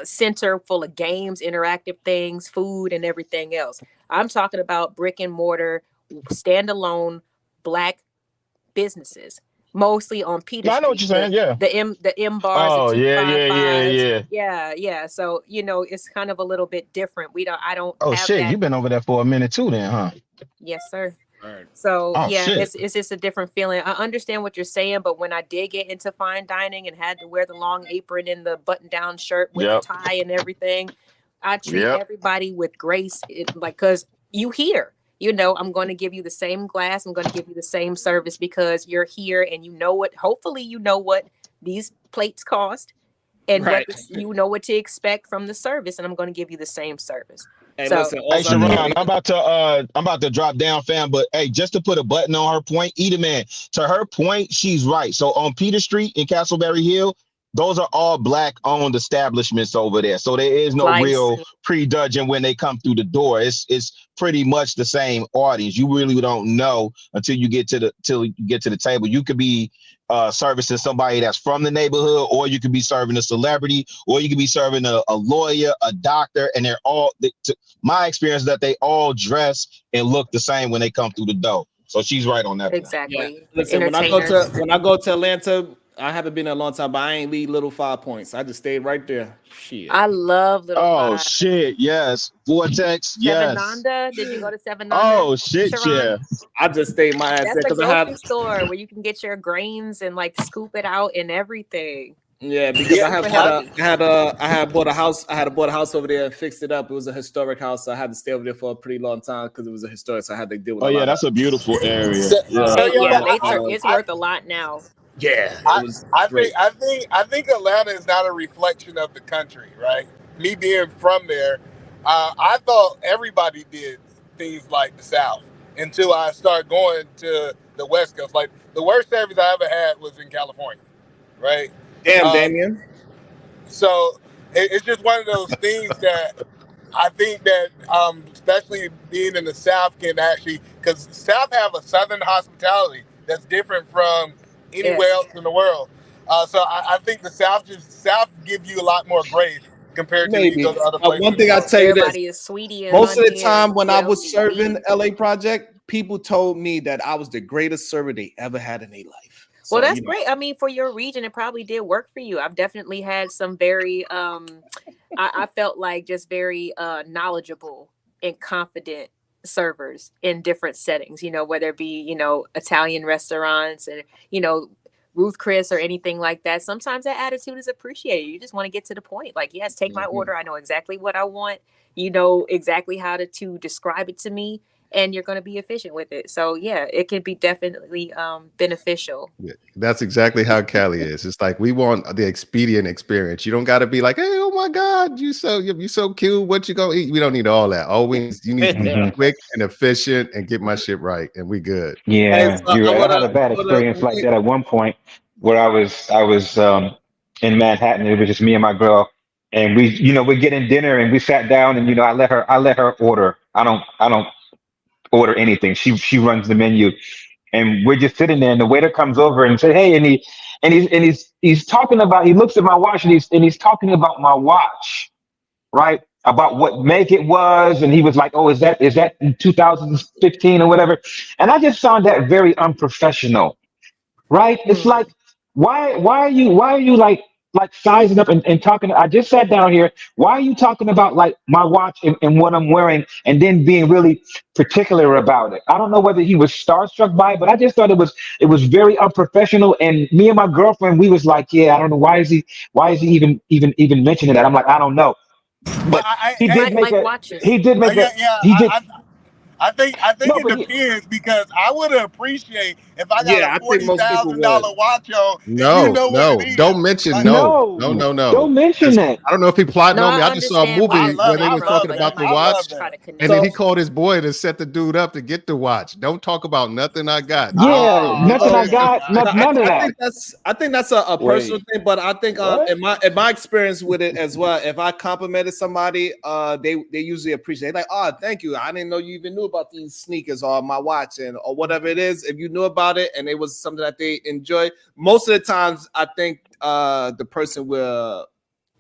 center full of games, interactive things, food, and everything else. I'm talking about brick and mortar, standalone Black businesses, mostly on Peter Street. I know what you're saying. Yeah, the M bars. Oh, yeah. So you know, it's kind of a little bit different. I don't. Oh have shit, that. You've been over there for a minute too, then, huh? Yes, sir. Right. So it's just a different feeling. I understand what you're saying, but when I did get into fine dining and had to wear the long apron and the button-down shirt with the tie and everything, I treat everybody with grace, because you here. You know, I'm going to give you the same glass. I'm going to give you the same service because you're here and you know what. Hopefully, you know what these plates cost, and you know what to expect from the service. And I'm going to give you the same service. Hey, so, listen, hey, Sharon, I'm about to drop down, fam. But hey, just to put a button on her point, Eda Man, to her point, she's right. So on Peter Street in Castleberry Hill, those are all Black-owned establishments over there. So there is no real prejudging when they come through the door. It's pretty much the same audience. You really don't know until you get to the table. You could be servicing somebody that's from the neighborhood, or you could be serving a celebrity, or you could be serving a lawyer, a doctor, and they're all. My experience is that they all dress and look the same when they come through the door. So she's right on that. Exactly. Yeah. Listen, when I go to Atlanta, I haven't been there a long time, but I ain't leave Little 5 Points. I just stayed right there. Shit. I love Little 5. Oh shit, yes. Vortex, yes. Seven-Nanda? Did you go to Seven-Nanda? Oh shit, Sharon? yeah. I just stayed my ass there because I had store where you can get your grains and like scoop it out and everything. Yeah, because I had bought a house. I had bought a house over there and fixed it up. It was a historic house, so I had to stay over there for a pretty long time because it was a historic. So I had to deal with. Oh yeah, that's a beautiful area. It's worth a lot now. Yeah, I think Atlanta is not a reflection of the country, right? Me being from there, I thought everybody did things like the South until I started going to the West Coast. Like the worst service I ever had was in California, right? Damn, Damien. So it's just one of those things that I think that, especially being in the South, can actually, because South have a Southern hospitality that's different from anywhere else in the world. So I think the South give you a lot more grace compared to these other places. One thing I tell you this: most of the time when I was serving LA Project, people told me that I was the greatest server they ever had in their life. Well, that's great. I mean, for your region, it probably did work for you. I've definitely had some very, I felt like just very knowledgeable and confident servers in different settings, you know, whether it be, you know, Italian restaurants and, you know, Ruth Chris or anything like that. Sometimes that attitude is appreciated. You just want to get to the point. Like, yes, take my order. I know exactly what I want. You know exactly how to describe it to me, and you're going to be efficient with it. So yeah, it can be definitely beneficial. Yeah, that's exactly how Kelly is. It's like we want the expedient experience. You don't got to be like, hey, oh my God, you so cute. What you gonna eat? We don't need all that. Always, you need to be quick and efficient and get my shit right, and we good. Yeah, you're right. I had a bad experience like that at one point where I was in Manhattan. It was just me and my girl, and we're getting dinner, and we sat down, and I let her order. I don't order anything. She runs the menu, and we're just sitting there, and the waiter comes over and said, "Hey," and he's talking about. He looks at my watch, and he's talking about my watch, right? About what make it was, and he was like, "Oh, is that in 2015 or whatever?" And I just found that very unprofessional, right? It's like, why are you like sizing up and talking? I just sat down here. Why are you talking about like my watch and what I'm wearing, and then being really particular about it? I don't know whether he was starstruck by it, but I just thought it was very unprofessional. And me and my girlfriend, we was like, yeah, I don't know why is he even mentioning that? I'm like, I don't know. But he did make I think it depends, because I would appreciate if I got a $40,000 watch on. Don't mention no. Don't mention that. I don't know if he plotting on me. I just saw a movie where they were talking about the watch, and then he called his boy to set the dude up to get the watch. Don't talk about nothing I got. Yeah, nothing I got. None of that. I think that's a personal thing, but I think in my experience with it as well, if I complimented somebody, they usually appreciate it. Like, oh, thank you. I didn't know you even knew about these sneakers or my watch or whatever it is. If you knew about it and it was something that they enjoy, most of the times I think the person will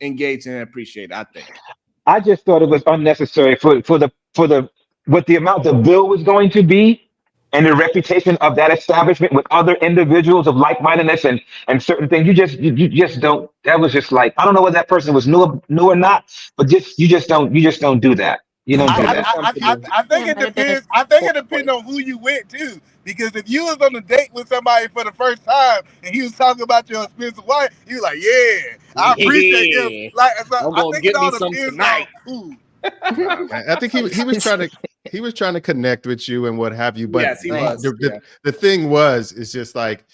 engage and appreciate it, I think. I just thought it was unnecessary for the what the amount the bill was going to be, and the reputation of that establishment with other individuals of like-mindedness and certain things. You just don't. That was just like, I don't know whether that person was new or not, but you just don't do that. You don't do that. I think it depends. I think it depends on who you went to. Because if you was on a date with somebody for the first time and he was talking about your expensive wife, you like, yeah, I appreciate him. Like, so I think it all depends on who. I think he was trying to connect with you and what have you. But yes, he was. The thing is just like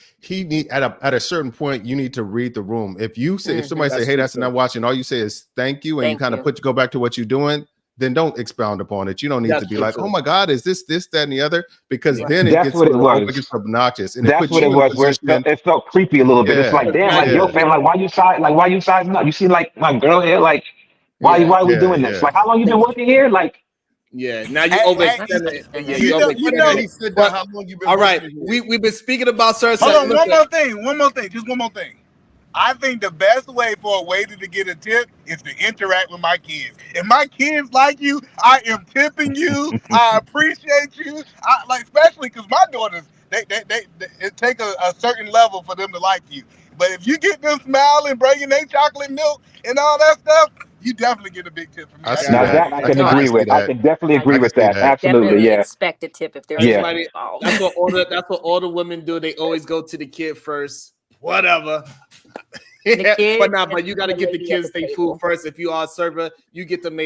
at a certain point you need to read the room. If you say if somebody say, "Hey, that's not watching," all you say is "thank you," and you kind of go back to what you're doing. Then don't expound upon it. You don't need to be like, "Oh my God, is this, that, and the other?" Because then it gets obnoxious. And that's what it was. Where it felt creepy a little bit. It's like, damn, like, yo, fam, like, why you sizing up? You see, like, my girl here, like, why are we doing this? Like, how long you been working here? Like, yeah, now you overextended it. How long you been? All right, we've been speaking about certain. Hold on, one more thing. I think the best way for a waiter to get a tip is to interact with my kids. If my kids like you, I am tipping you. I appreciate you. Especially because my daughters, they it take a certain level for them to like you. But if you get them smiling, bringing their chocolate milk and all that stuff, you definitely get a big tip from me. Now that I can agree with. I can definitely agree with that. Absolutely, definitely yeah. Expect a tip if there's somebody. That's what all the women do. They always go to the kid first. Whatever. But you got to get the kids their food first. If you are a server, you get them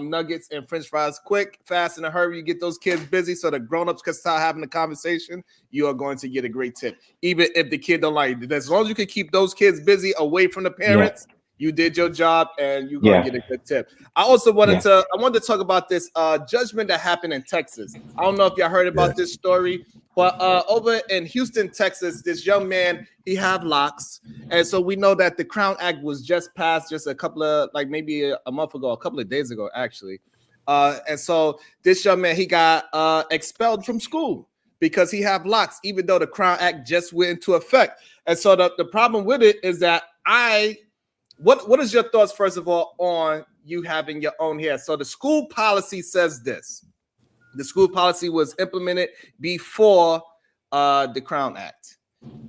nuggets and French fries quick, fast, in a hurry. You get those kids busy so the grown-ups can start having a conversation. You are going to get a great tip, even if the kid don't like it. As long as you can keep those kids busy away from the parents, you did your job and you're going to get a good tip. I also wanted to talk about this judgment that happened in Texas. I don't know if y'all heard about this story, but over in Houston, Texas, this young man, he have locks. And so we know that the Crown Act was just passed just a couple of, maybe a month ago, a couple of days ago, actually. And so this young man, he got expelled from school because he have locks, even though the Crown Act just went into effect. And so the problem with it is that what is your thoughts, first of all, on you having your own hair? So the school policy says this. The school policy was implemented before the Crown Act.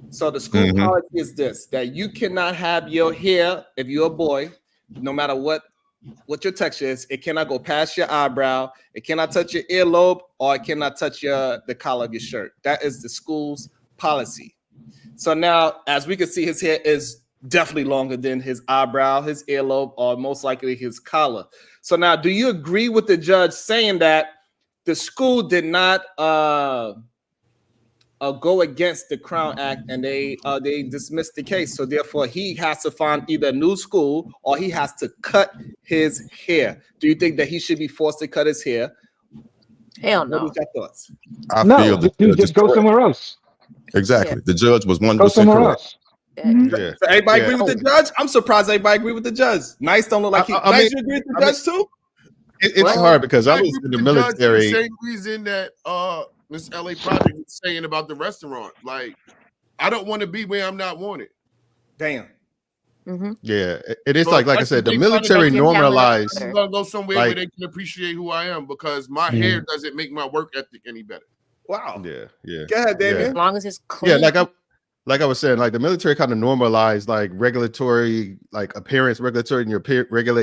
So the school policy is this, that you cannot have your hair, if you're a boy, no matter what your texture is, it cannot go past your eyebrow, it cannot touch your earlobe, or it cannot touch the collar of your shirt. That is the school's policy. So now, as we can see, his hair is definitely longer than his eyebrow, his earlobe, or most likely his collar. So now, do you agree with the judge saying that the school did not go against the Crown Act and they dismissed the case? So therefore, he has to find either a new school or he has to cut his hair. Do you think that he should be forced to cut his hair? Hell no. What are your thoughts? I No, feel the you judge just is go correct. somewhere else. Exactly. The judge was 100% Go somewhere correct. else. Yeah. So everybody agree with the judge? I'm surprised everybody agree with the judge. Nice don't look like he. Nice, you agree with the judge too? It's hard because I was in the judge for military. the same reason that Miss LA Project is saying about the restaurant. Like, I don't want to be where I'm not wanted. Damn. Yeah, it is like I said, the military normalized. I'm gonna go somewhere like- where they can appreciate who I am because my hair doesn't make my work ethic any better. Wow. Yeah. Go ahead, Damien. As long as it's clean. Yeah, like I was saying, like the military kind of normalized like regulatory, like appearance, regulating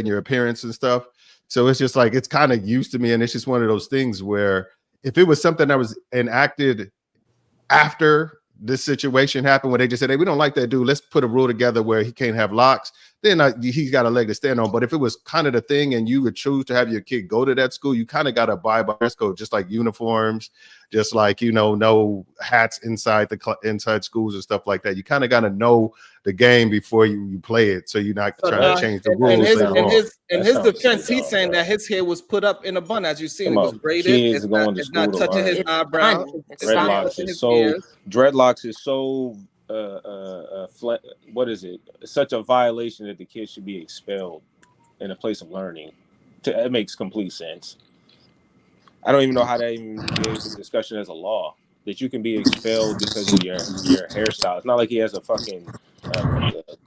your appearance and stuff. So it's just like it's kind of used to me, and it's just one of those things where if it was something that was enacted after this situation happened, where they just said, "Hey, we don't like that dude. Let's put a rule together where he can't have locks," then he's got a leg to stand on. But if it was kind of the thing, and you would choose to have your kid go to that school, you kind of got to abide by dress code, just like uniforms, just like no hats inside inside schools and stuff like that. You kind of got to know the game before you play it, so you're not trying to change the rules. In his defense, he's saying that his hair was put up in a bun, as you see. It was braided. Kids It's going to not school to touching learn. his eyebrow. Dreadlocks is so what is it? Such a violation that the kids should be expelled in a place of learning. It makes complete sense. I don't even know how that even begins the discussion as a law that you can be expelled because of your hairstyle. It's not like he has a fucking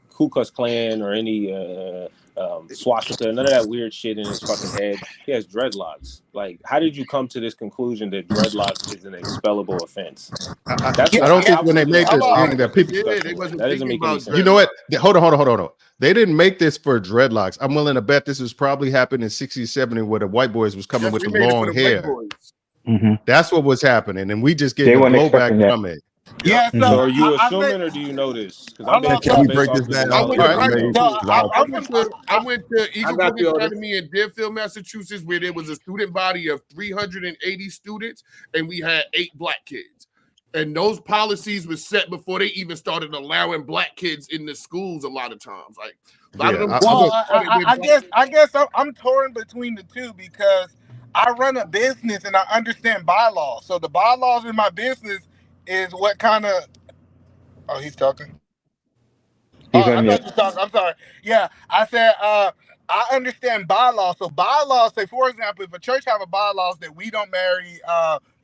Ku Klux Klan or any swastika, none of that weird shit in his fucking head. He has dreadlocks. Like, how did you come to this conclusion that dreadlocks is an expellable offense? I don't think when they made this thing that people that doesn't make any sense. You know what? Hold on. They didn't make this for dreadlocks. I'm willing to bet this was probably happened in 60s, 70s where the white boys was coming with the long hair. That's what was happening, and we just get the blowback from it. Yeah, so are you assuming or do you know this? Because I went to Eagle Brook Academy in Deerfield, Massachusetts, where there was a student body of 380 students, and we had 8 black kids. And those policies were set before they even started allowing black kids in the schools. A lot of times, like a lot of them. I guess I'm torn between the two because I run a business and I understand bylaws. So the bylaws in my business is what kind of. Oh, he's talking. I thought you were talking. I'm sorry. Yeah, I said I understand bylaws. So bylaws say, for example, if a church have a bylaws that we don't marry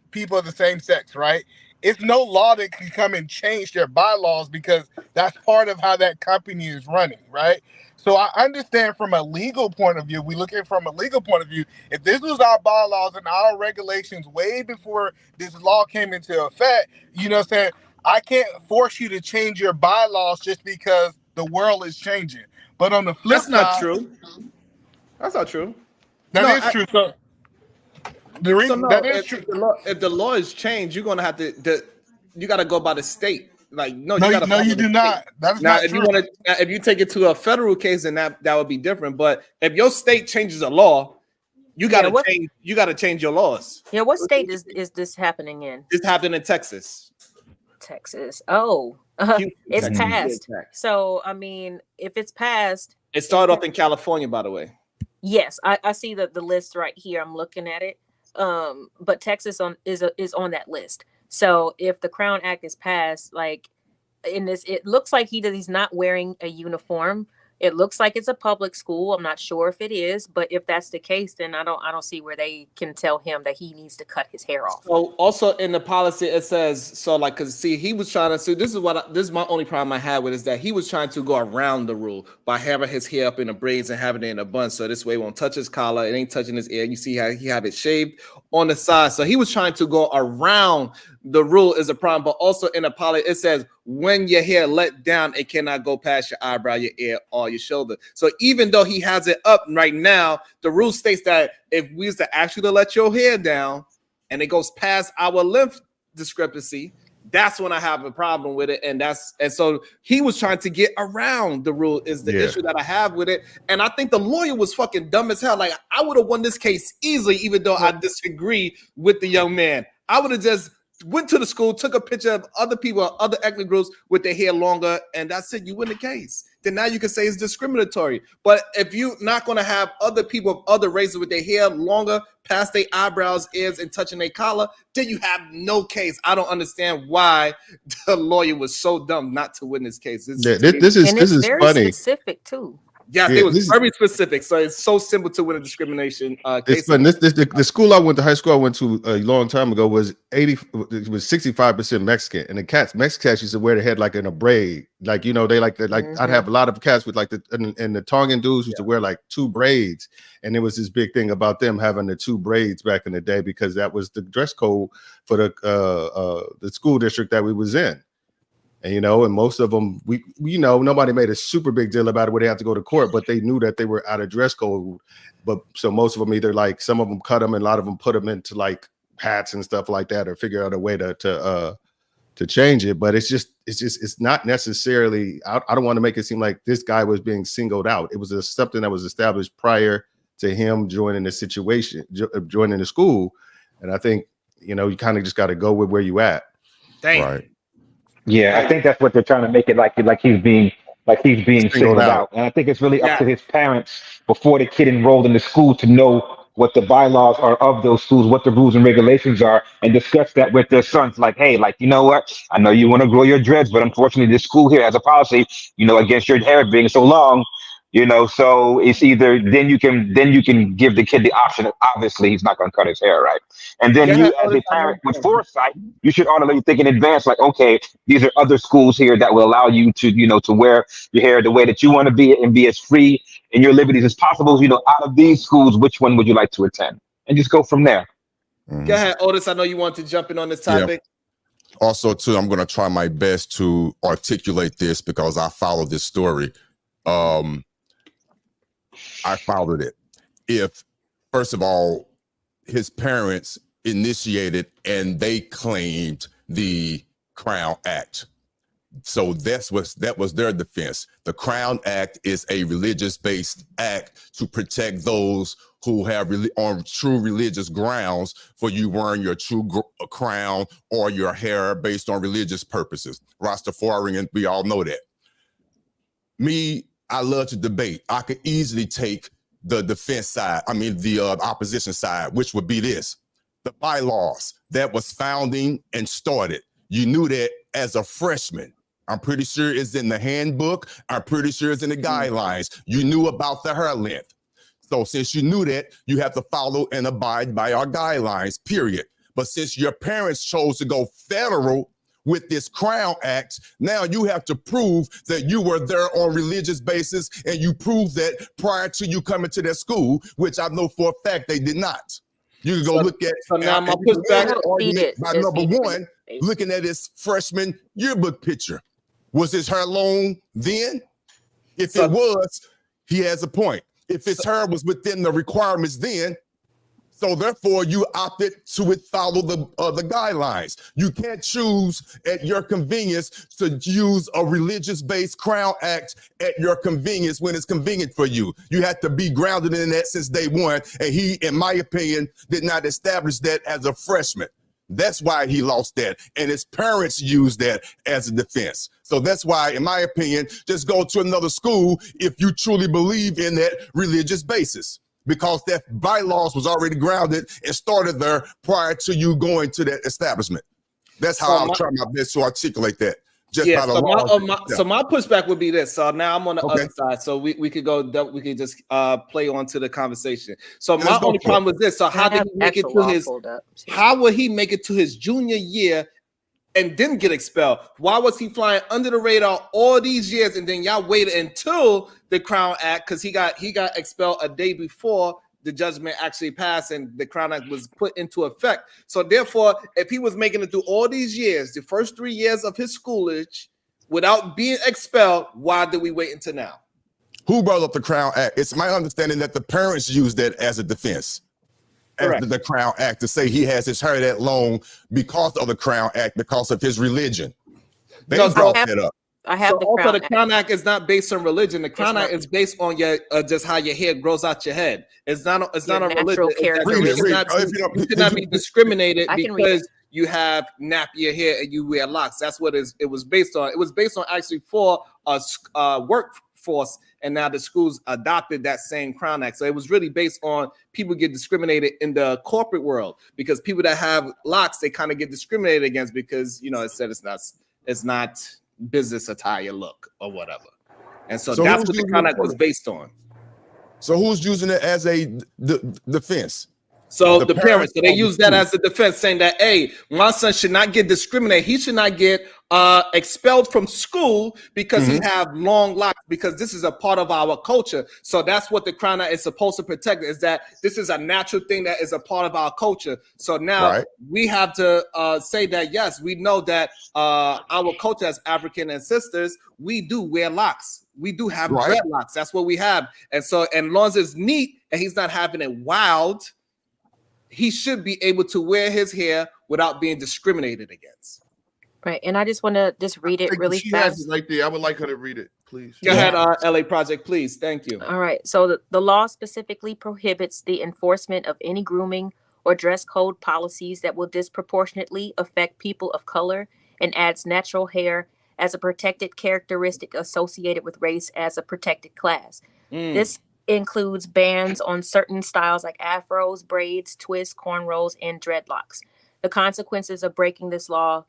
people of the same sex, right? It's no law that can come and change their bylaws because that's part of how that company is running, right? So I understand from a legal point of view, we look at it from a legal point of view, if this was our bylaws and our regulations way before this law came into effect, you know what I'm saying? I can't force you to change your bylaws just because the world is changing. But on the flip side... That's not true. That's not true. That is true. So... If the law is changed, you're gonna have to. You got to go by the state. Like you do not. That's now, not if true. you want to, if you take it to a federal case, then that would be different. But if your state changes a law, you got to change. You got to change your laws. Yeah, what state is this happening in? It's happening in Texas. Texas. Oh, it's Texas. passed. So I mean, if it's passed, it started off in California, by the way. Yes, I see the list right here. I'm looking at it. But Texas is on that list. So if the Crown Act is passed, like in this, it looks like he's not wearing a uniform. It looks like it's a public school. I'm not sure if it is, but if that's the case, then I don't see where they can tell him that he needs to cut his hair off. So also in the policy it says because see he was trying to. So this is my only problem I had with is that he was trying to go around the rule by having his hair up in the braids and having it in a bun. So this way it won't touch his collar. It ain't touching his ear. You see how he have it shaved on the side. So he was trying to go around the rule is a problem, but also in a poly, it says when your hair let down, it cannot go past your eyebrow, your ear, or your shoulder. So even though he has it up right now, the rule states that if we used to ask you to let your hair down and it goes past our length discrepancy, that's when I have a problem with it. And so he was trying to get around the rule is the issue that I have with it. And I think the lawyer was fucking dumb as hell. Like, I would have won this case easily, even though I disagree with the young man. I would have just went to the school, took a picture of other people, other ethnic groups with their hair longer, and that's it. You win the case. Then now you can say it's discriminatory. But if you're not going to have other people of other races with their hair longer past their eyebrows, ears, and touching their collar, then you have no case. I don't understand why the lawyer was so dumb not to win this case. This is very funny. specific too. Yes, it was very specific. So it's so simple to win a discrimination case. The school I went to, high school I went to a long time ago was 65% Mexican, and the Mexican cats used to wear their head like in a braid, like they I'd have a lot of cats with and the Tongan dudes used to wear like 2 braids, and there was this big thing about them having the 2 braids back in the day because that was the dress code for the school district that we was in. And and most of them, nobody made a super big deal about it where they have to go to court, but they knew that they were out of dress code. But so most of them either some of them cut them and a lot of them put them into like hats and stuff like that, or figure out a way to change it. But it's not necessarily. I don't want to make it seem like this guy was being singled out. It was something that was established prior to him joining the situation, joining the school. And I think you kind of just got to go with where you at. Dang. Right. Yeah, I think that's what they're trying to make it like he's being singled out. And I think it's really up to his parents before the kid enrolled in the school to know what the bylaws are of those schools, what the rules and regulations are, and discuss that with their sons. Like, hey, you know what? I know you want to grow your dreads, but unfortunately this school here has a policy, against your hair being so long. So it's either then you can give the kid the option. Obviously, he's not going to cut his hair, right? And then you, as a parent with foresight, you should automatically think in advance, like, okay, these are other schools here that will allow you to, to wear your hair the way that you want to be and be as free in your liberties as possible. Out of these schools, which one would you like to attend? And just go from there. Mm-hmm. Go ahead, Otis. I know you want to jump in on this topic. Yeah. Also, too, I'm going to try my best to articulate this because I followed this story. I followed it. If, first of all, his parents initiated and they claimed the Crown Act. So that was their defense. The Crown Act is a religious-based act to protect those who have on true religious grounds for you wearing your true crown or your hair based on religious purposes. Rastafarian, we all know that. I love to debate. I could easily take the defense side, the opposition side, which would be this. The bylaws that was founding and started. You knew that as a freshman. I'm pretty sure it's in the handbook. I'm pretty sure it's in the guidelines. You knew about the hair length. So since you knew that, you have to follow and abide by our guidelines, period. But since your parents chose to go federal with this Crown Act, now you have to prove that you were there on religious basis, and you prove that prior to you coming to that school, which I know for a fact they did not. You can go look at. So now my pushback by number one, looking at his freshman yearbook picture. Was his hair long then? If it was, he has a point. If his hair was within the requirements then, so therefore you opted to follow the guidelines. You can't choose at your convenience to use a religious-based Crown Act at your convenience when it's convenient for you. You have to be grounded in that since day one. And he, in my opinion, did not establish that as a freshman. That's why he lost that. And his parents used that as a defense. So that's why, in my opinion, just go to another school if you truly believe in that religious basis. Because that bylaws was already grounded and started there prior to you going to that establishment. That's how I'm trying my best to articulate that. Just by the law. So my pushback would be this. So now I'm on the other side. So we could just play on to the conversation. So my only problem was this. So how did he make it to his? How would he make it to his junior year and didn't get expelled? Why was he flying under the radar all these years, and then y'all waited until the Crown Act because he got expelled a day before the judgment actually passed and the Crown Act was put into effect. So therefore, if he was making it through all these years, the first 3 years of his schoolage, without being expelled, why did we wait until now? Who brought up the Crown Act? It's my understanding that the parents used it as a defense. After the Crown Act, to say he has his hair that long because of the Crown Act, because of his religion. They brought that up. I have the also Crown the Act. Crown Act is not based on religion. The Crown not. Act is based on your just how your hair grows out your head. It's not a natural religion. characteristics. You cannot be discriminated I can read because it. you have nappier hair and you wear locks. That's what it was based on. It was based on actually for a workforce, and now the schools adopted that same Crown Act. So it was really based on people get discriminated in the corporate world because people that have locks, they kind of get discriminated against because, it said it's not business attire look or whatever. And so that's what the Crown Act was based on. So who's using it as a defense? So the parents, so they use that as a defense, saying that, hey, my son should not get discriminated. He should not get expelled from school because he have long locks, because this is a part of our culture. So that's what the Crown Act is supposed to protect, is that this is a natural thing that is a part of our culture. So now we have to say that, yes, we know that our culture as African ancestors, we do wear locks. We do have dreadlocks. That's what we have. And so, and as long as it's neat and he's not having it wild, he should be able to wear his hair without being discriminated against. Right. And I just want to read it really she fast. has it right there. I would like her to read it, please. Go ahead, LA Project, please. Thank you. All right. So the law specifically prohibits the enforcement of any grooming or dress code policies that will disproportionately affect people of color, and adds natural hair as a protected characteristic associated with race as a protected class. This includes bans on certain styles like afros, braids, twists, cornrows, and dreadlocks. The consequences of breaking this law,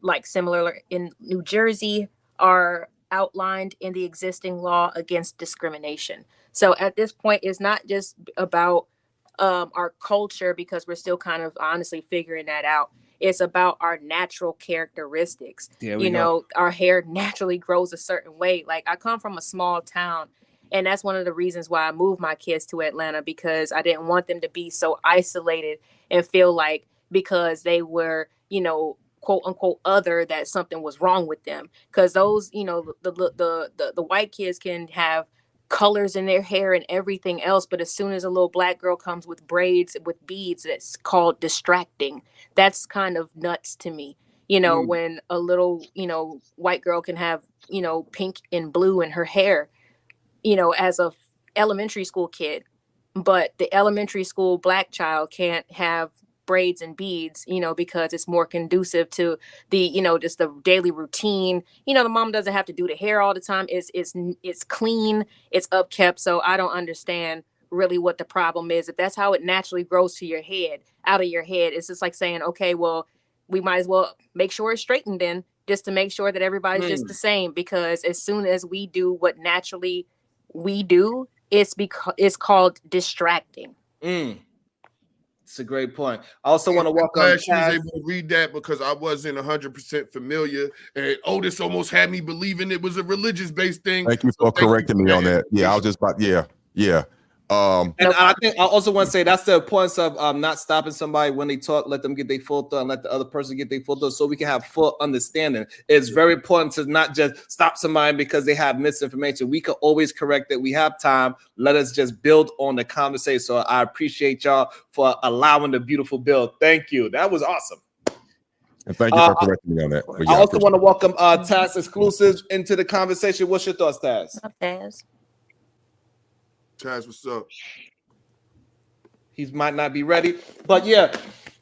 like similar in New Jersey, are outlined in the existing law against discrimination. So at this point, it's not just about our culture, because we're still kind of honestly figuring that out. It's about our natural characteristics. Our hair naturally grows a certain way. Like, I come from a small town, and that's one of the reasons why I moved my kids to Atlanta, because I didn't want them to be so isolated and feel like because they were, quote unquote other, that something was wrong with them. Because those, the white kids can have colors in their hair and everything else, but as soon as a little black girl comes with braids with beads, that's called distracting. That's kind of nuts to me. When a little, white girl can have, pink and blue in her hair, as a elementary school kid, but the elementary school black child can't have braids and beads, because it's more conducive to the, just the daily routine. The mom doesn't have to do the hair all the time. It's clean, it's upkept. So I don't understand really what the problem is. If that's how it naturally grows to your head, out of your head, it's just like saying, okay, well, we might as well make sure it's straightened then, just to make sure that everybody's just the same. Because as soon as we do what naturally we do, it's called distracting. It's a great point. I also want to welcome. I'm glad she was able to read that, because I wasn't 100% familiar, and Otis almost had me believing it was a religious-based thing. Thank you for correcting me on that. Yeah, I was just about yeah. And I think I also want to say that's the importance of not stopping somebody when they talk. Let them get their full thought and let the other person get their full thought, so we can have full understanding. It's very important to not just stop somebody because they have misinformation. We can always correct it. We have time. Let us just build on the conversation. So I appreciate y'all for allowing the beautiful build. Thank you. That was awesome. And thank you for correcting me on that. I also want to welcome Taz Exclusives into the conversation. What's your thoughts, Taz? Taz. Taz, what's up? He might not be ready, but yeah.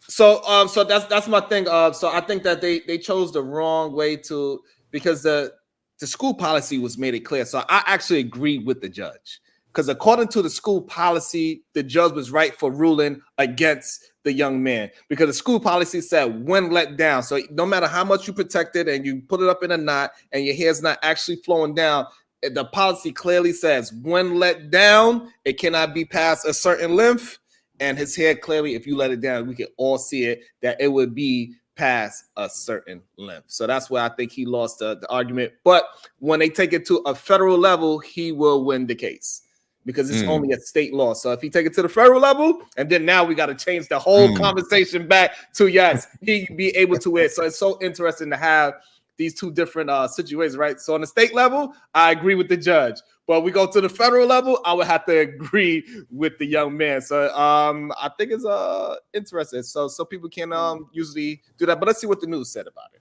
So that's my thing. So I think that they chose the wrong way to, because the school policy was made it clear. So I actually agreed with the judge, because according to the school policy, the judge was right for ruling against the young man, because the school policy said when let down. So no matter how much you protect it and you put it up in a knot and your hair's not actually flowing down, the policy clearly says when let down, it cannot be past a certain length. And his hair, clearly, if you let it down, we can all see it, that it would be past a certain length. So that's where I think he lost the argument. But when they take it to a federal level, he will win the case, because it's only a state law. So if he take it to the federal level, and then now we got to change the whole conversation back to yes, he be able to wear. So it's so interesting to have these two different situations, right? So on the state level, I agree with the judge. But we go to the federal level, I would have to agree with the young man. So I think it's interesting. So people can usually do that. But let's see what the news said about it.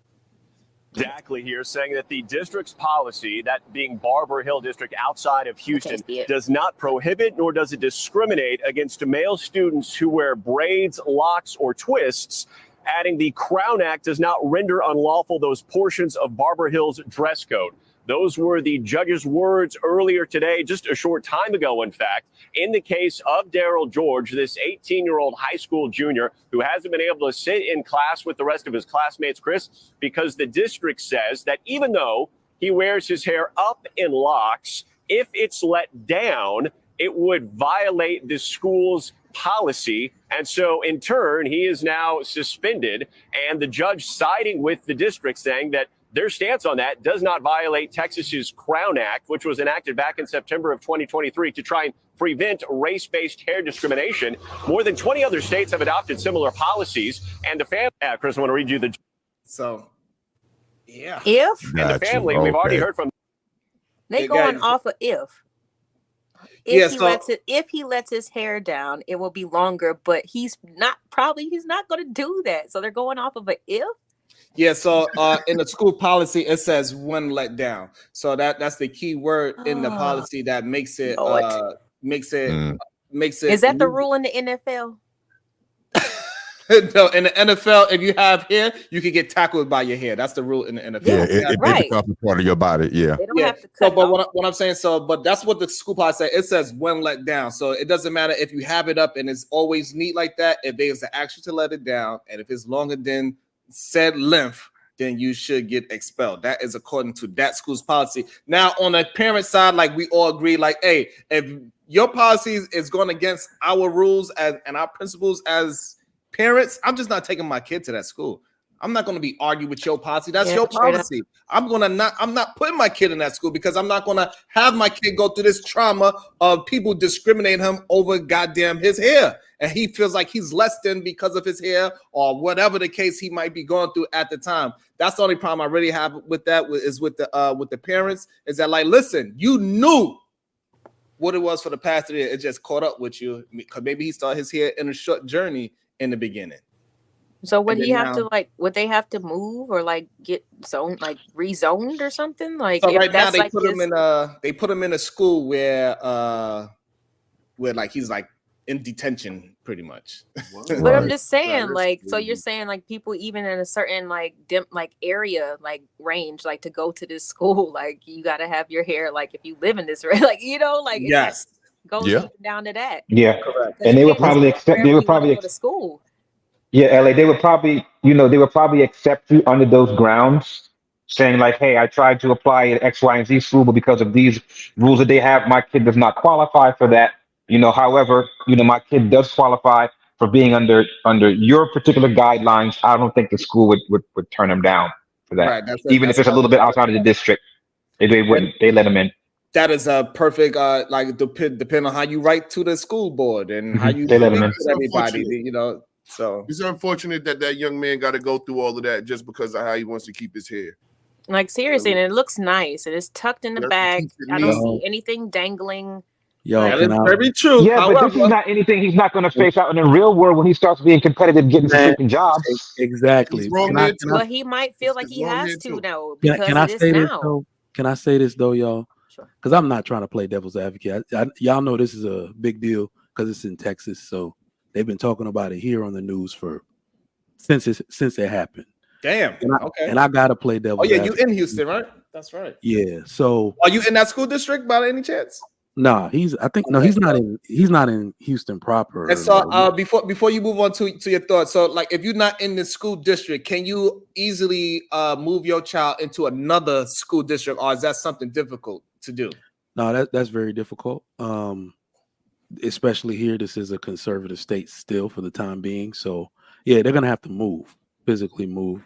Exactly here, saying that the district's policy, that being Barber Hill District outside of Houston, does not prohibit nor does it discriminate against male students who wear braids, locks, or twists, adding the Crown Act does not render unlawful those portions of Barber Hill's dress code. Those were the judge's words earlier today, just a short time ago, in fact, in the case of Daryl George, this 18-year-old high school junior who hasn't been able to sit in class with the rest of his classmates, Chris, because the district says that even though he wears his hair up in locks, if it's let down, it would violate the school's policy. And so in turn, he is now suspended, and the judge siding with the district, saying that their stance on that does not violate Texas's Crown Act, which was enacted back in September of 2023 to try and prevent race-based hair discrimination. More than 20 other states have adopted similar policies. And the family, Chris, I want to read you the. So, yeah. If and the family, we've already heard from. They going off of if. If he lets his hair down, it will be longer, but he's not going to do that. So they're going off of an if. Yeah, so in the school policy, it says when let down. So that's the key word in the policy that makes it makes it. Is that the rule in the NFL? No, in the NFL, if you have hair, you can get tackled by your hair. That's the rule in the NFL. Yeah, it becomes a part of your body. Yeah. They don't have to cut but what I'm saying, but that's what the school policy says. It says when let down. So it doesn't matter if you have it up and it's always neat like that. If there's an action to let it down, and if it's longer than said length, then you should get expelled. That is according to that school's policy. Now, on the parent side, like we all agree, like, hey, if your policy is going against our rules and our principles as parents, I'm just not taking my kid to that school. I'm not going to be arguing with your policy. That's your policy. I'm not putting my kid in that school because I'm not going to have my kid go through this trauma of people discriminating him over goddamn his hair. And he feels like he's less than because of his hair or whatever the case he might be going through at the time. That's the only problem I really have with that is with the parents is that, like, listen, you knew what it was for the past 3 years. It just caught up with you because maybe he started his hair in a short journey in the beginning. So would he have to would they have to move or get zoned, rezoned or something? So right now they put him in a school where he's in detention pretty much. But I'm just saying, so you're saying people even in a certain area, range, to go to this school, you got to have your hair, if you live in this, yes. Goes even down to that. Yeah. Correct. And they would probably go to school. Yeah, LA, they would probably accept you under those grounds, saying hey, I tried to apply at X, Y, and Z school, but because of these rules that they have, my kid does not qualify for that. However, my kid does qualify for being under your particular guidelines. I don't think the school would turn him down for that. Right, even if it's a little bit outside of the district, they wouldn't. They let him in. That is a perfect, depend on how you write to the school board and how you they let him in. to everybody, So it's unfortunate that young man got to go through all of that just because of how he wants to keep his hair. Seriously, and it looks nice. It is tucked in the back. I don't see anything dangling. That is very true. Yeah, but this is not anything he's not going to face out in the real world when he starts being competitive, getting some freaking jobs. Exactly. Well, he might feel like he has to now because can I say this this though? Can I say this though, y'all? Because I'm not trying to play devil's advocate. Y'all know this is a big deal because it's in Texas, so they've been talking about it here on the news since it happened. Damn. And I gotta play devil's advocate. You in Houston, right? That's right. Yeah. So are you in that school district by any chance? Nah, he's not in Houston proper. And so before you move on to your thoughts, so if you're not in the school district, can you easily move your child into another school district, or is that something difficult to do? No, that's very difficult. Especially here, this is a conservative state still for the time being. So yeah, they're gonna have to physically move.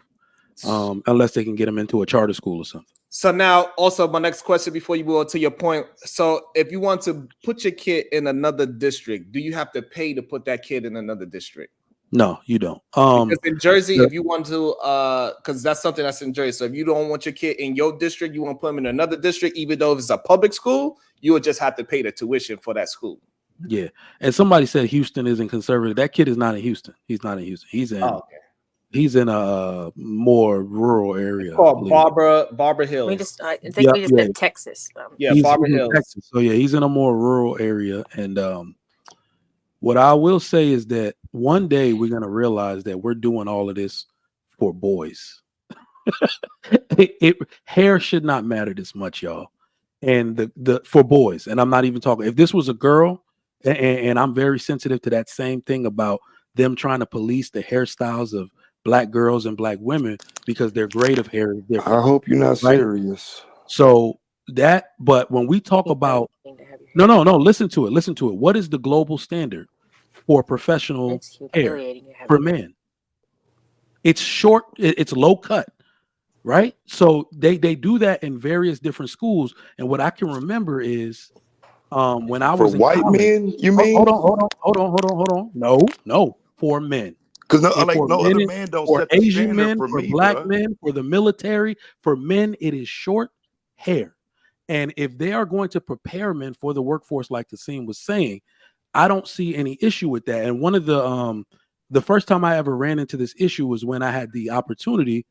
unless they can get them into a charter school or something. So now, also, my next question before you go to your point. So if you want to put your kid in another district, do you have to pay to put that kid in another district? No, you don't. Because in Jersey, if you want to, because that's something that's in Jersey. So if you don't want your kid in your district, you want to put them in another district, even though if it's a public school, you would just have to pay the tuition for that school. Yeah. And somebody said Houston isn't conservative. That kid is not in Houston. He's not in Houston. He's in a more rural area. Called Barbara Hills. We just, I think we just did Texas. He's Barbara in Hills. Texas. So yeah, he's in a more rural area. And what I will say is that one day we're gonna realize that we're doing all of this for boys. Hair should not matter this much, y'all. And the for boys, and I'm not even talking. If this was a girl, and I'm very sensitive to that same thing about them trying to police the hairstyles of Black girls and Black women because their grade of hair is different. I hope you're not serious. So but when we talk about no, listen to it. What is the global standard for professional hair for men? It's short, it's low cut, right? So they do that in various different schools. And what I can remember is when I was for white college, men, you mean? Hold on. No, for men. Because For other man don't for set the Asian standard men, for for me, Black bruh. men, for the military, for men, it is short hair. And if they are going to prepare men for the workforce, like Tassim was saying, I don't see any issue with that. And one of the first time I ever ran into this issue was when I had the opportunity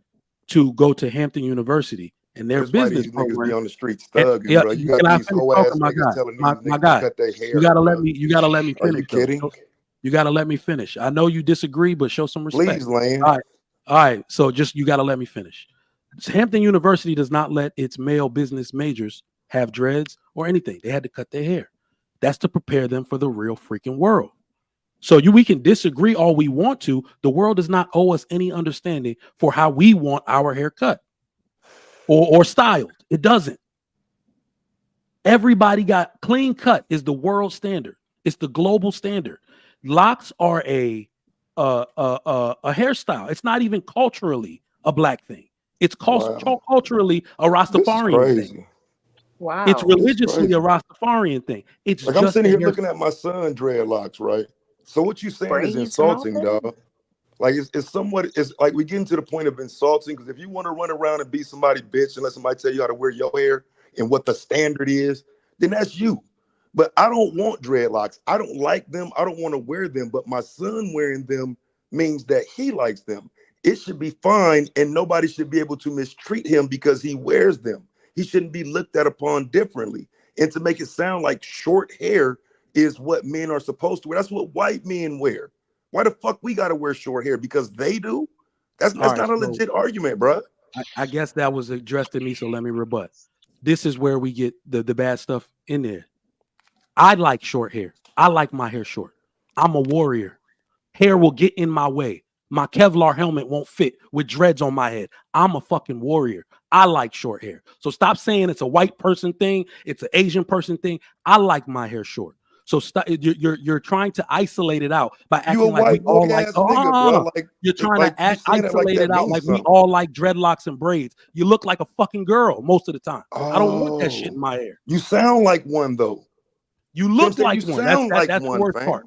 to go to Hampton University and their That's why business these niggas be program. on the streets thugging, Yeah, bro. You can I got these finish whole ass talking, my niggas guy? telling these My niggas guy, to cut their hair. you gotta bruh. let me. You gotta let me Are finish. you kidding? You gotta let me finish. I know you disagree, but show some respect. Please, Lane. All right. So just you gotta let me finish. Hampton University does not let its male business majors have dreads or anything. They had to cut their hair. That's to prepare them for the real freaking world. So we can disagree all we want to. The world does not owe us any understanding for how we want our hair cut or styled. It doesn't. Everybody got clean cut is the world standard. It's the global standard. Locks are a hairstyle. It's not even culturally a Black thing. It's culturally a Rastafarian thing. Wow. It's religiously a Rastafarian thing. It's Like just I'm sitting a here looking at my son dreadlocks, right? So what you saying is insulting, dog. Like it's somewhat, it's like we getting to the point of insulting, because if you want to run around and be somebody bitch and let somebody tell you how to wear your hair and what the standard is, then that's you. But I don't want dreadlocks. I don't like them. I don't want to wear them. But my son wearing them means that he likes them. It should be fine, and nobody should be able to mistreat him because he wears them. He shouldn't be looked at upon differently. And to make it sound like short hair is what men are supposed to wear. That's what white men wear. Why the fuck we gotta wear short hair? Because they do? That's All right, not a legit argument, bro. I guess that was addressed to me, so let me rebut. This is where we get the bad stuff in there. I like short hair. I like my hair short. I'm a warrior. Hair will get in my way. My Kevlar helmet won't fit with dreads on my head. I'm a fucking warrior. I like short hair. So stop saying it's a white person thing. It's an Asian person thing. I like my hair short. So stop. You're trying to isolate it out by acting like we all like. You're trying to isolate it out like we all like dreadlocks and braids. You look like a fucking girl most of the time. I don't want that shit in my hair. You sound like one though. You look like one. That's the worst part.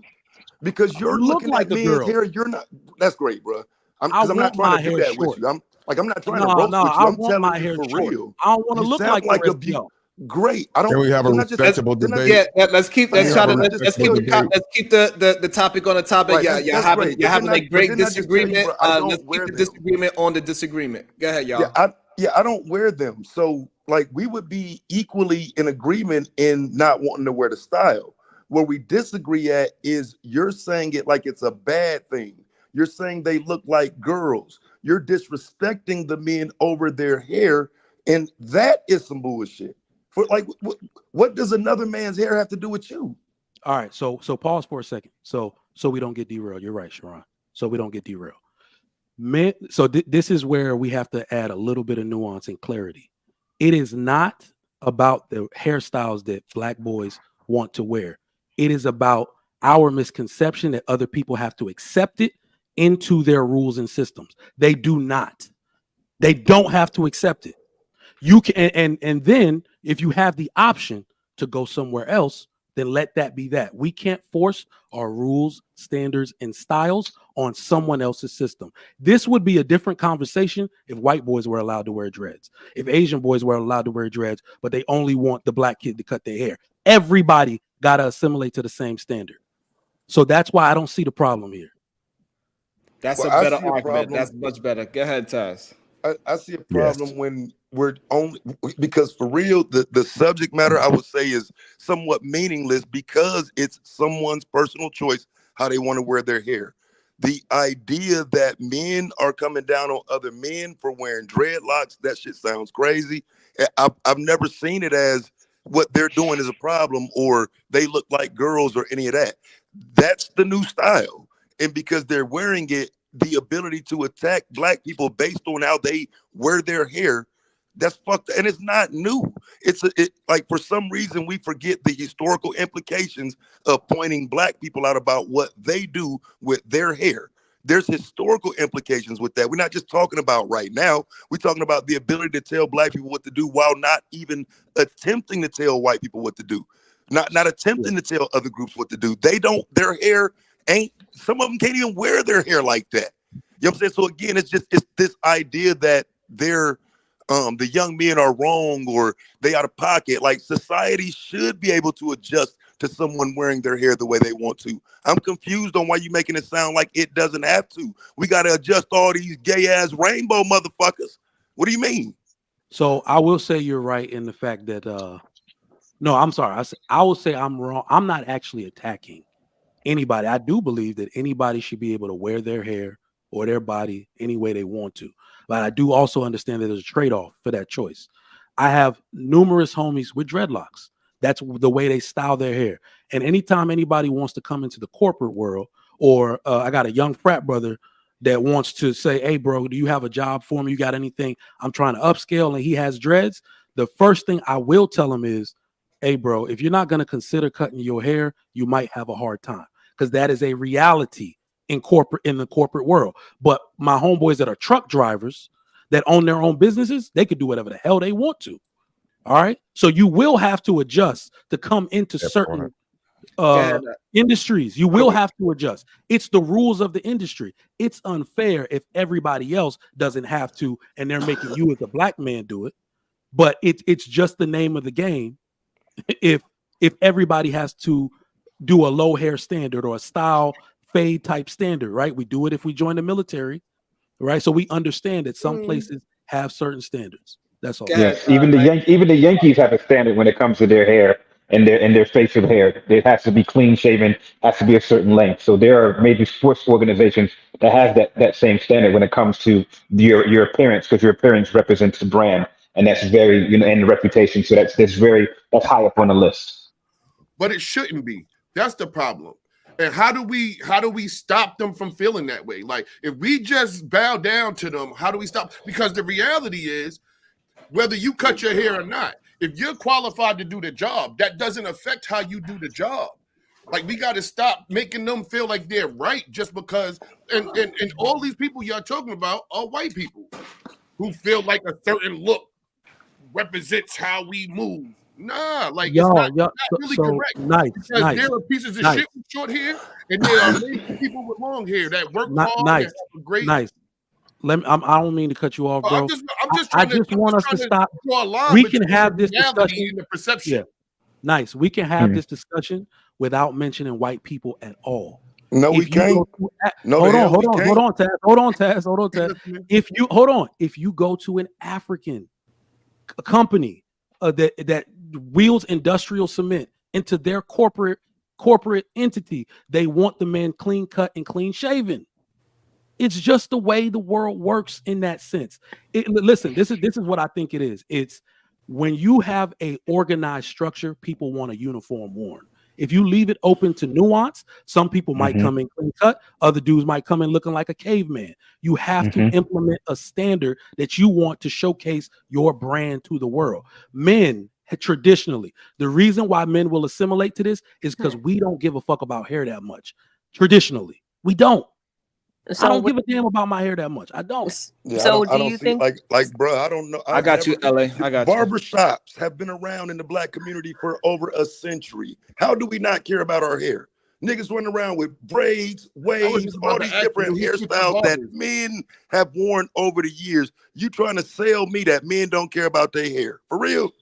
Because you're looking like at a men's girl. hair. You're not. That's great, bro. I'm not trying to do that with you. I'm not trying to roast with you. I'm telling you for real. I don't want to look like a great. I don't. Can we have a respectable debate? Yeah, let's keep the topic on the topic. Right, you're having a great disagreement. Let's keep the disagreement on the disagreement. Go ahead, y'all. I don't wear them. So like we would be equally in agreement in not wanting to wear the style. Where we disagree at is you're saying it like it's a bad thing. You're saying they look like girls. You're disrespecting the men over their hair, and that is some bullshit. For like, what does another man's hair have to do with you? All right, so pause for a second, so we don't get derailed. You're right, Sharon. So we don't get derailed. Men, so this is where we have to add a little bit of nuance and clarity. It is not about the hairstyles that Black boys want to wear. It is about our misconception that other people have to accept it into their rules and systems. They do not. They don't have to accept it. You can, and then if you have the option to go somewhere else, then let that be that. We can't force our rules, standards, and styles on someone else's system. This would be a different conversation if white boys were allowed to wear dreads, if Asian boys were allowed to wear dreads, but they only want the black kid to cut their hair. Everybody got to assimilate to the same standard. So that's why I don't see the problem here. That's Well, a I better see a argument. problem. That's much better. Go ahead, Taz. I see a problem when we're only, because for real, the subject matter I would say is somewhat meaningless because it's someone's personal choice how they want to wear their hair. The idea that men are coming down on other men for wearing dreadlocks, that shit sounds crazy. I've never seen it as what they're doing is a problem or they look like girls or any of that. That's the new style. And because they're wearing it, the ability to attack black people based on how they wear their hair, that's fucked. And it's not new. It's like for some reason we forget the historical implications of pointing black people out about what they do with their hair. There's historical implications with that. We're not just talking about right now. We're talking about the ability to tell black people what to do while not even attempting to tell white people what to do. Not attempting to tell other groups what to do. They don't, their hair ain't, some of them can't even wear their hair like that. You know what I'm saying? So again, it's this idea that they're the young men are wrong or they out of pocket. Like society should be able to adjust to someone wearing their hair the way they want to. I'm confused on why you're making it sound like it doesn't have to. We got to adjust all these gay ass rainbow motherfuckers. What do you mean? So I will say you're right in the fact that no, I'm sorry. I will say I'm wrong. I'm not actually attacking anybody. I do believe that anybody should be able to wear their hair or their body any way they want to. But I do also understand that there's a trade-off for that choice. I have numerous homies with dreadlocks. That's the way they style their hair. And anytime anybody wants to come into the corporate world, or I got a young frat brother that wants to say, hey, bro, do you have a job for me? You got anything? I'm trying to upscale and he has dreads. The first thing I will tell him is, hey, bro, if you're not going to consider cutting your hair, you might have a hard time, because that is a reality in the corporate world. But my homeboys that are truck drivers that own their own businesses, they could do whatever the hell they want to. All right. So you will have to adjust to come into certain industries. You will have to adjust. It's the rules of the industry. It's unfair if everybody else doesn't have to, and they're making you as a black man do it. But it's just the name of the game. If everybody has to do a low hair standard or a style fade type standard, right? We do it if we join the military, right? So we understand that some places have certain standards. That's all. Yes, even the Yankees have a standard when it comes to their hair and their facial hair. It has to be clean shaven, has to be a certain length. So there are major sports organizations that have that same standard when it comes to your appearance, because your appearance represents the brand, and that's very, and the reputation. So that's high up on the list. But it shouldn't be. That's the problem. And how do we stop them from feeling that way? Like, if we just bow down to them, how do we stop? Because the reality is, whether you cut your hair or not, if you're qualified to do the job, that doesn't affect how you do the job. Like, we got to stop making them feel like they're right just because. And all these people y'all talking about are white people who feel like a certain look represents how we move. Nah, like it's not really correct. Because there are pieces of shit with short hair, and there are many people with long hair that work hard. And have a great. I don't mean to cut you off, bro. I just want us to stop. We can have this discussion. The perception. Yeah. Nice. We can have this discussion without mentioning white people at all. No, we can't. Hold on, Taz. If you go to an African company that wheels industrial cement into their corporate entity, they want the man clean cut and clean shaven. It's just the way the world works in that sense. Listen, this is what I think it is. It's when you have a organized structure, people want a uniform worn. If you leave it open to nuance, some people might come in clean cut, other dudes might come in looking like a caveman. You have to implement a standard that you want to showcase your brand to the world. Men, traditionally, the reason why men will assimilate to this is because we don't give a fuck about hair that much. Traditionally, we don't. I don't give a damn about my hair that much. I don't. Yeah, So I don't see bro. I don't know. I got you, LA. I got you. Barbershops have been around in the black community for over a century. How do we not care about our hair? Niggas running around with braids, waves, all these different hairstyles that men have worn over the years. You trying to sell me that men don't care about their hair? For real?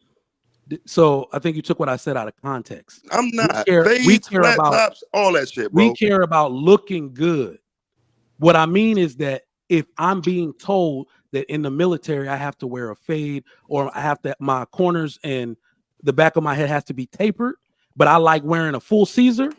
So I think you took what I said out of context. I'm not. We care flat about tops, all that shit, bro. We care about looking good. What I mean is that if I'm being told that in the military I have to wear a fade, or I have to, my corners and the back of my head has to be tapered, but I like wearing a full Caesar,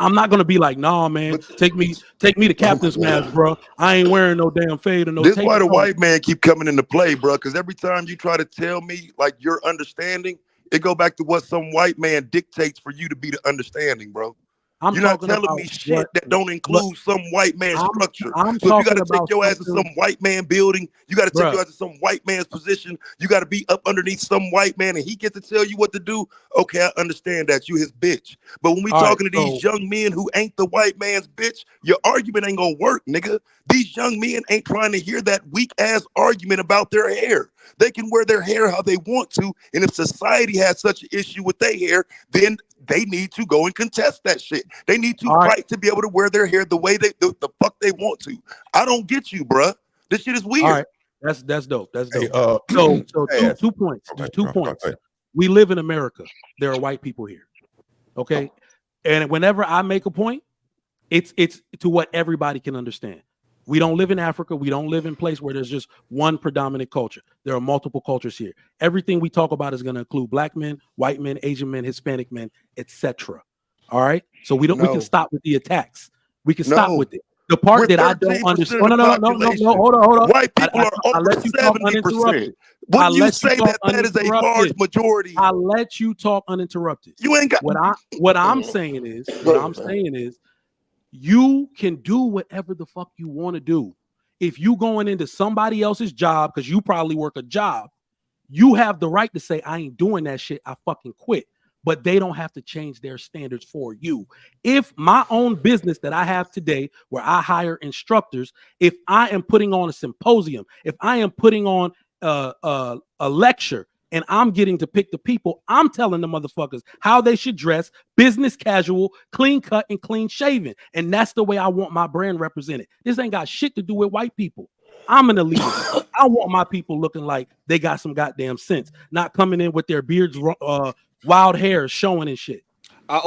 I'm not gonna be like, nah, man, take me to captain's mask, bro. I ain't wearing no damn fade or no. This is why the white man keep coming into play, bro. Because every time you try to tell me like your understanding, it go back to what some white man dictates for you to be the understanding, bro. You're not telling me shit that don't include some white man's structure. So if you got to take your ass to some white man building, you got to take your ass to some white man's position. You got to be up underneath some white man, and he gets to tell you what to do. Okay, I understand that. You his bitch. But when we talking to these young men who ain't the white man's bitch, your argument ain't gonna work, nigga. These young men ain't trying to hear that weak ass argument about their hair. They can wear their hair how they want to, and if society has such an issue with their hair, then they need to go and contest that shit. They need to fight to be able to wear their hair the way the fuck they want to. I don't get you, bruh. This shit is weird. All right, that's dope. That's dope. So two points. There's 2 points. We live in America. There are white people here. Okay, and whenever I make a point, it's to what everybody can understand. We don't live in Africa. We don't live in a place where there's just one predominant culture. There are multiple cultures here. Everything we talk about is going to include black men, white men, Asian men, Hispanic men, etc. All right. So we can stop with the attacks. We can stop with it. The part that I don't understand. No. Hold on. White people are over 70%. When you say that is a large majority, I let you talk uninterrupted. You ain't got what I'm saying is you can do whatever the fuck you want to do. If you going into somebody else's job, because you probably work a job, you have the right to say, I ain't doing that shit. I fucking quit. But they don't have to change their standards for you. If my own business that I have today, where I hire instructors, if I am putting on a symposium, if I am putting on a lecture, and I'm getting to pick the people, I'm telling the motherfuckers how they should dress, business casual, clean cut, and clean shaven. And that's the way I want my brand represented. This ain't got shit to do with white people. I'm an elitist. I want my people looking like they got some goddamn sense, not coming in with their beards, wild hair showing and shit.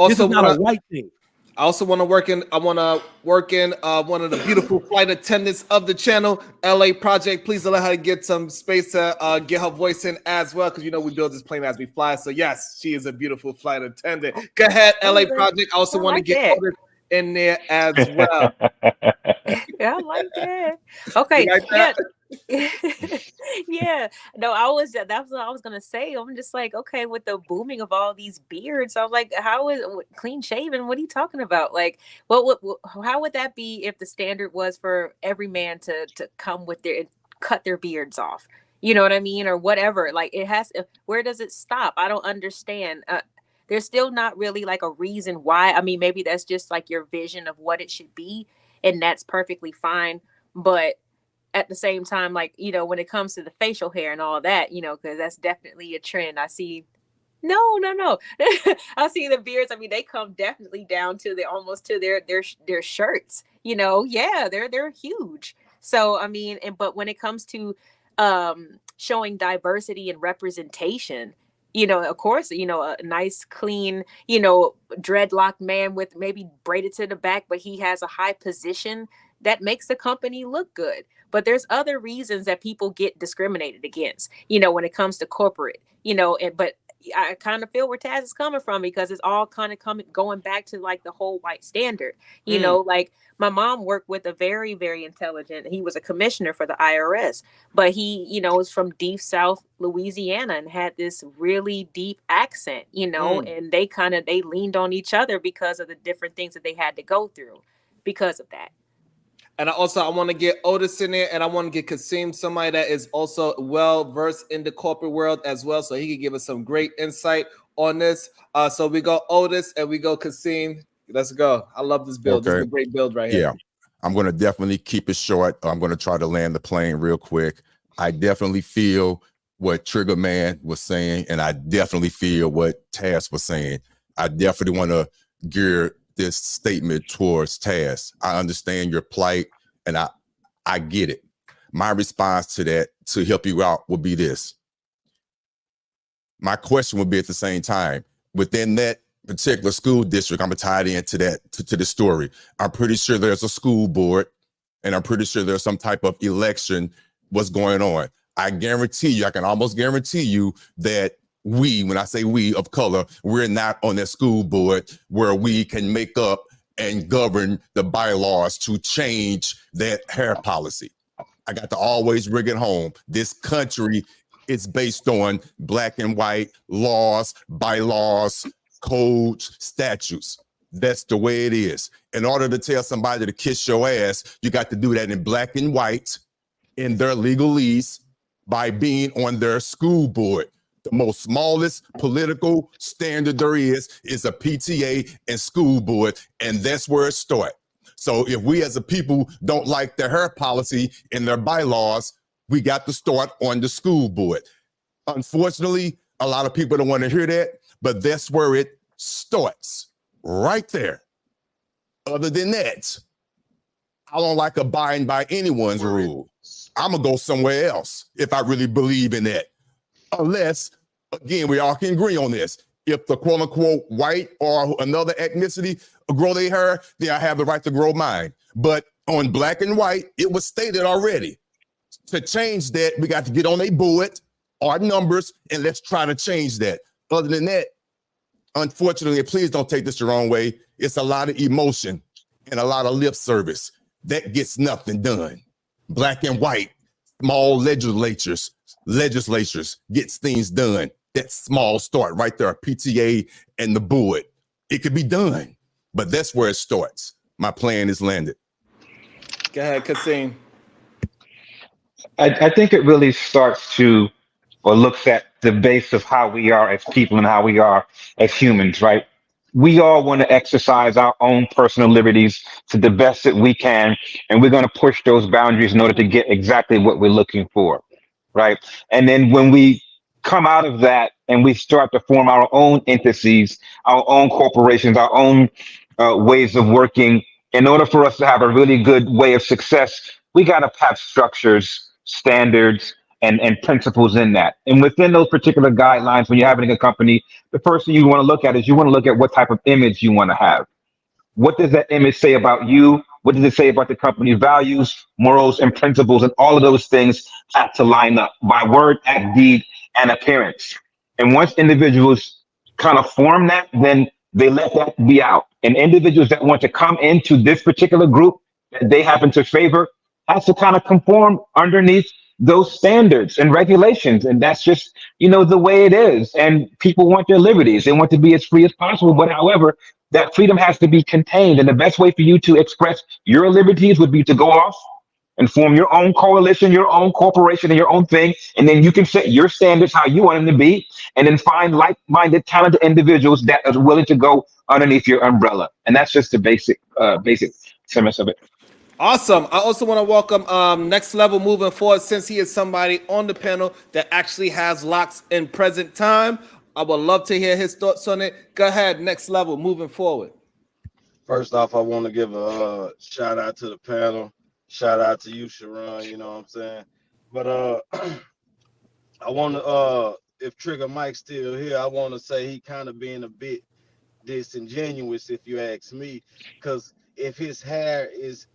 This is not a white thing. I also want to work in. I want to work in one of the beautiful flight attendants of the channel, LA Project. Please allow her to get some space to get her voice in as well, because we build this plane as we fly. So yes, she is a beautiful flight attendant. Go ahead, LA Project. I also want to get Otis in there as well. Yeah, I like that. Okay, like that? Yeah. No, that's what I was gonna say. I'm just like, okay, with the booming of all these beards, I was like, how is clean shaven? What are you talking about? Like, how would that be if the standard was for every man to come with cut their beards off? You know what I mean? Or whatever. Like, it has, where does it stop? I don't understand. There's still not really like a reason why. I mean, maybe that's just like your vision of what it should be, and that's perfectly fine. But at the same time, like, when it comes to the facial hair and all that, because that's definitely a trend. I see. No. I see the beards. I mean, they come definitely down to almost to their shirts. Yeah, they're huge. So I mean, but when it comes to showing diversity and representation, of course, a nice, clean, dreadlock man with maybe braided to the back, but he has a high position that makes the company look good. But there's other reasons that people get discriminated against, when it comes to corporate, but I kind of feel where Taz is coming from, because it's all kind of going back to like the whole white standard, like my mom worked with a very, very intelligent, he was a commissioner for the IRS, but he, was from deep South Louisiana and had this really deep accent, and they leaned on each other because of the different things that they had to go through because of that. And I want to get Otis in there, and I want to get Kasim, somebody that is also well versed in the corporate world as well, so he can give us some great insight on this. So we go Otis and we go Kasim. Let's go. I love this build. Okay. This is a great build right here. I'm going to definitely keep it short. I'm going to try to land the plane real quick. I definitely feel what Trigger Man was saying, and I definitely feel what Taz was saying. I definitely want to gear this statement towards Taz. I understand your plight, and I get it. My response to that, to help you out, would be this. My question would be at the same time, within that particular school district, I'm gonna tie it into that, to the story. I'm pretty sure there's a school board, and I'm pretty sure there's some type of election what's going on. I guarantee you, I can almost guarantee you that we, when I say we of color, we're not on that school board where we can make up and govern the bylaws to change that hair policy. I got to always bring it home. This country is based on black and white laws, bylaws, codes, statutes. That's the way it is. In order to tell somebody to kiss your ass, you got to do that in black and white, in their legalese, by being on their school board. The most smallest political standard there is a PTA and school board, and that's where it starts. So if we as a people don't like their hair policy and their bylaws, we got to start on the school board. Unfortunately, a lot of people don't want to hear that, but that's where it starts, right there. Other than that, I don't like abiding by anyone's rule. I'm going to go somewhere else if I really believe in that. Unless, again, we all can agree on this. If the quote unquote white or another ethnicity grow their hair, then I have the right to grow mine. But on black and white, it was stated already. To change that, we got to get on a board, our numbers, and let's try to change that. Other than that, unfortunately, please don't take this the wrong way. It's a lot of emotion and a lot of lip service. That gets nothing done. Black and white, small legislatures gets things done. That small start right there, PTA and the board. It could be done, but that's where it starts. My plan is landed. Go ahead, Kasim. I think it really starts to, or looks at the base of how we are as people and how we are as humans, right? We all want to exercise our own personal liberties to the best that we can, and we're going to push those boundaries in order to get exactly what we're looking for, right? And then when we come out of that and we start to form our own entities, our own corporations, our own ways of working, in order for us to have a really good way of success, we got to have structures, standards, and principles in that. And within those particular guidelines, when you're having a company, the first thing you want to look at is you want to look at what type of image you want to have. What does that image say about you? What does it say about the company's values, morals, and principles? And all of those things have to line up by word, act, deed, and appearance. And once individuals kind of form that, then they let that be out. And individuals that want to come into this particular group that they happen to favor has to kind of conform underneath those standards and regulations. And that's just, the way it is. And people want their liberties. They want to be as free as possible. But however, that freedom has to be contained. And the best way for you to express your liberties would be to go off and form your own coalition, your own corporation, and your own thing. And then you can set your standards how you want them to be, and then find like-minded, talented individuals that are willing to go underneath your umbrella. And that's just the basic premise of it. Awesome. I also want to welcome Next Level moving forward, since he is somebody on the panel that actually has locks in present time. I would love to hear his thoughts on it. Go ahead, Next Level moving forward. First off, I want to give a shout out to the panel. Shout out to you, Sharon, you know what I'm saying? But I want to, if Trigger Mike's still here, I want to say he kind of being a bit disingenuous, if you ask me, because if his hair is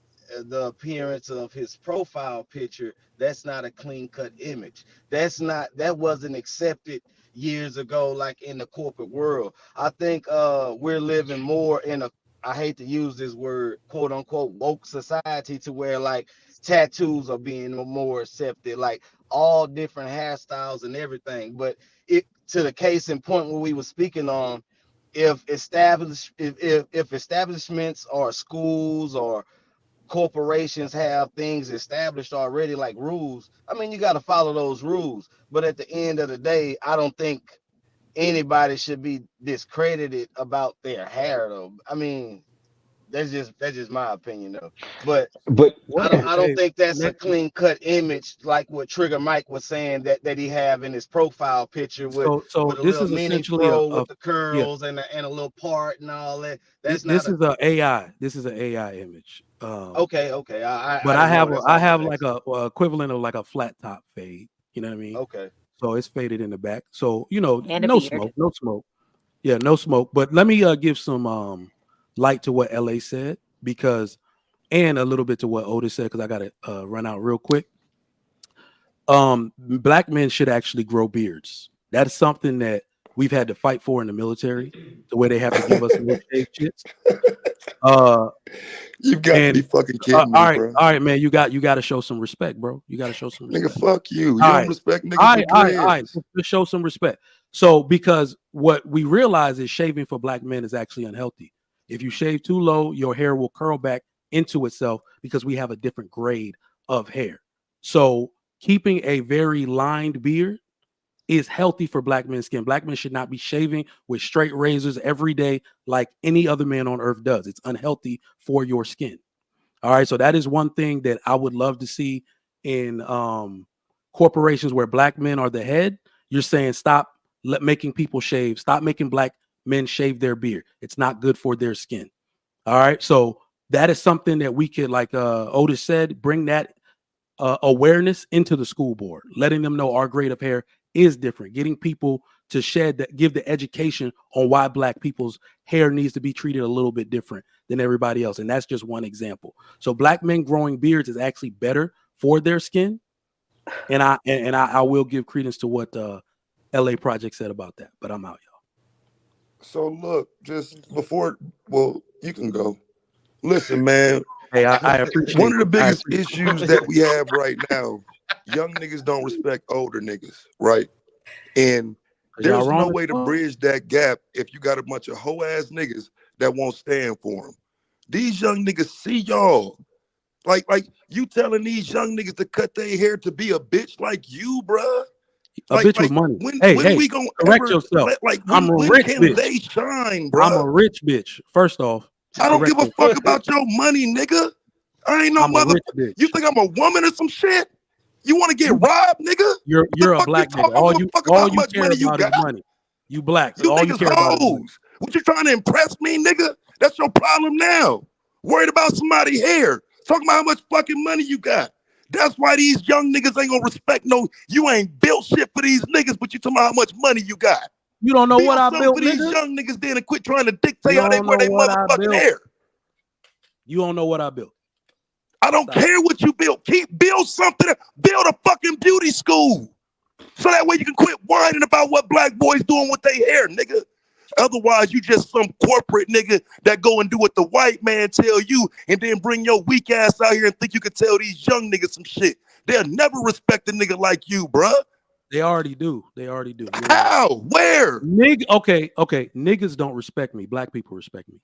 the appearance of his profile picture, that's not a clean-cut image. That wasn't accepted years ago, like in the corporate world. I think we're living more in a, I hate to use this word, quote unquote, woke society, to where like tattoos are being more accepted, like all different hairstyles and everything. But it, to the case in point where we were speaking on, if establishments or schools or corporations have things established already, like rules, I mean, you got to follow those rules. But at the end of the day, I don't think anybody should be discredited about their hair, though. I mean, That's just my opinion though. But But I don't think that's a clean cut image like what Trigger Mike was saying that he have in his profile picture with So a this little is mini essentially fro with the yeah. curls and a little part and all that. That's not This a is a AI. This is an AI image. okay. But I I didn't know. have That's I all I'm have saying. like a equivalent of like a flat top fade. You know what I mean? Okay. So it's faded in the back. So you know, And a no beard. smoke, no smoke. Yeah, no smoke. But let me give some light to what LA said because, and a little bit to what Otis said because I got to run out real quick. Black men should actually grow beards. That's something that we've had to fight for in the military, the way they have to give us no shave shits. You got to be fucking kidding me, bro. All right, man. You got to show some respect, bro. You got to show some respect. Nigga, fuck you. You All don't right. respect niggas with dreads. All right. Just show some respect. So, because what we realize is shaving for black men is actually unhealthy. If you shave too low, your hair will curl back into itself because we have a different grade of hair. So, keeping a very lined beard is healthy for black men's skin. Black men should not be shaving with straight razors every day like any other man on earth does. It's unhealthy for your skin. All right. So that is one thing that I would love to see in corporations where black men are the head. You're saying stop making people shave. Stop making black men shave their beard. It's not good for their skin. All right. So that is something that we could, like Otis said, bring that awareness into the school board, letting them know our grade of hair is different, getting people to shed that, give the education on why black people's hair needs to be treated a little bit different than everybody else. And that's just one example. So black men growing beards is actually better for their skin. And I will give credence to what LA Project said about that, but I'm out, y'all. So look, just before, well, you can go. Listen, man. Hey, I appreciate one of the biggest issues that we have right now. Young niggas don't respect older niggas, right? And there's no way to bridge that gap if you got a bunch of hoe ass niggas that won't stand for them. These young niggas see y'all. Like you telling these young niggas to cut their hair to be a bitch like you, bruh. A bitch with money. When we gonna correct yourself. I'm a rich can bitch. They shine, bruh? I'm a rich bitch. First off, I don't give a fuck about your money, nigga. I ain't no motherfucker. You think I'm a woman or some shit? You want to get robbed, nigga? You're a black nigga. All you care about is money. You black. You all niggas you care about is money. hoes. What you trying to impress me, nigga? That's your problem now. Worried about somebody's hair. Talking about how much fucking money you got. That's why these young niggas ain't gonna respect no. You ain't built shit for these niggas, but you talking about how much money you got. You don't know what I built for nigga? these young niggas then and quit trying to dictate how they wear their motherfucking hair. You don't know what I built. I don't care what you build. Build something. Build a fucking beauty school. So that way you can quit whining about what black boys doing with their hair, nigga. Otherwise, you just some corporate nigga that go and do what the white man tell you and then bring your weak ass out here and think you can tell these young niggas some shit. They'll never respect a nigga like you, bruh. They already do. How? Where? Okay. Niggas don't respect me. Black people respect me.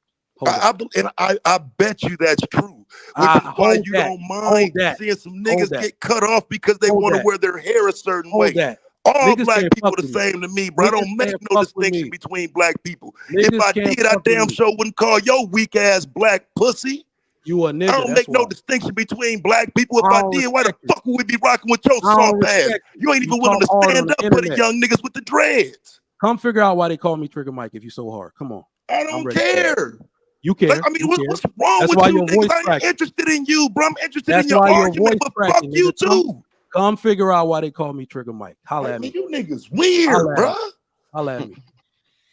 I bet you that's true. Which is why you don't mind seeing some niggas get cut off because they want to wear their hair a certain way. All niggas black people the same to me, bro. I don't make no distinction between black people. If I did, I damn sure wouldn't call your weak ass black pussy. You a nigga. I don't make no distinction between black people. If I did, why the fuck would we be rocking with your soft ass? You ain't even willing to stand up for the young niggas with the dreads. Come figure out why they call me Trigger Mike if you so hard. Come on. I don't care. You care. I mean, what's wrong with you niggas? I ain't interested in you, bro. I'm interested in your argument, but fuck you too. Come figure out why they call me Trigger Mike. Holla at me. You niggas weird, bro. Holla at me.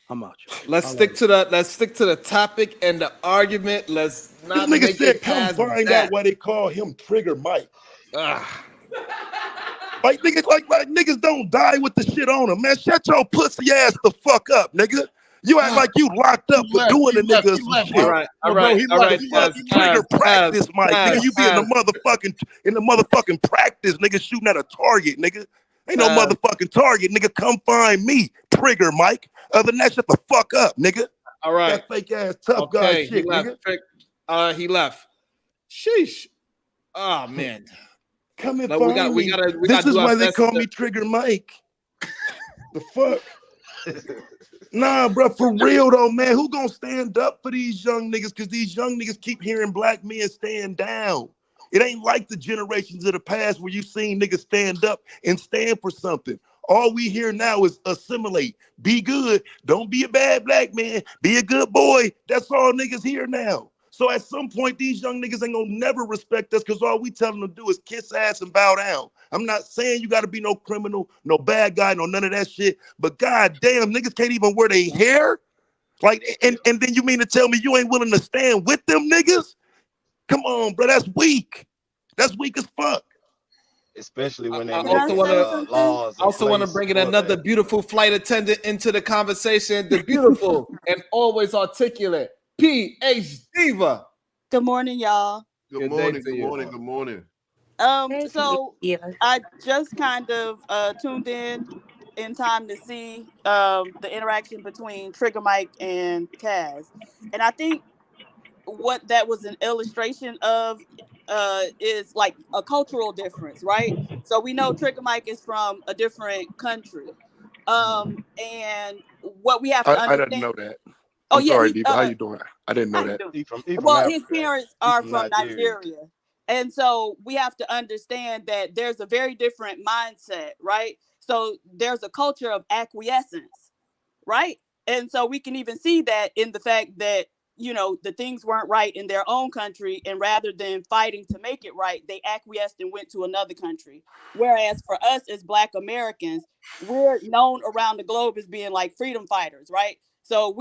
I'm out. Let's stick to the topic and the argument. Let's not this nigga make said it past come find that. out why they call him Trigger Mike. Like niggas, like niggas don't die with the shit on them, man. Shut your pussy ass the fuck up, nigga. You act like you locked up for doing a nigga some shit. All right. Trigger practice, Mike. Nigga, you be in the motherfucking practice, nigga, shooting at a target, nigga. Ain't no motherfucking target, nigga. Come find me, Trigger Mike. Other than that, shut the fuck up, nigga. All right. That fake ass tough guy shit, nigga. He left. Sheesh. Oh man. Come and find me. This is why they call me Trigger Mike. The fuck? Nah, bro, for real though, man. Who gonna stand up for these young niggas? Because these young niggas keep hearing black men stand down. It ain't like the generations of the past where you seen niggas stand up and stand for something. All we hear now is assimilate, be good, don't be a bad black man, be a good boy. That's all niggas hear now. So at some point, these young niggas ain't gonna never respect us because all we tell them to do is kiss ass and bow down. I'm not saying you gotta be no criminal, no bad guy, no none of that shit. But goddamn, niggas can't even wear their hair. Like, and then you mean to tell me you ain't willing to stand with them niggas? Come on, bro, that's weak. That's weak as fuck. Especially when they I make also want to bring in another beautiful flight attendant into the conversation. The beautiful and always articulate PH Diva. Good morning, y'all. Good morning. Good morning. Good morning. So I just kind of tuned in time to see the interaction between Trigger Mike and Kaz, and I think what that was an illustration of is like a cultural difference, right? So we know Trigger Mike is from a different country, and what we have to I understand. didn't know that. Oh I'm yeah, sorry, Diva. How you doing? I didn't know that. Well, his parents are from Nigeria. And so we have to understand that there's a very different mindset, right? So there's a culture of acquiescence, right? And so we can even see that in the fact that, you know, the things weren't right in their own country. And rather than fighting to make it right, they acquiesced and went to another country. Whereas for us as Black Americans, we're known around the globe as being like freedom fighters, right? So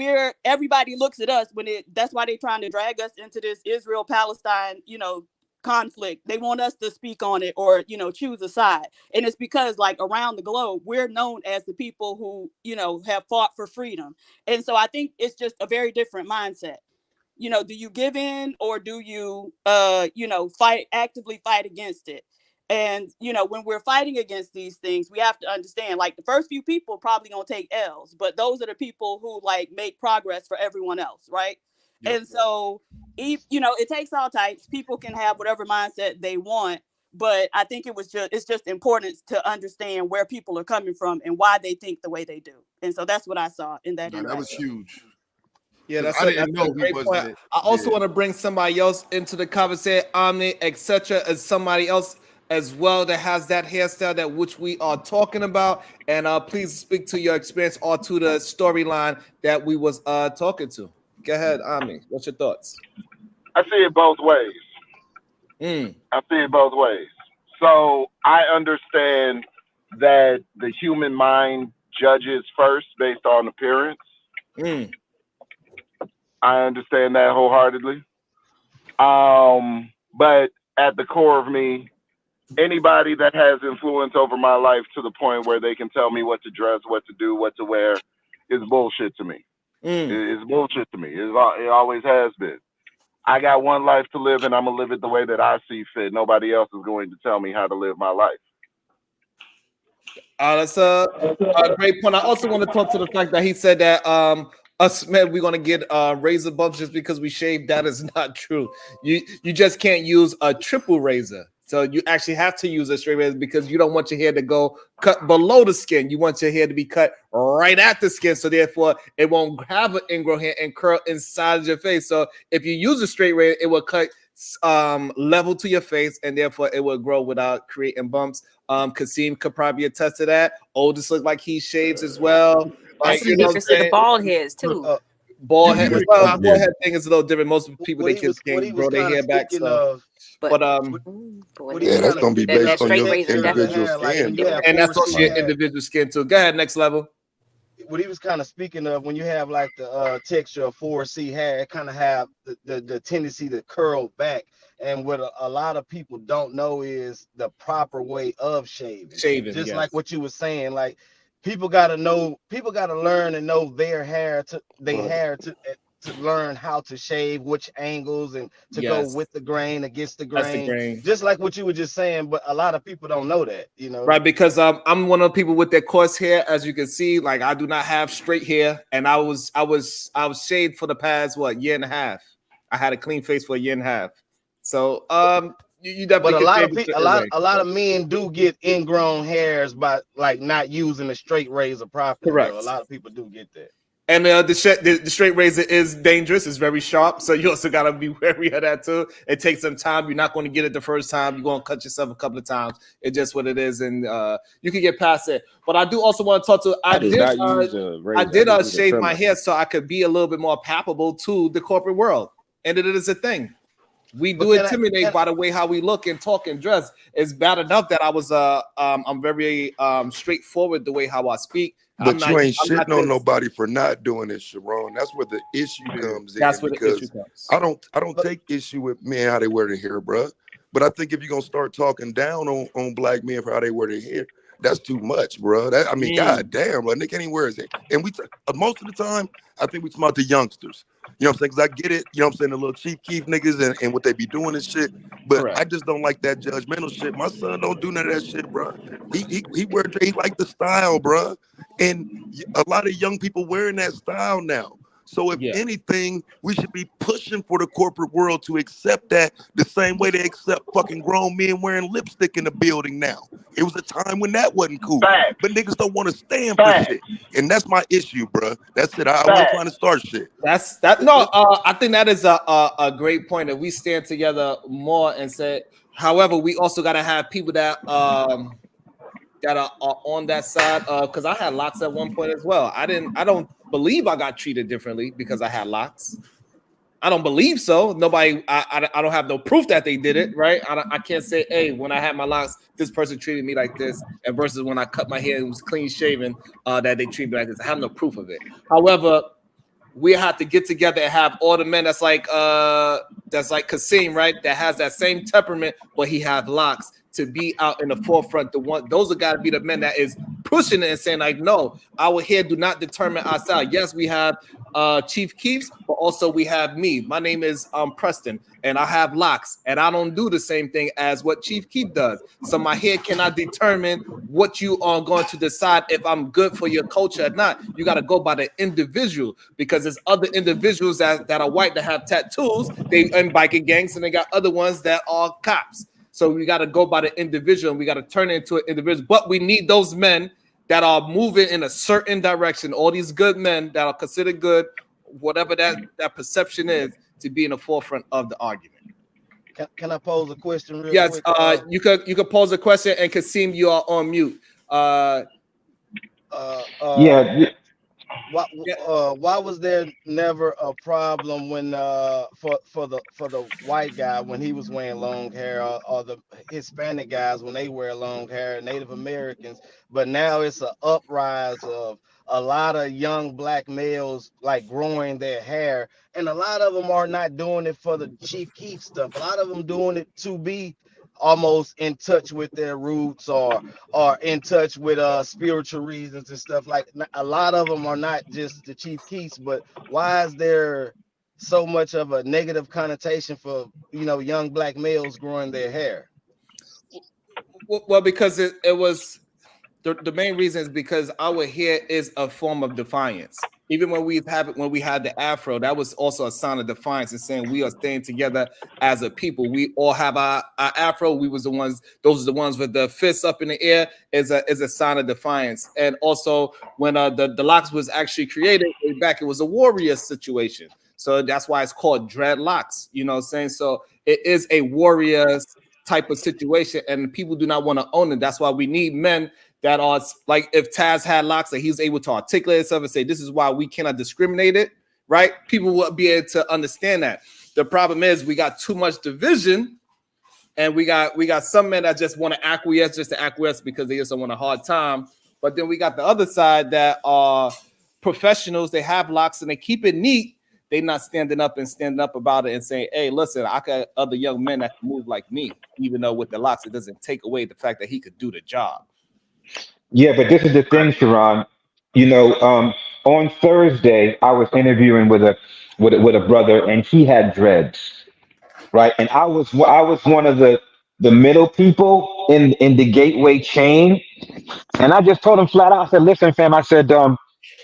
everybody looks at us that's why they're trying to drag us into this Israel-Palestine, you know, conflict. They want us to speak on it or, you know, choose a side. And it's because like around the globe, we're known as the people who, you know, have fought for freedom. And so I think it's just a very different mindset. You know, do you give in or do you, you know, actively fight against it? And, you know, when we're fighting against these things, we have to understand, like, the first few people probably gonna take L's, but those are the people who like make progress for everyone else, right? Yep. And so, you know, it takes all types. People can have whatever mindset they want, but I think it's just important to understand where people are coming from and why they think the way they do. And so that's what I saw in that. That was huge. Yeah, that's I a didn't know great point. I also want to bring somebody else into the conversation, Omni, etc., as somebody else as well that has that hairstyle that which we are talking about. And please speak to your experience or to the storyline that we was talking to. Go ahead, Omni. What's your thoughts? I see it both ways. I see it both ways. So I understand that the human mind judges first based on appearance. I understand that wholeheartedly. But at the core of me, anybody that has influence over my life to the point where they can tell me what to dress, what to do, what to wear is bullshit to me. It's bullshit to me. It always has been. I got one life to live and I'm going to live it the way that I see fit. Nobody else is going to tell me how to live my life. That's a great point. I also want to talk to the fact that he said that us men, we're gonna get razor bumps just because we shave. That is not true. You just can't use a triple razor. So you actually have to use a straight razor because you don't want your hair to go cut below the skin. You want your hair to be cut right at the skin. So therefore, it won't have an ingrown hair and curl inside of your face. So if you use a straight razor, it will cut level to your face, and therefore it will grow without creating bumps. Kasim could probably attest to that. Oldest look like he shaves as well. Like, you know, see the bald heads too. Bald head, well, bald head thing is a little different. Most people they kids can't grow their hair back. So, but yeah, that's gonna be based on your individual skin, and that's also your individual skin too. Go ahead, next level. What he was kind of speaking of, when you have like the texture of 4C hair, it kind of have the tendency to curl back. And what a lot of people don't know is the proper way of shaving. Just yes. like what you were saying, like people got to learn and know their hair to learn how to shave, which angles, and to go with the grain, against the grain. Just like what you were just saying, but a lot of people don't know that, you know. Right, because I'm one of the people with that coarse hair, as you can see. Like, I do not have straight hair, and I was shaved for the past year and a half. I had a clean face for a year and a half. So You definitely But a can lot say of people, it away. a lot of men do get ingrown hairs by like not using a straight razor properly. Correct. Though a lot of people do get that. And the straight razor is dangerous. It's very sharp. So you also got to be wary of that too. It takes some time. You're not going to get it the first time. You're going to cut yourself a couple of times. It's just what it is. And you can get past it. But I do also want to talk to, I did shave my hair so I could be a little bit more palpable to the corporate world. And it is a thing. We do intimidate by the way how we look and talk and dress. It's bad enough that I was I'm very straightforward the way how I speak. But you ain't shitting on nobody for not doing it, Sharon. That's where the issue comes in. That's where the issue comes. I don't take issue with men how they wear their hair, bro. But I think if you're gonna start talking down on black men for how they wear their hair, that's too much, bro. I mean, god damn, bro. Nick can't even wear his hair. And most of the time, I think we talk about the youngsters. You know what I'm saying? Because I get it. You know what I'm saying? The little Chief Keef niggas and what they be doing and shit. But I just don't like that judgmental shit. My son don't do none of that shit, bro. He like the style, bro. And a lot of young people wearing that style now. So if anything, we should be pushing for the corporate world to accept that the same way they accept fucking grown men wearing lipstick in the building now. It was a time when that wasn't cool. But niggas don't want to stand for shit. And that's my issue, bro. That's it. I wasn't trying to start shit. I think that is a great point that we stand together more and say, however, we also got to have people that are on that side, because I had locks at one point as well. I don't believe I got treated differently because I had locks. I don't believe so. Nobody, I don't have no proof that they did it, right? I can't say, hey, when I had my locks, this person treated me like this, and versus when I cut my hair and was clean shaven, that they treated me like this. I have no proof of it. However, we have to get together and have all the men that's like Kasim, right? That has that same temperament, but he has locks, to be out in the forefront. Those are got to be the men that is pushing it and saying like, no, our hair do not determine our style. Yes, we have Chief Keefs, but also we have me. My name is Preston, and I have locks, and I don't do the same thing as what Chief Keef does. So my hair cannot determine what you are going to decide if I'm good for your culture or not. You got to go by the individual, because there's other individuals that are white that have tattoos, they in biking gangs, and they got other ones that are cops. So we got to go by the individual, and we got to turn it into an individual. But we need those men that are moving in a certain direction. All these good men that are considered good, whatever that perception is, to be in the forefront of the argument. Can I pose a question real quick? Yes, you could pose a question, and Kasim, you are on mute. Why was there never a problem when for the white guy when he was wearing long hair, or the Hispanic guys when they wear long hair, Native Americans, but now it's an uprise of a lot of young black males like growing their hair, and a lot of them are not doing it for the Chief Keef stuff. A lot of them doing it to be almost in touch with their roots, or in touch with spiritual reasons and stuff. Like, a lot of them are not just the Chief Keefs. But why is there so much of a negative connotation for young black males growing their hair? Well, because it was the main reason is because our hair is a form of defiance. Even when we had the afro, that was also a sign of defiance and saying we are staying together as a people. We all have our afro. Those are the ones with the fists up in the air, is a sign of defiance. And also when the locks was actually created way back, it was a warrior situation. So that's why it's called dreadlocks. You know what I'm saying? So it is a warrior type of situation, and people do not want to own it. That's why we need men that are like, if Taz had locks, that he was able to articulate himself and say, this is why we cannot discriminate it, right? People will be able to understand that. The problem is we got too much division, and we got some men that just want to acquiesce just to acquiesce because they just don't want a hard time. But then we got the other side that are professionals. They have locks and they keep it neat. They not standing up about it and saying, hey, listen, I got other young men that can move like me, even though with the locks, it doesn't take away the fact that he could do the job. Yeah, but this is the thing, Sharon. On Thursday, I was interviewing with a brother, and he had dreads, right? And I was one of the middle people in the gateway chain, and I just told him flat out. I said, "Listen, fam," I said,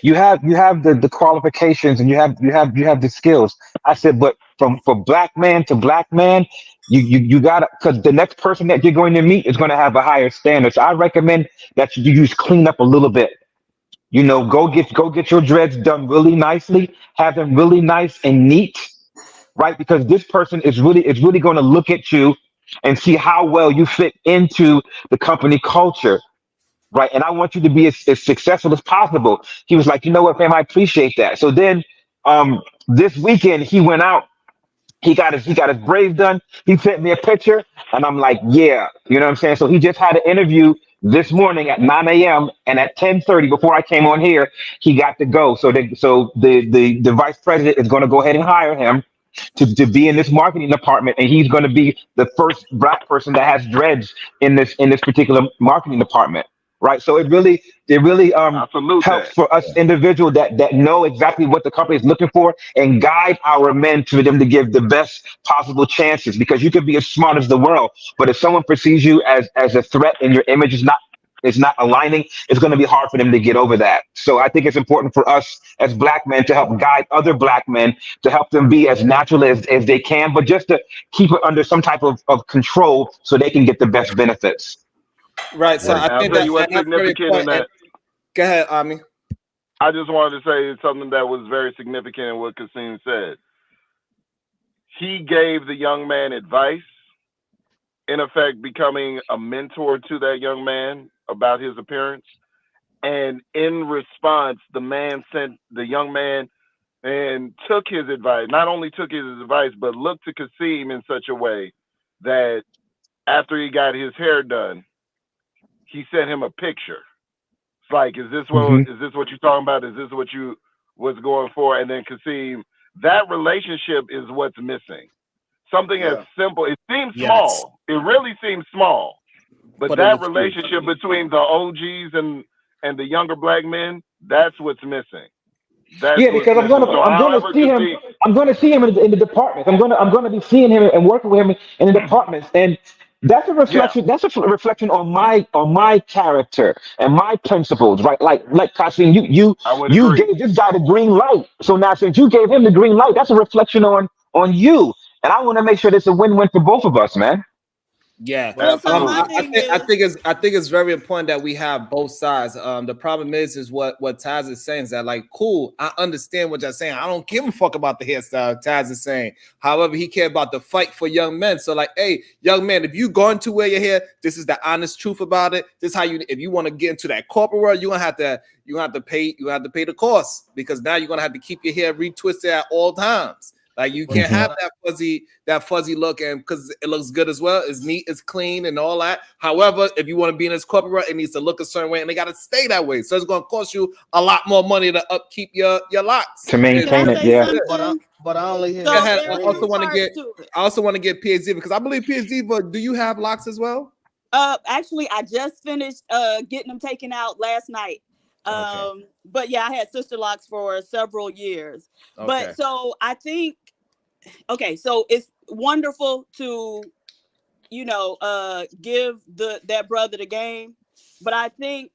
You have the qualifications and you have the skills. I said, but for black man to black man, you gotta, because the next person that you're going to meet is going to have a higher standard. So I recommend that you just clean up a little bit. You know, go get your dreads done really nicely, have them really nice and neat, right? Because this person is really going to look at you and see how well you fit into the company culture. Right. And I want you to be as successful as possible. He was like, you know what, fam, I appreciate that. So then this weekend he went out, he got his braids done. He sent me a picture and I'm like, yeah, you know what I'm saying? So he just had an interview this morning at 9 a.m. and at 10:30 before I came on here, he got to go. So the vice president is going to go ahead and hire him to be in this marketing department, and he's going to be the first black person that has dreads in this particular marketing department. Right. So it really helps for us individuals that know exactly what the company is looking for and guide our men to them to give the best possible chances, because you could be as smart as the world, but if someone perceives you as a threat and your image is not aligning, it's going to be hard for them to get over that. So I think it's important for us as black men to help guide other black men, to help them be as natural as they can, but just to keep it under some type of control so they can get the best benefits. Right. So I think that's significant in that. Go ahead, Ami. I just wanted to say something that was very significant in what Kasim said. He gave the young man advice, in effect becoming a mentor to that young man about his appearance. And in response, the young man and took his advice, not only took his advice, but looked to Kasim in such a way that after he got his hair done, he sent him a picture. It's like, is this what you're talking about? Is this what you was going for? And then Kasim, that relationship is what's missing. Something as simple, it seems small. It really seems small. But that relationship between the OGs and the younger black men, that's what's missing. Because I'm gonna see him in the departments. I'm gonna be seeing him and working with him in the departments, and that's a reflection. Yeah. That's a reflection on my character and my principles, right? Like Kasim, you gave this guy the green light. So now since you gave him the green light, that's a reflection on you, and I want to make sure it's a win-win for both of us, man. Yeah, I think it's very important that we have both sides. The problem is what Taz is saying is that, like, cool, I understand what you're saying. I don't give a fuck about the hairstyle. Taz is saying, however, he cared about the fight for young men. So, like, hey, young man, if you going to wear your hair, this is the honest truth about it. This is how you. If you want to get into that corporate world, you're gonna have to pay the cost, because now you're gonna have to keep your hair retwisted at all times. Like, you can't have that fuzzy look, and because it looks good as well, it's neat, it's clean, and all that. However, if you want to be in this corporate world, it needs to look a certain way, and they got to stay that way. So it's going to cost you a lot more money to upkeep your locks, to maintain it. Yeah. But I only hear. I also want to get PhD, because I believe PhD. But do you have locks as well? Actually, I just finished getting them taken out last night. But yeah, I had sister locks for several years. Okay. But so I think, so it's wonderful to, give that brother the game. But I think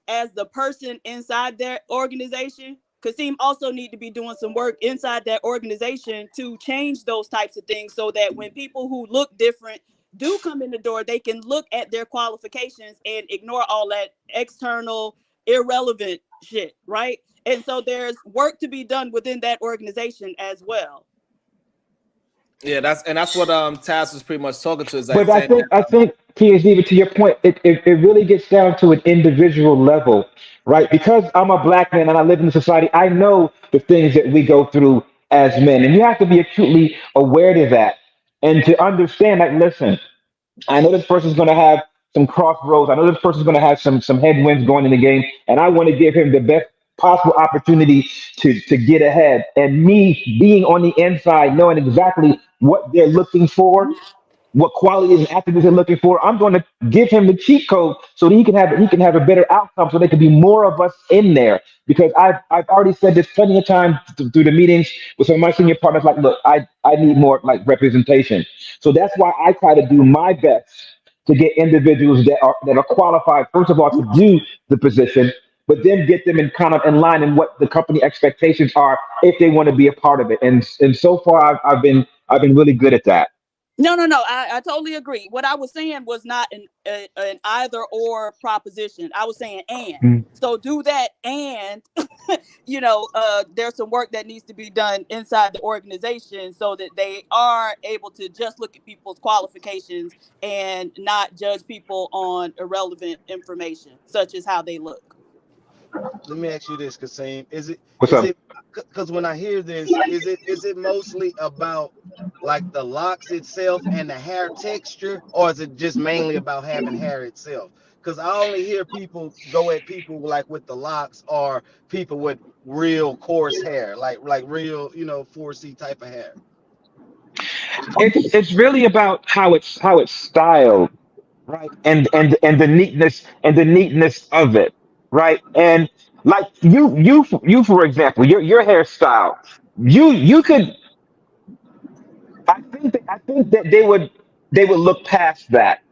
as the person inside their organization, Kasim also need to be doing some work inside that organization to change those types of things, so that when people who look different do come in the door, they can look at their qualifications and ignore all that external irrelevant shit, right? And so there's work to be done within that organization as well. Yeah, that's what Taz was pretty much talking to. Is like, but I think PhD, to your point, it really gets down to an individual level, right? Because I'm a black man and I live in the society, I know the things that we go through as men, and you have to be acutely aware to that and to understand that. Listen, I know this person's going to have some crossroads. I know this person's going to have some headwinds going in the game, and I want to give him the best possible opportunity to get ahead. And me being on the inside, knowing exactly what they're looking for, what qualities and attributes they're looking for, I'm going to give him the cheat code so that he can have a better outcome, so there can be more of us in there. Because I've already said this plenty of times through the meetings with some of my senior partners. Like, look, I need more like representation. So that's why I try to do my best to get individuals that are qualified, first of all, to do the position, but then get them in kind of in line in what the company expectations are if they want to be a part of it. And so far, I've been really good at that. No. I totally agree. What I was saying was not an either or proposition. I was saying and. So do that and, there's some work that needs to be done inside the organization so that they are able to just look at people's qualifications and not judge people on irrelevant information, such as how they look. Let me ask you this, Kasim. What's up? Because when I hear this, is it mostly about like the locks itself and the hair texture, or is it just mainly about having hair itself? Because I only hear people go at people like with the locks or people with real coarse hair, like real 4C type of hair. It's really about how it's styled, right? And the neatness of it, right? And like you for example, your hairstyle, you could. I think that they would look past that.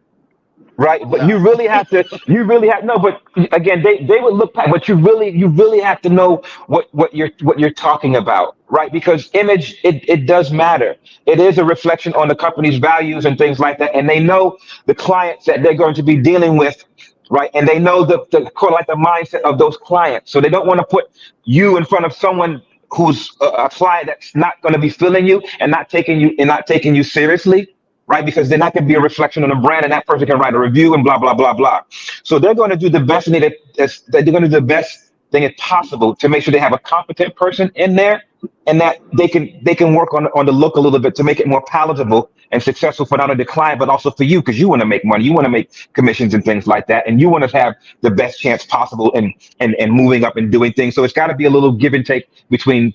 Right, but you really have no. But again, they would look past. But you really have to know what you're talking about, right? Because image it does matter. It is a reflection on the company's values and things like that, and they know the clients that they're going to be dealing with, right? And they know the mindset of those clients, so they don't want to put you in front of someone who's a client that's not going to be feeling you and not taking you seriously. Right, because then that could be a reflection on the brand, and that person can write a review and blah blah blah blah. So they're going to do the best thing they're going to do the best thing as possible to make sure they have a competent person in there, and that they can work on the look a little bit to make it more palatable and successful for not only the client but also for you, because you want to make money, you want to make commissions and things like that, and you want to have the best chance possible and moving up and doing things. So it's got to be a little give and take between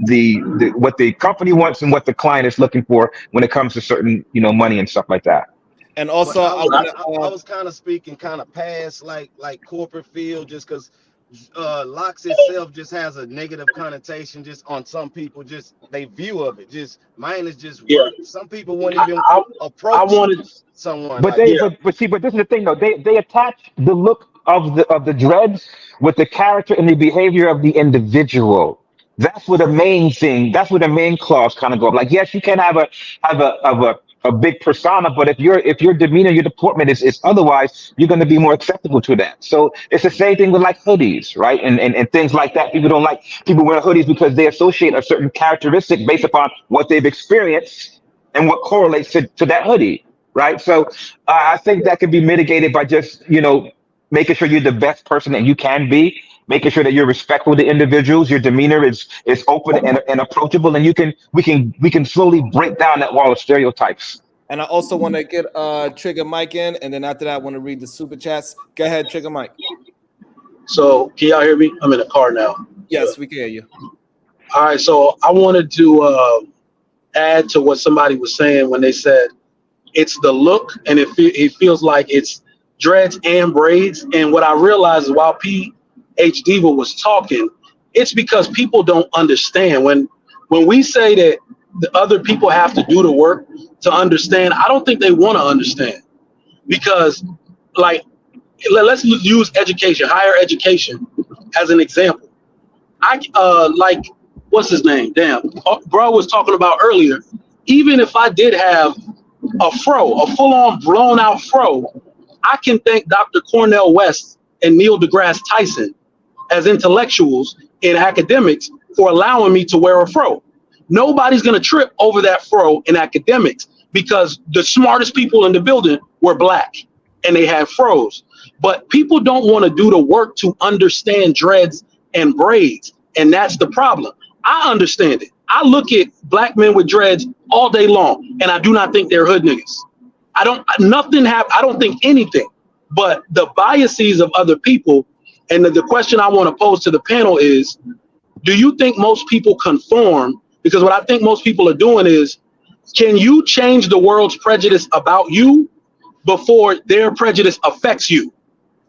the what the company wants and what the client is looking for when it comes to certain money and stuff like that. And also, I was kind of speaking kind of past like corporate field, just because locks itself just has a negative connotation just on some people, just they view of it. Just mine is just work. Some people won't even approach someone. But but this is the thing though. They attach the look of the dreads with the character and the behavior of the individual. That's where the main thing. That's where the main clause kind of go up. Like, yes, you can have a big persona, but if your demeanor, your deportment is otherwise, you're going to be more acceptable to that. So it's the same thing with like hoodies, right? And things like that. People don't like people wearing hoodies because they associate a certain characteristic based upon what they've experienced and what correlates to that hoodie, right? So I think that can be mitigated by just making sure you're the best person that you can be. Making sure that you're respectful to individuals, your demeanor is open and approachable, and we can slowly break down that wall of stereotypes. And I also want to get Trigger Mike in, and then after that, I want to read the super chats. Go ahead, Trigger Mike. So can y'all hear me? I'm in the car now. Yes, we can hear you. All right, so I wanted to add to what somebody was saying when they said it's the look, and it feels like it's dreads and braids. And what I realized is while H. Diva was talking, it's because people don't understand. When we say that the other people have to do the work to understand, I don't think they want to understand. Because, like, let's use education, higher education, as an example. Like, what's his name? Damn, bro was talking about earlier. Even if I did have a full-on blown-out fro, I can thank Dr. Cornel West and Neil deGrasse Tyson as intellectuals in academics for allowing me to wear a fro. Nobody's going to trip over that fro in academics because the smartest people in the building were black and they had fros. But people don't want to do the work to understand dreads and braids. And that's the problem. I understand it. I look at black men with dreads all day long, and I do not think they're hood niggas. I don't think anything, but the biases of other people. And the question I want to pose to the panel is, do you think most people conform? Because what I think most people are doing is, can you change the world's prejudice about you before their prejudice affects you?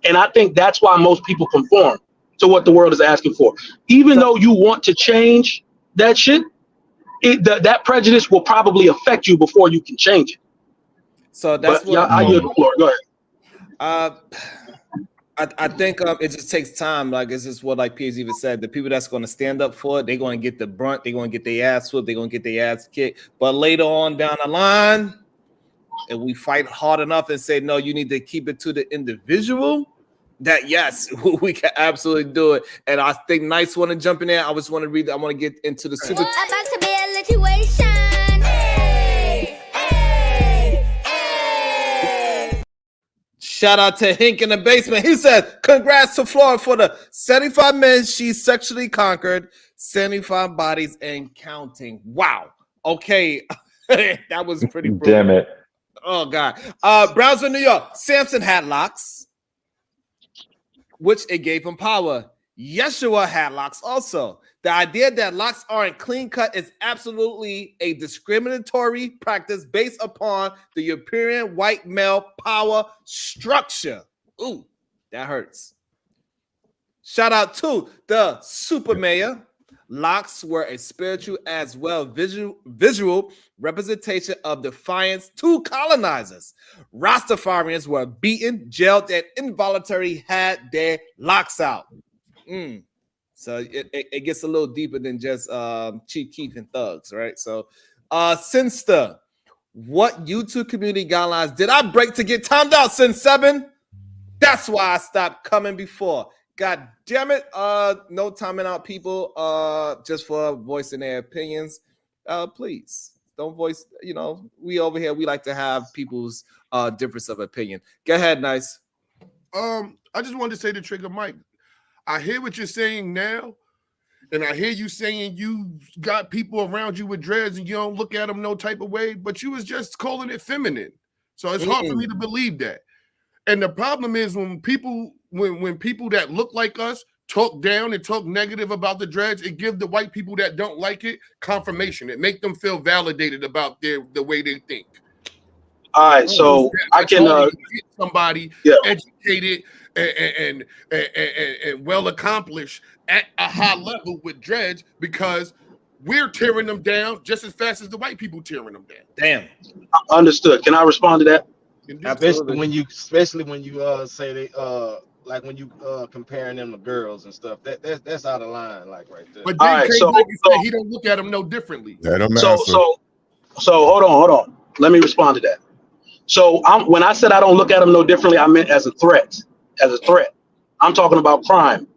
And I think that's why most people conform to what the world is asking for. Even though you want to change that shit, that prejudice will probably affect you before you can change it. So that's I yield the floor. Go ahead. I think it just takes time. Like it's just what like Piers even said. The people that's going to stand up for it, they're going to get the brunt. They're going to get their ass whooped. They're going to get their ass kicked. But later on down the line, if we fight hard enough and say no, you need to keep it to the individual. That yes, we can absolutely do it. And I think Nice want to jump in there. I just want to read. I want to get into the super. Shout out to Hink in the basement. He said, congrats to Florida for the 75 men she sexually conquered, 75 bodies and counting. Wow. Okay. That was pretty brutal. Damn it. Oh, God. Brownsville, New York. Samson had locks, which it gave him power. Yeshua had locks also. The idea that locks aren't clean cut is absolutely a discriminatory practice based upon the European white male power structure. Ooh, that hurts. Shout out to the super mayor. Locks were a spiritual as well visual representation of defiance to colonizers. Rastafarians were beaten, jailed, and involuntarily had their locks out. So it gets a little deeper than just Chief Keef and Thugs, right? So, Sinster, what YouTube community guidelines did I break to get timed out since 7? That's why I stopped coming before. God damn it. No timing out people just for voicing their opinions. Please don't voice, we over here, we like to have people's difference of opinion. Go ahead, Nice. I just wanted to say to Trigger Mike, I hear what you're saying now, and I hear you saying you got people around you with dreads and you don't look at them no type of way, but you was just calling it feminine. So it's hard for me to believe that. And the problem is when people that look like us talk down and talk negative about the dreads, it gives the white people that don't like it confirmation. It make them feel validated about the way they think. All right, so I can get somebody educated and well accomplished at a high level with dreads because we're tearing them down just as fast as the white people tearing them down. Damn. Understood. Can I respond to that? Especially when you say they like when you comparing them to girls and stuff. That's out of line, like right there. But then say he don't look at them no differently. So hold on. Let me respond to that. So when I said I don't look at them no differently, I meant as a threat. I'm talking about crime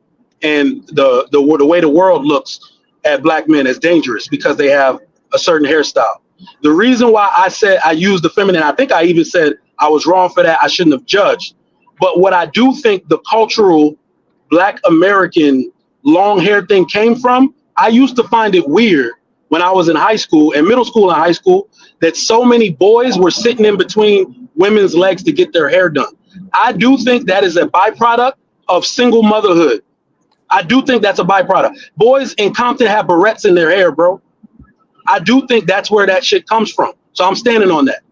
and the way the world looks at black men as dangerous because they have a certain hairstyle. The reason why I said I used the feminine, I think I even said I was wrong for that. I shouldn't have judged. But what I do think the cultural black American long hair thing came from, I used to find it weird when I was in high school and middle school and high school that so many boys were sitting in between women's legs to get their hair done. I do think that is a byproduct of single motherhood. I do think that's a byproduct. Boys in Compton have barrettes in their hair, bro. I do think that's where that shit comes from. So I'm standing on that.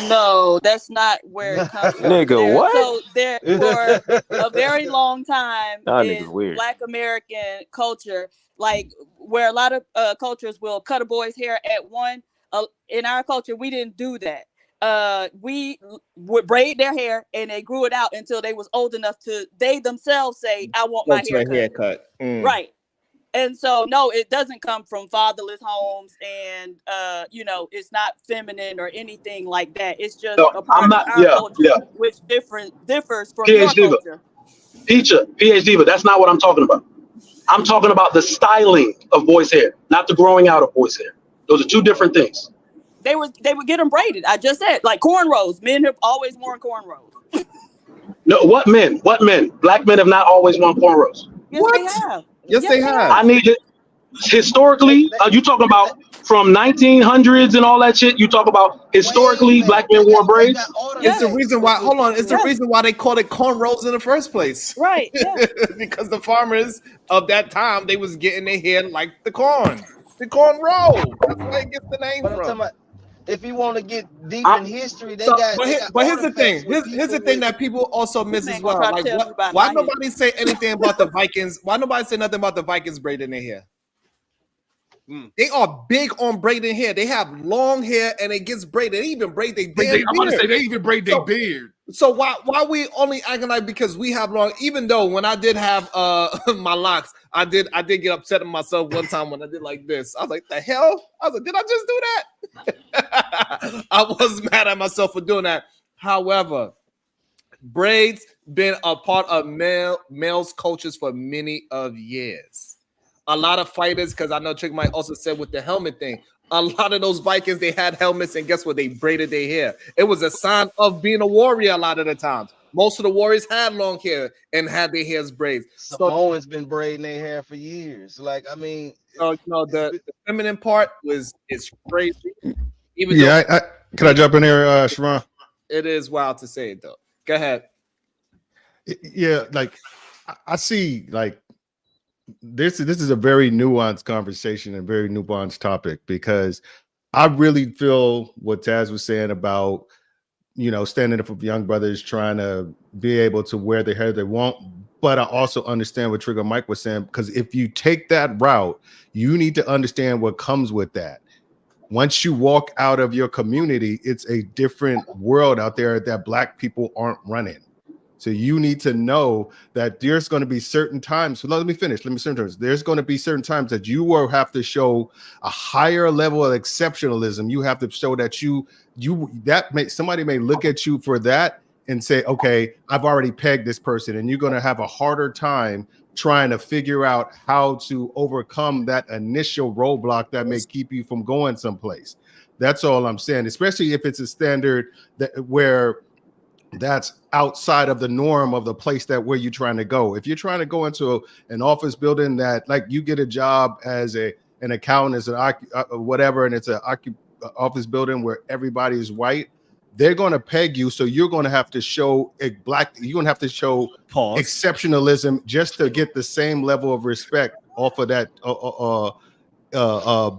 No, that's not where it comes from. Nigga, what? So there for a very long time in weird. Black American culture, like where a lot of cultures will cut a boy's hair at one. In our culture, we didn't do that. We would braid their hair and they grew it out until they was old enough to they themselves say, I want my haircut. Right. And so, no, it doesn't come from fatherless homes and, it's not feminine or anything like that. It's just a part of our culture, which differs from your culture. PhD, but that's not what I'm talking about. I'm talking about the styling of boys' hair, not the growing out of boys' hair. Those are two different things. They would get them braided. I just said, like cornrows. Men have always worn cornrows. No, what men? Black men have not always worn cornrows. Yes, they have. Yes, they have. I need it. Historically, you talking about from 1900s and all that shit? You talk about historically black men wore braids? It's the reason why, it's the reason why they called it cornrows in the first place. Right. Yeah. Because the farmers of that time, they was getting their hair like the corn. The cornrow. That's where it gets the name from. If you want to get deep in history, But here's the thing. Here's the thing that people also miss as well. Like, why nobody say anything about the Vikings? Why nobody say nothing about the Vikings braiding their hair? They are big on braiding hair. They have long hair and it gets braided. They even braid their damn beard. I'm about to say they even braid their beard. So why we only acting like because we have long? Even though when I did have my locks, I did get upset at myself one time when I did like this. I was like, the hell? I was like, did I just do that? I was mad at myself for doing that. However, braids been a part of males cultures for many of years. A lot of fighters, because I know Trick Mike also said with the helmet thing. A lot of those Vikings, they had helmets, and guess what? They braided their hair. It was a sign of being a warrior a lot of the times. Most of the warriors had long hair and had their hairs braids. Samoans been braiding their hair for years. Like, I mean, so you know the feminine part is crazy. Even Yeah, though can I jump in there, Sharon? it is wild to say it though. Go ahead. Yeah, like I see, like this is a very nuanced conversation and very nuanced topic, because I really feel what Taz was saying about, you know, standing up for young brothers trying to be able to wear the hair they want. But I also understand what Trigger Mike was saying, because if you take that route, you need to understand what comes with that. Once you walk out of your community, it's a different world out there that Black people aren't running. So you need to know that there's going to be certain times. So let me finish. There's going to be certain times that you will have to show a higher level of exceptionalism. You have to show that somebody may look at you for that and say, okay, I've already pegged this person, and you're going to have a harder time trying to figure out how to overcome that initial roadblock that may keep you from going someplace. That's all I'm saying, especially if it's a standard where that's outside of the norm of the place where you're trying to go. If you're trying to go into an office building that, like, you get a job as an accountant, as an whatever, and it's an office building where everybody is white, they're going to peg you. So you're going to have to show you're going to have to show exceptionalism just to get the same level of respect off of that,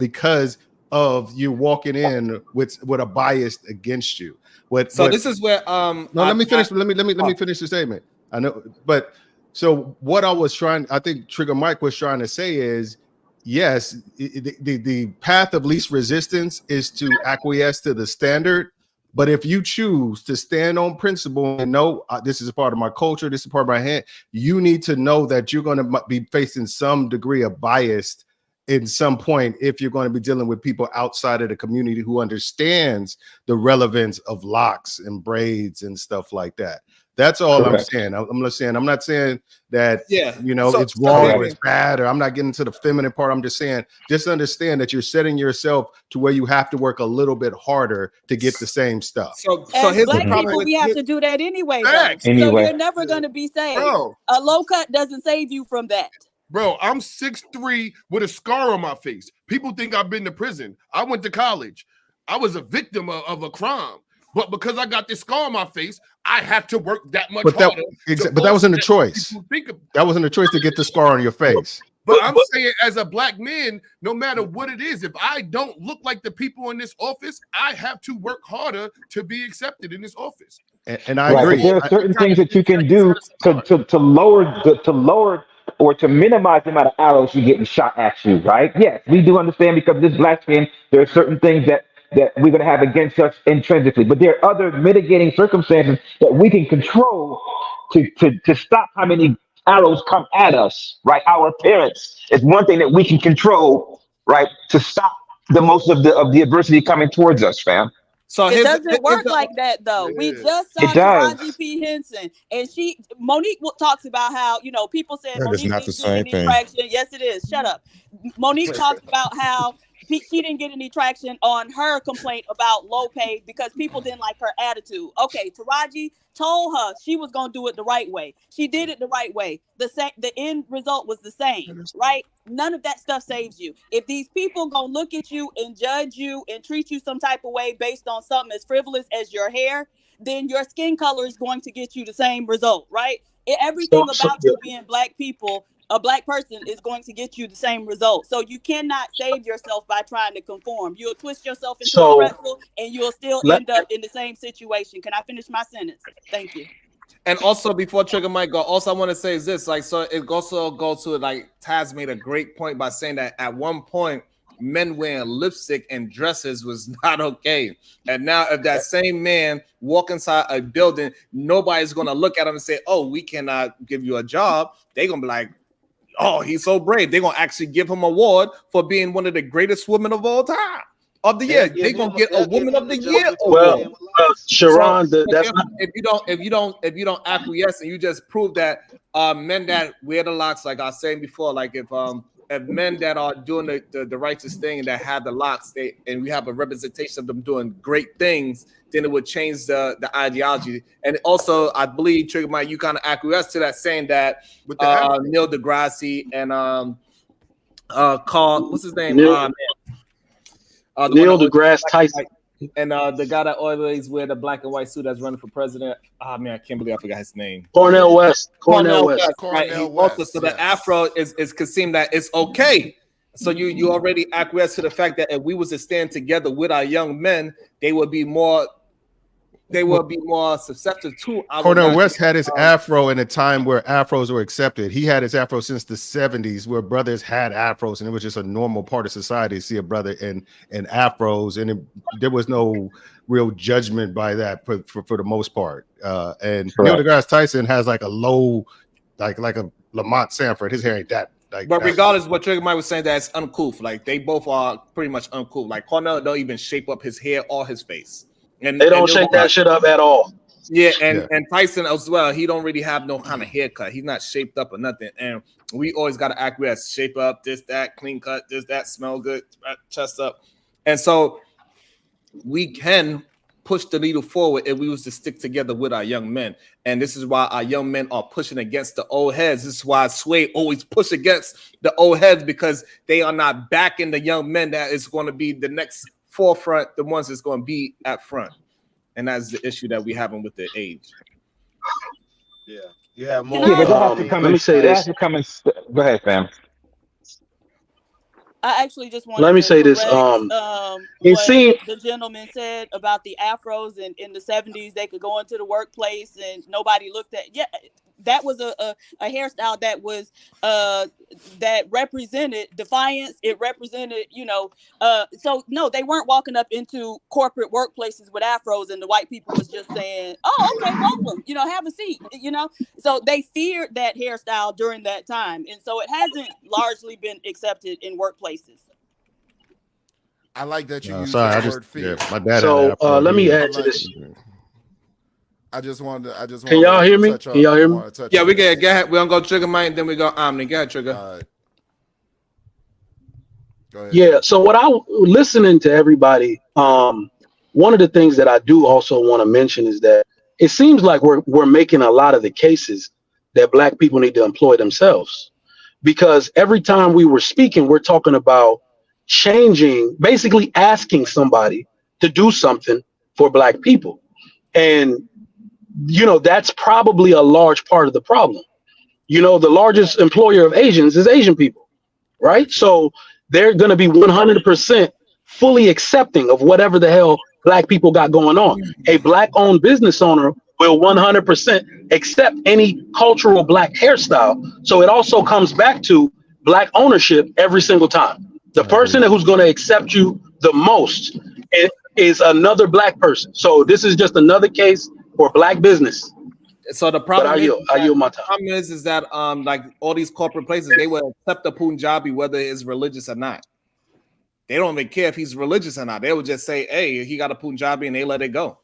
because of you walking in with a bias against you. This is where let me finish. Let me finish the statement. I know, but so what I think Trigger Mike was trying to say is, yes, the path of least resistance is to acquiesce to the standard. But if you choose to stand on principle and know this is a part of my culture, this is a part of my hand, you need to know that you're going to be facing some degree of bias in some point if you're going to be dealing with people outside of the community who understands the relevance of locks and braids and stuff like that. That's all I'm saying. I'm not saying that, it's wrong or it's bad, or I'm not getting to the feminine part. I'm just saying, just understand that you're setting yourself to where you have to work a little bit harder to get the same stuff. So as Black people, we have to do that anyway, though. So you're never going to be saved. Bro. A low cut doesn't save you from that. Bro, I'm 6'3" with a scar on my face. People think I've been to prison. I went to college. I was a victim of a crime. But because I got this scar on my face, I have to work that much harder. But that wasn't a choice. That wasn't a choice to get the scar on your face. But I'm saying, as a Black man, no matter what it is, if I don't look like the people in this office, I have to work harder to be accepted in this office. And I agree. But there are certain things that you can do to lower or to minimize the amount of arrows you're getting shot at you, right? Yes, we do understand, because this Black skin, there are certain things that we're going to have against us intrinsically, but there are other mitigating circumstances that we can control to stop how many arrows come at us, right? Our appearance is one thing that we can control, right, to stop the most of the adversity coming towards us, fam. So it doesn't work like that, though. We just saw Taraji P. Henson, and Monique talks about how, people said That is Monique not the didn't same get any thing. traction. Yes, it is. Shut up. Monique talks about how she didn't get any traction on her complaint about low pay because people didn't like her attitude. Okay, Taraji told her she was going to do it the right way. She did it the right way. The end result was the same, right? None of that stuff saves you. If these people going to look at you and judge you and treat you some type of way based on something as frivolous as your hair, then your skin color is going to get you the same result, right? Everything about you being Black people, a Black person, is going to get you the same result. So you cannot save yourself by trying to conform. You'll twist yourself into a pretzel and you'll still end up in the same situation. Can I finish my sentence? Thank you. And also, before Trigger Mike go, also I want to say is this, so it also goes to, like, Taz made a great point by saying that at one point men wearing lipstick and dresses was not okay. And now if that same man walk inside a building, nobody's going to look at him and say, oh, we cannot give you a job. They're going to be like, oh, he's so brave. They're going to actually give him an award for being one of the greatest women of all time. Of the year, they're gonna get a Woman of the Year award. Well, Sharon, if you don't acquiesce and you just prove that men that wear the locks, like I was saying before, like if men that are doing the righteous thing and that have the locks, and we have a representation of them doing great things, then it would change the ideology. And also, I believe, Trigger Mike, you kind of acquiesce to that, saying that Neil deGrasse and Carl, what's his name? Neil deGrasse Tyson. And the guy that always wear the black and white suit that's running for president. Oh man, I can't believe I forgot his name. Cornell West. Right. Also, so the afro could seem that it's okay. So you already acquiesce to the fact that if we was to stand together with our young men, they would be more susceptible to our Cornel West had his afro in a time where afros were accepted. He had his afro since the 70s, where brothers had afros, and it was just a normal part of society to see a brother in afros, and there was no real judgment by that for the most part. And Neil deGrasse Tyson has like a low, like a Lamont Sanford. His hair ain't that. But regardless of what Trigger Mike was saying, that's uncouth. Like they both are pretty much uncouth. Like Cornell don't even shape up his hair or his face. And they don't shake that shit up at all. Yeah, and Tyson as well. He don't really have no kind of haircut. He's not shaped up or nothing. And we always got to acquiesce, shape up, this, that, clean cut, this, that, smell good, chest up. And so we can push the needle forward if we was to stick together with our young men. And this is why our young men are pushing against the old heads. This is why Sway always push against the old heads, because they are not backing the young men that is going to be the next forefront, the ones that's going to be at front. And that's the issue that we're having with the age. Yeah, you have more. Yeah, but that has to come. Let me say this. Go ahead, fam. I actually just want. Let me say this. It seemed the gentleman said about the afros in the 70s, they could go into the workplace and nobody looked at. Yeah, that was a hairstyle that was that represented defiance. It represented, so no, they weren't walking up into corporate workplaces with afros and the white people was just saying, oh, okay, welcome, have a seat, so they feared that hairstyle during that time. And so it hasn't largely been accepted in workplaces. I like that you use sorry, the word fear. Yeah, my dad. So let me add to this. I just wanted. Can y'all hear me? Can y'all hear me? Yeah, we can. Go ahead. We're gonna go Trigger Mike, and then we go Omni. Go ahead, Trigger. All right. Go ahead. Yeah. So what listening to everybody, one of the things that I do also want to mention is that it seems like we're making a lot of the cases that Black people need to employ themselves, because every time we were speaking, we're talking about changing, basically asking somebody to do something for Black people. And, that's probably a large part of the problem. The largest employer of Asians is Asian people, right? So they're going to be 100% fully accepting of whatever the hell Black people got going on. A Black-owned business owner will 100% accept any cultural Black hairstyle. So it also comes back to Black ownership every single time. The person who's going to accept you the most is another Black person. So this is just another case for Black business. So the problem I yield my time. Problem is that like all these corporate places, they will accept the Punjabi whether it's religious or not. They don't even care if he's religious or not. They would just say, hey, he got a Punjabi, and they let it go.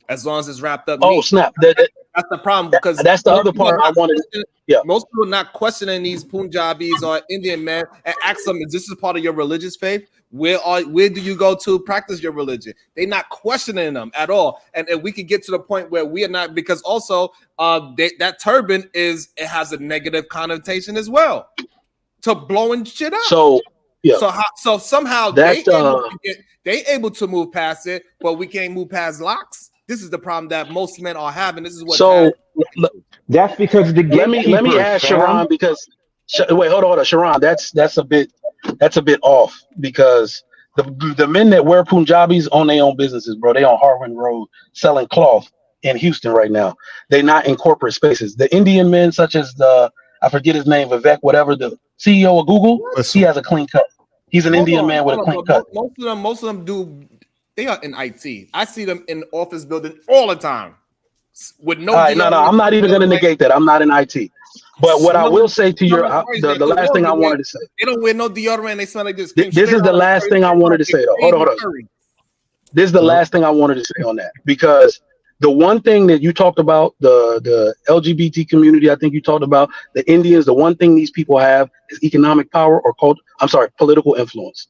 As long as it's wrapped up. Oh, snap. That's the problem, because that's the other part I wanted. Yeah. Most people are not questioning these Punjabis or Indian men and ask them, is this part of your religious faith? Where do you go to practice your religion? They're not questioning them at all. And if we could get to the point where we are not, because also that turban has a negative connotation as well to blowing shit up. So yeah. So somehow they able to move past it, but we can't move past locks. This is the problem that most men are having. This is what. That's because the let me ask Sharon, because wait, hold on, Sharon. That's a bit off, because the men that wear Punjabis own their own businesses, bro. They on Harwin Road selling cloth in Houston right now. They're not in corporate spaces. The Indian men, such as I forget his name, Vivek, whatever, the CEO of Google, he has a clean cut. He's an Indian man with a clean cut. Most of them do. They are in IT. I see them in the office building all the time with no. All right, no, I'm not even going to negate that. I'm not in IT. But what I will say to your, the last thing I wanted to say. They don't wear no deodorant. They smell like this. This is the last thing I wanted to say, though. Hold on. This is the last thing I wanted to say on that, because the one thing that you talked about, the LGBT community, I think you talked about the Indians, the one thing these people have is economic power or political influence.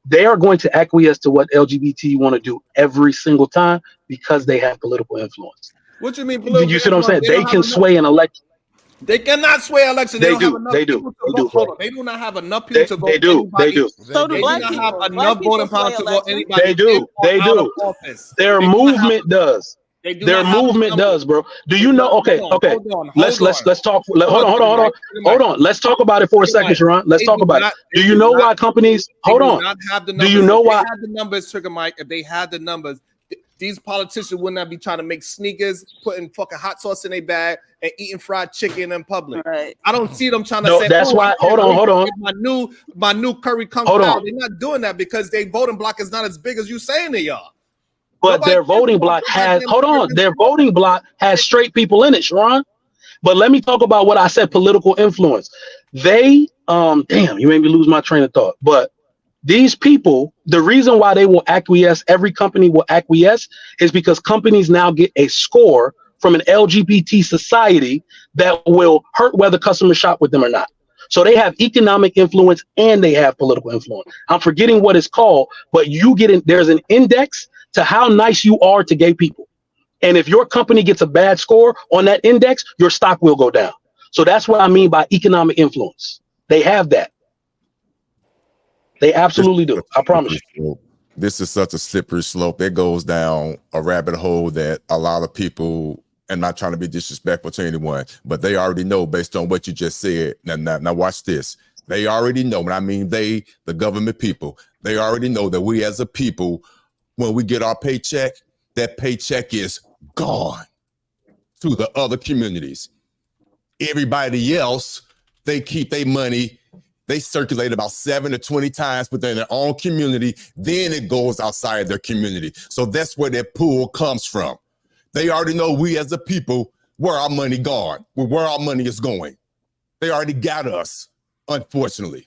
They are going to acquiesce to what LGBT want to do every single time because they have political influence. What you mean? You see what I'm saying? They can sway an election. They cannot sway election. They do. They do. They do not have enough people to go. They do. They do. So do black people. Have enough voting power to go anybody. They do. They do. Their movement does. Their movement does, bro. Do you know? Okay. Let's talk. Hold on. Let's talk about it for a second, Sharon. Let's talk about it. Do you know why companies? Hold on. Do you know why? If they had the numbers, Trigger Mike. If they had the numbers, these politicians would not be trying to make sneakers, putting fucking hot sauce in their bag, and eating fried chicken in public. Right. I don't see them trying to say, that's why. Hold on. My new curry kung pao. They're not doing that because their voting block is not as big as you saying they are. But their voting block has, their voting block has straight people in it, Sharon. But let me talk about what I said, political influence. They, damn, you made me lose my train of thought. But these people, the reason why they will acquiesce, every company will acquiesce, is because companies now get a score from an LGBT society that will hurt whether customers shop with them or not. So they have economic influence and they have political influence. I'm forgetting what it's called, but there's an index to how nice you are to gay people. And if your company gets a bad score on that index, your stock will go down. So that's what I mean by economic influence. They have that. They absolutely do. I promise you. This is such a slippery slope. It goes down a rabbit hole that a lot of people, and not trying to be disrespectful to anyone, but they already know based on what you just said. Now watch this. They already know, and I mean the government people, they already know that we as a people, when we get our paycheck, that paycheck is gone to the other communities. Everybody else, they keep their money, they circulate about 7 to 20 times within their own community, then it goes outside their community. So that's where that pool comes from. They already know we as a people, where our money gone, where our money is going. They already got us, unfortunately.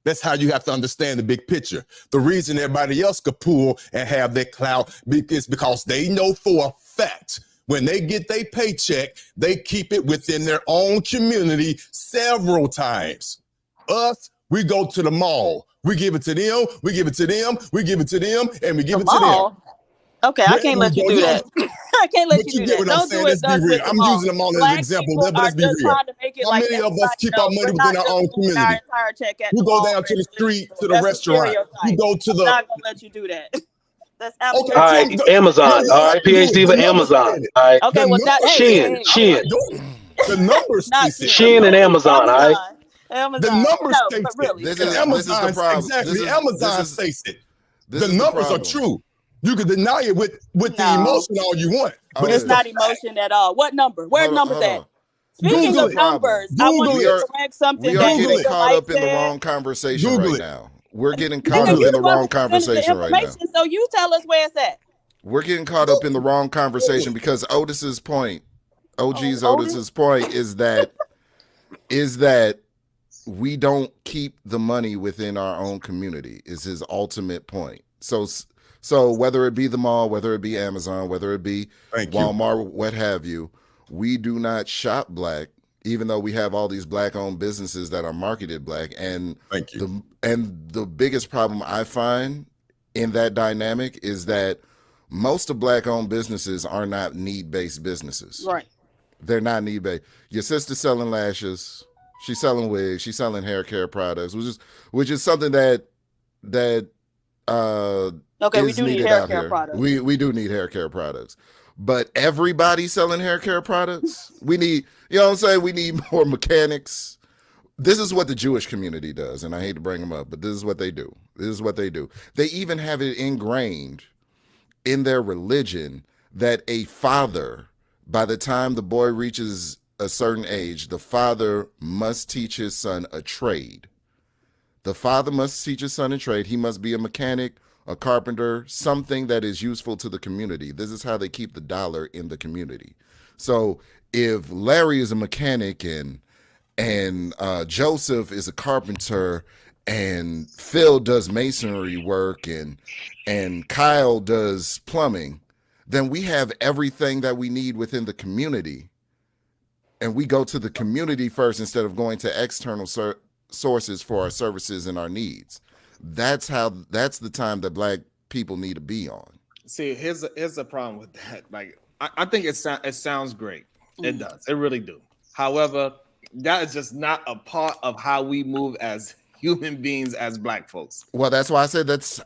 That's how you have to understand the big picture. The reason everybody else could pull and have that clout is because they know for a fact when they get their paycheck, they keep it within their own community several times. Us, we go to the mall. We give it to them, we give it to them, we give it to them, and we give it to them. Okay, I can't let you do that. I can't let you do that. Don't do it. I'm using them all as an example, but let's be real. How many of us keep our money within our own community? We go down to the street, to the restaurant. We go to the. I'm not gonna let you do that. That's absolutely. All right, Amazon. All right, PhD for Amazon. All right. Okay, well, Shein. The numbers. Shein and Amazon. All right. Amazon. The numbers say really it. this is Amazon, the problem. exactly. Amazon says it. This The is the numbers are problem. true. You can deny it with the emotion all you want, but It's not emotion at all. What number? Where numbers at? Speaking Google of it. numbers, I want to correct something. We are getting caught up in the wrong conversation right now. We're getting caught up in the wrong conversation right now. So you tell us where it's at. We're getting caught up in the wrong conversation because Otis's point, Otis's point is that we don't keep the money within our own community is his ultimate point. So whether it be the mall, whether it be Amazon, whether it be Walmart, what have you, we do not shop black, even though we have all these black-owned businesses that are marketed black. And the biggest problem I find in that dynamic is that most of black-owned businesses are not need-based businesses. Right. They're not need-based. Your sister's selling lashes. She's selling wigs. She's selling hair care products, which is something that okay, we do need hair care products. We do need hair care products. But everybody selling hair care products, we need, you know what I'm saying? We need more mechanics. This is what the Jewish community does, and I hate to bring them up, but this is what they do. They even have it ingrained in their religion that a father, by the time the boy reaches a certain age, the father must teach his son a trade. The father must teach his son a trade. He must be a mechanic, a carpenter, something that is useful to the community. This is how they keep the dollar in the community. So if Larry is a mechanic and Joseph is a carpenter and Phil does masonry work and Kyle does plumbing, then we have everything that we need within the community. And we go to the community first instead of going to external sources for our services and our needs. That's the time that Black people need to be on. See, here's the problem with that. Like, I think it sounds great. It does. It really do. However, that is just not a part of how we move as human beings, as Black folks. Well, that's why I said that's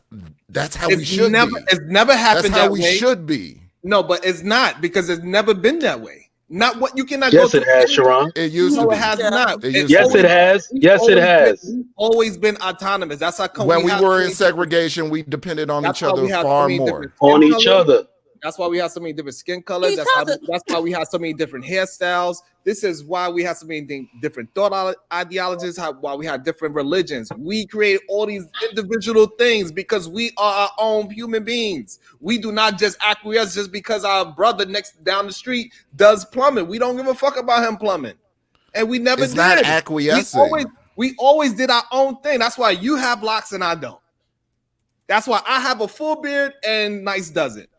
how we should be. It's never happened that's how that we way. should be. No, but it's not, because it's never been that way. Not what you cannot. Yes, go it has, Sharon. It used to No, be. it has not. Yes, it has. Yes, it has. We've always been autonomous. That's how come When we have were so in many segregation, we depended on That's each why other we have so far many more. different skin On each colors. other. That's why we have so many different skin colors. That's why we have so many different hairstyles. This is why we have so many different thought ideologies. Why we have different religions. We create all these individual things because we are our own human beings. We do not just acquiesce just because our brother next down the street does plumbing. We don't give a fuck about him plumbing, and we never It's did. not acquiescing. We always did our own thing. That's why you have locks and I don't. That's why I have a full beard and Nice doesn't.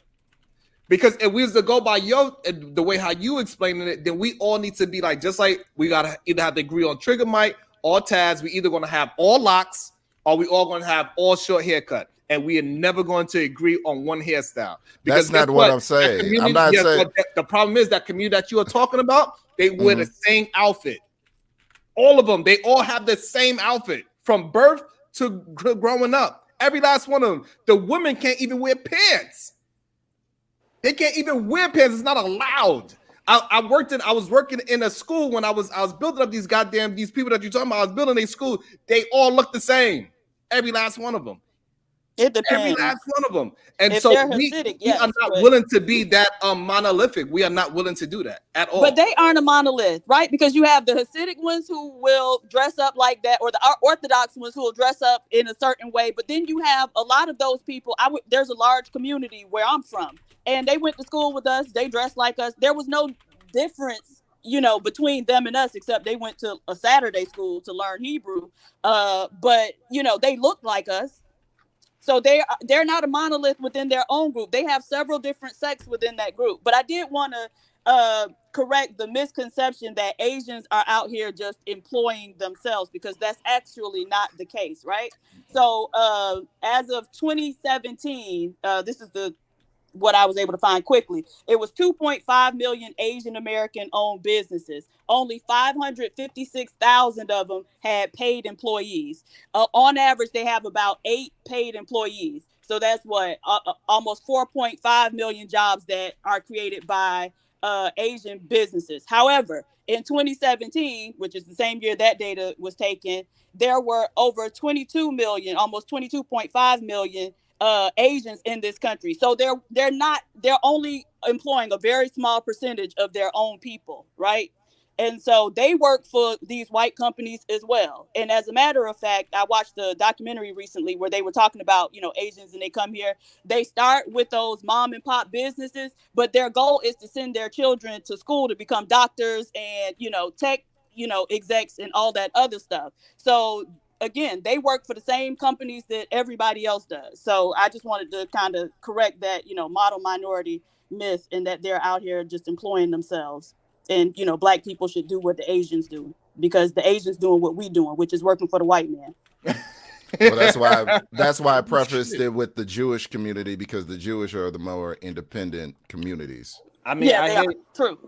Because if we was to go by the way how you explaining it, then we all need to be like, just like we gotta either have to agree on trigger mic or Taz. We either gonna have all locks or we all gonna have all short haircut, and we are never going to agree on one hairstyle. Because That's not what I'm saying. I'm not saying. The problem is that community that you are talking about, they wear the same outfit. All of them, they all have the same outfit from birth to growing up. Every last one of them. The women can't even wear pants. They can't even wear pants. It's not allowed. I was working in a school when I was building up these people that you're talking about. I was building a school. They all look the same. Every last one of them. It depends. Every last one of them. And If so they're we Hasidic, are not but- willing to be that monolithic. We are not willing to do that at all. But they aren't a monolith, right? Because you have the Hasidic ones who will dress up like that, or the Orthodox ones who will dress up in a certain way. But then you have a lot of those people. There's a large community where I'm from, and they went to school with us. They dressed like us. There was no difference, between them and us, except they went to a Saturday school to learn Hebrew. But they look like us. So they're not a monolith within their own group. They have several different sects within that group. But I did want to correct the misconception that Asians are out here just employing themselves, because that's actually not the case, right? So as of 2017, this is what I was able to find quickly. It was 2.5 million Asian American owned businesses. Only 556,000 of them had paid employees. On average, they have about 8 paid employees. So that's almost 4.5 million jobs that are created by Asian businesses. However, in 2017, which is the same year that data was taken, there were over 22 million, almost 22.5 million Asians in this country. So they're only employing a very small percentage of their own people, right? And so they work for these white companies as well. And as a matter of fact, I watched a documentary recently where they were talking about, Asians, and they come here. They start with those mom and pop businesses, but their goal is to send their children to school to become doctors and, tech, execs and all that other stuff. So again, they work for the same companies that everybody else does. So I just wanted to kind of correct that, model minority myth, and that they're out here just employing themselves. And, Black people should do what the Asians do, because the Asians doing what we doing, which is working for the white man. Well, that's why I prefaced it with the Jewish community, because the Jewish are the more independent communities. I mean, true.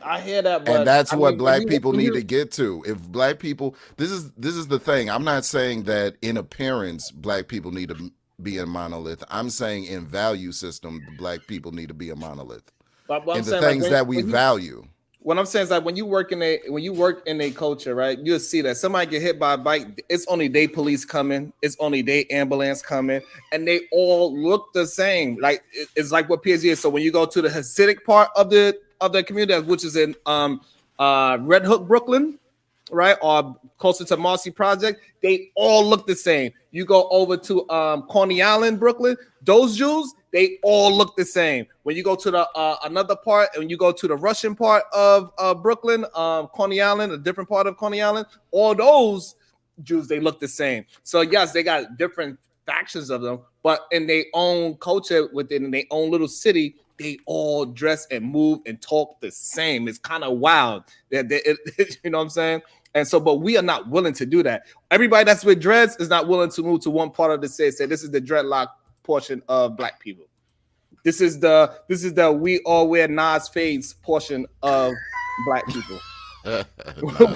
I hear that, but and that's what Black people need to get to. If Black people, this is the thing. I'm not saying that in appearance Black people need to be a monolith. I'm saying in value system, the Black people need to be a monolith. And the things that we value. What I'm saying is, like, when you work in a culture, right, you'll see that somebody get hit by a bike, it's only day police coming, it's only day ambulance coming, and they all look the same. Like, it's like what PSG is. So when you go to the Hasidic part of the community, which is in Red Hook, Brooklyn, right, or closer to Marcy Project, they all look the same. You go over to Coney Island, Brooklyn, those Jews, they all look the same. When you go to the another part, and when you go to the Russian part of Brooklyn, Coney Island, a different part of Coney Island, all those Jews, they look the same. So yes, they got different factions of them, but in their own culture, within their own little city, they all dress and move and talk the same. It's kind of wild. You know what I'm saying? And so, but we are not willing to do that. Everybody that's with dreads is not willing to move to one part of the city. Say this is the dreadlock portion of Black people. This is the we all wear Nas fades portion of Black people.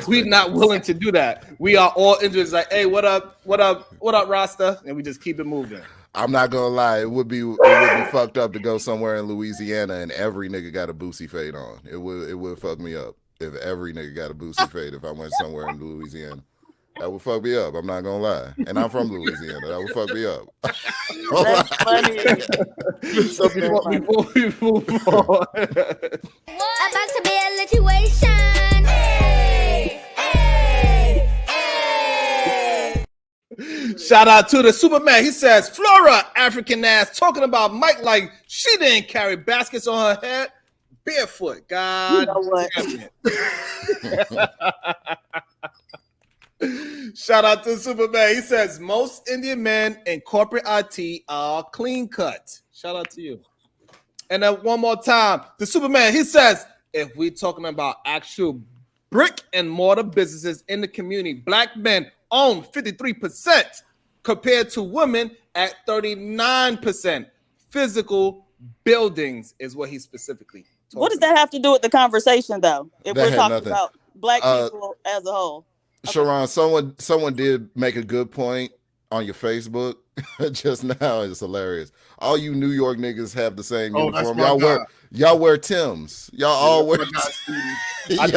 We're not willing to do that. We are all interested. Like, hey, what up, Rasta? And we just keep it moving. I'm not gonna lie, it would be fucked up to go somewhere in Louisiana and every nigga got a Boosie fade on. It would fuck me up if every nigga got a Boosie fade if I went somewhere in Louisiana. That would fuck me up. I'm not gonna lie. And I'm from Louisiana. That would fuck me up. That's funny. So before we move on. About to be a situation. Hey, hey, hey. Shout out to the Superman. He says, Flora, African ass, talking about Mike like she didn't carry baskets on her head. Barefoot. God. You know what? Shout out to Superman. He says, most Indian men in corporate IT are clean cut. Shout out to you. And then one more time, the Superman, he says, if we're talking about actual brick and mortar businesses in the community, Black men own 53% compared to women at 39%. Physical buildings is what he specifically told What does that have to do with the conversation, though? If That we're had talking nothing. about Black people as a whole. Sharon, someone did make a good point on your Facebook just now. It's hilarious. All you New York niggas have the same uniform. Y'all wear Timbs. Y'all all wear. I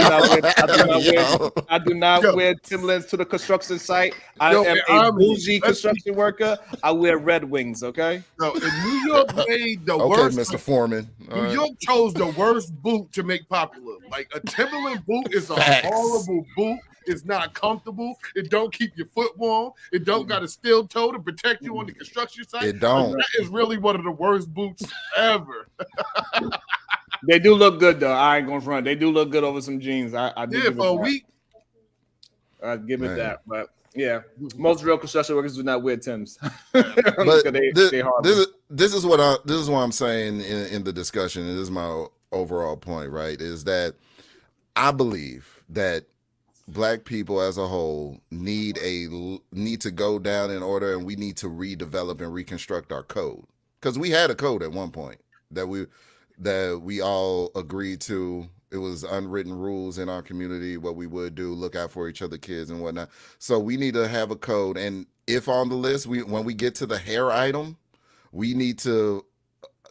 do not wear Timberlands to the construction site. I am a bougie construction worker. I wear Red Wings. Okay. No, in New York made the Okay, worst. Mr. Foreman. New York chose the worst boot to make popular. Like a Timberland boot is a horrible boot. It's not comfortable. It don't keep your foot warm. It don't got a steel toe to protect you on the construction site. It don't. That is really one of the worst boots ever. They do look good though. I ain't gonna front. They do look good over some jeans. I do give for a it that. week. I give it Man. that. But yeah, most real construction workers do not wear Timbs. But they this is what I'm saying in the discussion, and this is my overall point, right? Is that I believe that Black people as a whole need to go down in order, and we need to redevelop and reconstruct our code, because we had a code at one point that we all agreed to. It was unwritten rules in our community, what we would do, look out for each other, kids and whatnot. So we need to have a code, and if on the list, when we get to the hair item, we need to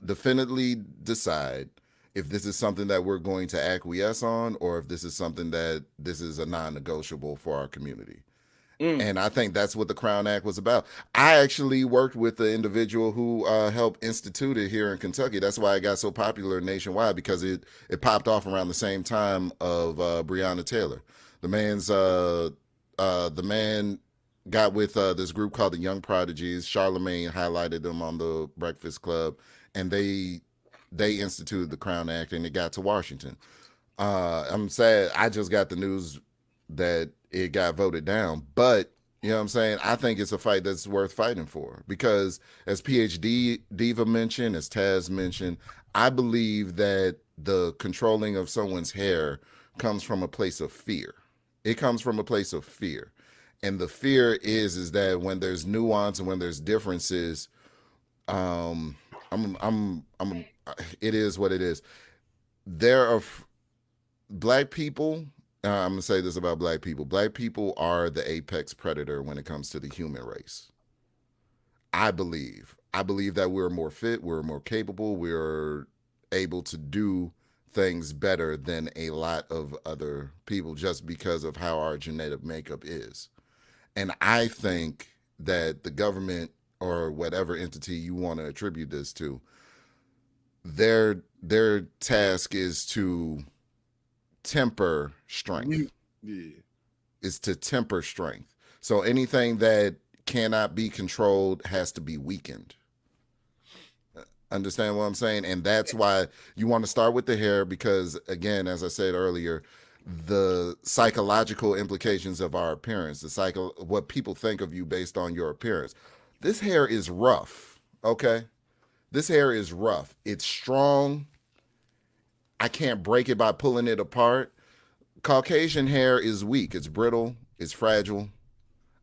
definitely decide if this is something that we're going to acquiesce on, or if this is something that this is a non-negotiable for our community. And I think that's what the Crown Act was about. I actually worked with the individual who helped institute it here in Kentucky. That's why it got so popular nationwide, because it popped off around the same time of Breonna Taylor. The man got with this group called the Young Prodigies. Charlemagne highlighted them on the Breakfast Club, and they instituted the Crown Act, and it got to Washington. I'm sad. I just got the news that it got voted down, but you know what I'm saying? I think it's a fight that's worth fighting for, because as PhD Diva mentioned, as Taz mentioned, I believe that the controlling of someone's hair comes from a place of fear. It comes from a place of fear. And the fear is that when there's nuance and when there's differences, it is what it is. There are Black people. I'm gonna say this about Black people. Black people are the apex predator when it comes to the human race. I believe that we're more fit, we're more capable, we're able to do things better than a lot of other people, just because of how our genetic makeup is. And I think that the government, or whatever entity you want to attribute this to, their task is to temper strength. Yeah. is to temper strength. So anything that cannot be controlled has to be weakened. Understand what I'm saying? And that's why you want to start with the hair, because again, as I said earlier, the psychological implications of our appearance, what people think of you based on your appearance. This hair is rough, okay? This hair is rough. It's strong. I can't break it by pulling it apart. Caucasian hair is weak. It's brittle. It's fragile.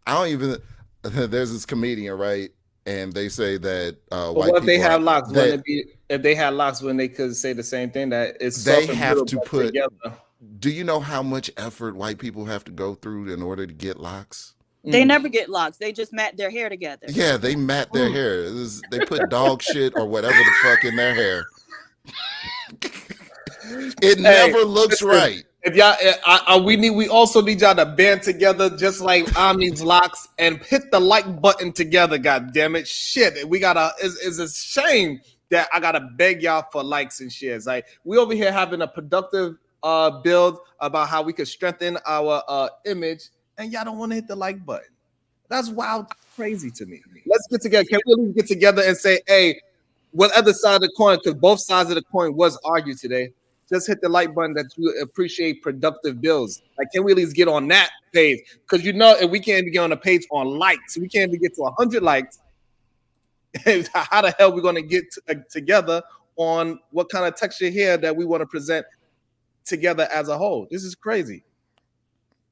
I don't even, there's this comedian, right? And they say that But white what if they people have locks? that Wouldn't it be, if they had locks, when they could say the same thing, that it's they soft and have brittle to but put. together? Do you know how much effort white people have to go through in order to get locks? They never get locks. They just mat their hair together. Yeah, they mat their hair. They put dog shit or whatever the fuck in their hair. It never looks right. If y'all, we also need y'all to band together, just like Omni's locks, and hit the like button together. God damn it, shit! We gotta. It's a shame that I gotta beg y'all for likes and shares. Like, we over here having a productive build about how we could strengthen our image, and y'all don't want to hit the like button. That's wild, crazy to me. Let's get together. Can we at least get together and say, hey, what other side of the coin? Because both sides of the coin was argued today. Just hit the like button that you appreciate productive builds. Like, can we at least get on that page? Because if we can't even get on the page on likes, we can't even get to 100 likes. How the hell are we going to get together on what kind of texture here that we want to present together as a whole? This is crazy.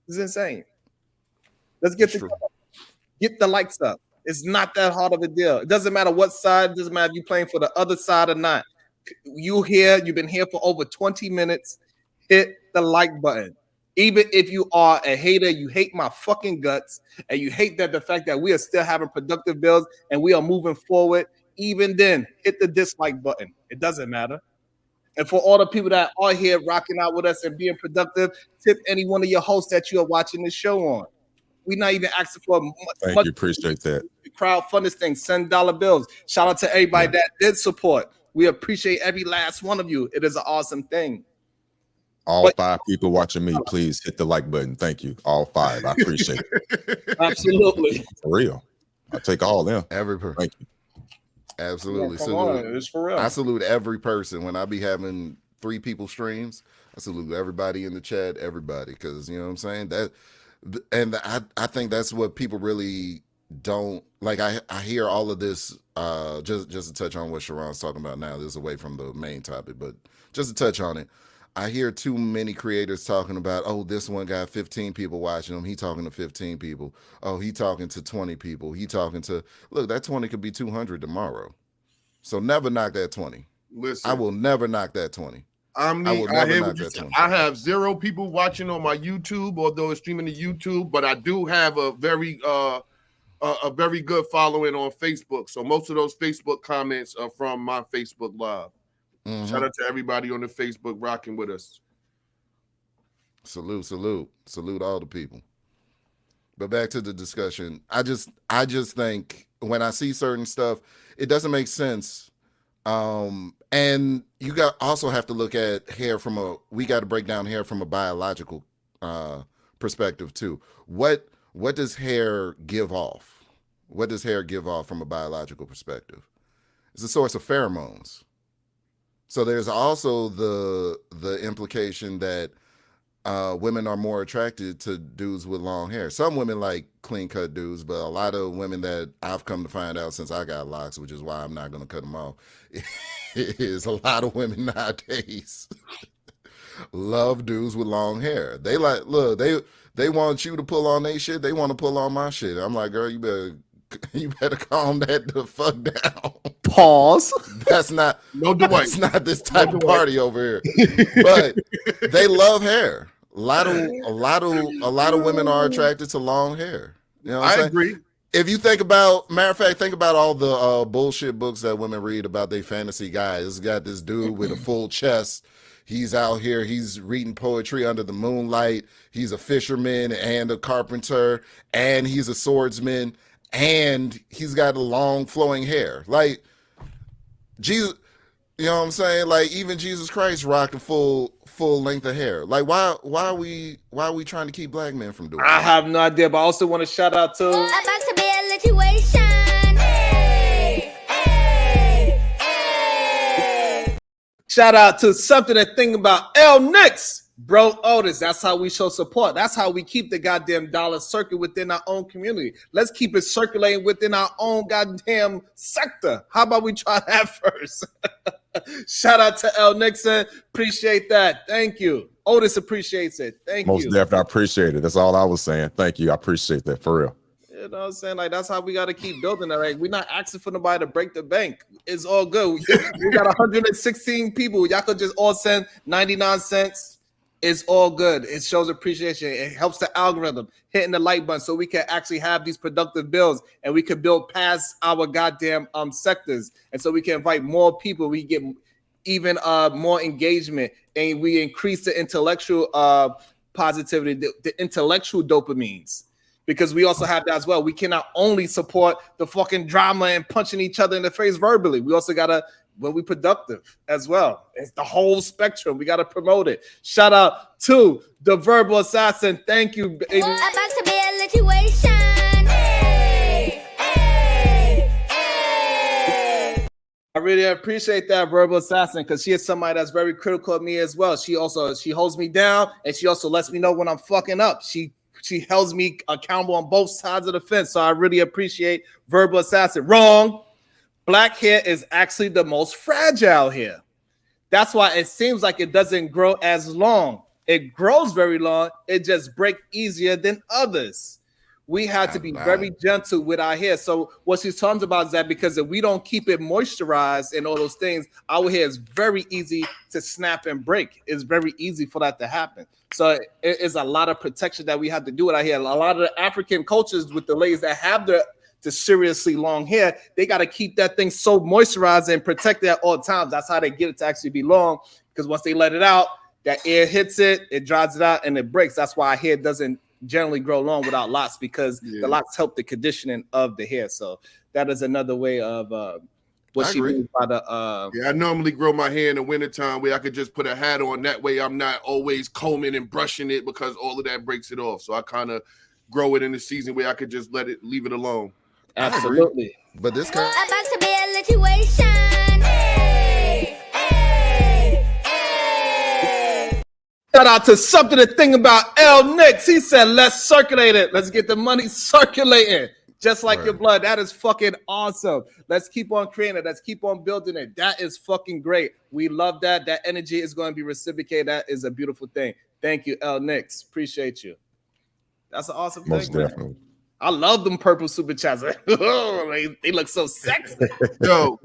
This is insane. Let's get together. Get the likes up. It's not that hard of a deal. It doesn't matter what side. It doesn't matter if you're playing for the other side or not. You've been here for over 20 minutes. Hit the like button. Even if you are a hater, you hate my fucking guts, and you hate the fact that we are still having productive builds and we are moving forward. Even then, hit the dislike button. It doesn't matter. And for all the people that are here rocking out with us and being productive, tip any one of your hosts that you are watching this show on. We're not even asking for much. Thank you. Appreciate that. Crowdfund this thing. Send dollar bills. Shout out to everybody that did support. We appreciate every last one of you. It is an awesome thing. All 5 people watching me, please hit the like button. Thank you. All 5. I appreciate it. Absolutely. For real. I'll take all them. Every person. Thank you. Absolutely. Yeah, come on. It's for real. I salute every person. When I be having 3 people streams, I salute everybody in the chat, everybody. Because, you know what I'm saying? I think that's what people really don't like. I hear all of this, just to touch on what Sharon's talking about now. This is away from the main topic, but just to touch on it. I hear too many creators talking about, oh, this one got 15 people watching him. He talking to 15 people. Oh, he talking to 20 people. Look, that 20 could be 200 tomorrow. So never knock that 20. Listen, I will never knock that 20. I have 0 people watching on my YouTube, although it's streaming to YouTube, but I do have a very good following on Facebook. So most of those Facebook comments are from my Facebook Live. Mm-hmm. Shout out to everybody on the Facebook rocking with us. Salute all the people. But back to the discussion. I just think when I see certain stuff, it doesn't make sense. And you also have to look at hair we got to break down hair from a biological perspective too. What does hair give off? What does hair give off from a biological perspective? It's a source of pheromones. So there's also the implication that women are more attracted to dudes with long hair. Some women like clean cut dudes, but a lot of women that I've come to find out since I got locks, which is why I'm not going to cut them off, is a lot of women nowadays love dudes with long hair. They they want you to pull on their shit. They want to pull on my shit. I'm like, girl, you better calm that the fuck down. Pause. That's not this type of party over here. But they love hair. A lot of women are attracted to long hair. You know what I'm saying? Agree. If you think about all the bullshit books that women read about their fantasy guys. It's got this dude with a full chest. He's out here. He's reading poetry under the moonlight. He's a fisherman and a carpenter, and he's a swordsman, and he's got a long flowing hair. Like Jesus, You know what I'm saying? Like even Jesus Christ rocking full length of hair. Like why are we trying to keep black men from doing I that? have no idea, but I also want to shout out to About to be a situation. shout out to something to think about. L Nix, bro, Otis. That's how we show support. That's how we keep the goddamn dollar circle within our own community. Let's keep it circulating within our own goddamn sector. How about we try that first? Shout out to L Nixon. Appreciate that. Thank you. Otis appreciates it. Thank Most you. definitely, I appreciate it. That's all I was saying. Thank you. I appreciate that for real. You know what I'm saying? Like, that's how we got to keep building that. Right? We're not asking for nobody to break the bank. It's all good. We got 116 people. Y'all could just all send 99 cents. It's all good. It shows appreciation. It helps the algorithm, hitting the like button so we can actually have these productive builds and we can build past our goddamn sectors. And so we can invite more people. We get even more engagement and we increase the intellectual positivity, the intellectual dopamines. Because we also have that as well. We cannot only support the fucking drama and punching each other in the face verbally. We also gotta, when we productive as well. It's the whole spectrum. We gotta promote it. Shout out to the Verbal Assassin. Thank you, baby. About to be a situation. I really appreciate that, Verbal Assassin, because she is somebody that's very critical of me as well. She holds me down and she also lets me know when I'm fucking up. She holds me accountable on both sides of the fence. So I really appreciate Verbal Assassin. Wrong. Black hair is actually the most fragile hair. That's why it seems like it doesn't grow as long. It grows very long. It just breaks easier than others. We have to be very gentle with our hair. So what she's talking about is that because if we don't keep it moisturized and all those things, our hair is very easy to snap and break. It's very easy for that to happen. So it is a lot of protection that we have to do with our hair. A lot of the African cultures with the ladies that have the seriously long hair, they got to keep that thing so moisturized and protected at all times. That's how they get it to actually be long, because once they let it out, that air hits it, it dries it out, and it breaks. That's why our hair doesn't generally grow long without locks, because the locks help the conditioning of the hair. So that is another way of what she means by the I normally grow my hair in the wintertime where I could just put a hat on. That way I'm not always combing and brushing it, because all of that breaks it off. So I kind of grow it in the season where I could just leave it alone. Absolutely. But this kind About to be a situation. Shout out to something to think about. L Nix, he said, let's circulate it. Let's get the money circulating, just like your blood. That is fucking awesome. Let's keep on creating it. Let's keep on building it. That is fucking great. We love that. That energy is going to be reciprocated. That is a beautiful thing. Thank you, L Nix. Appreciate you. That's an awesome thing. Most definitely. Man. I love them purple super chats. They look so sexy. Yo,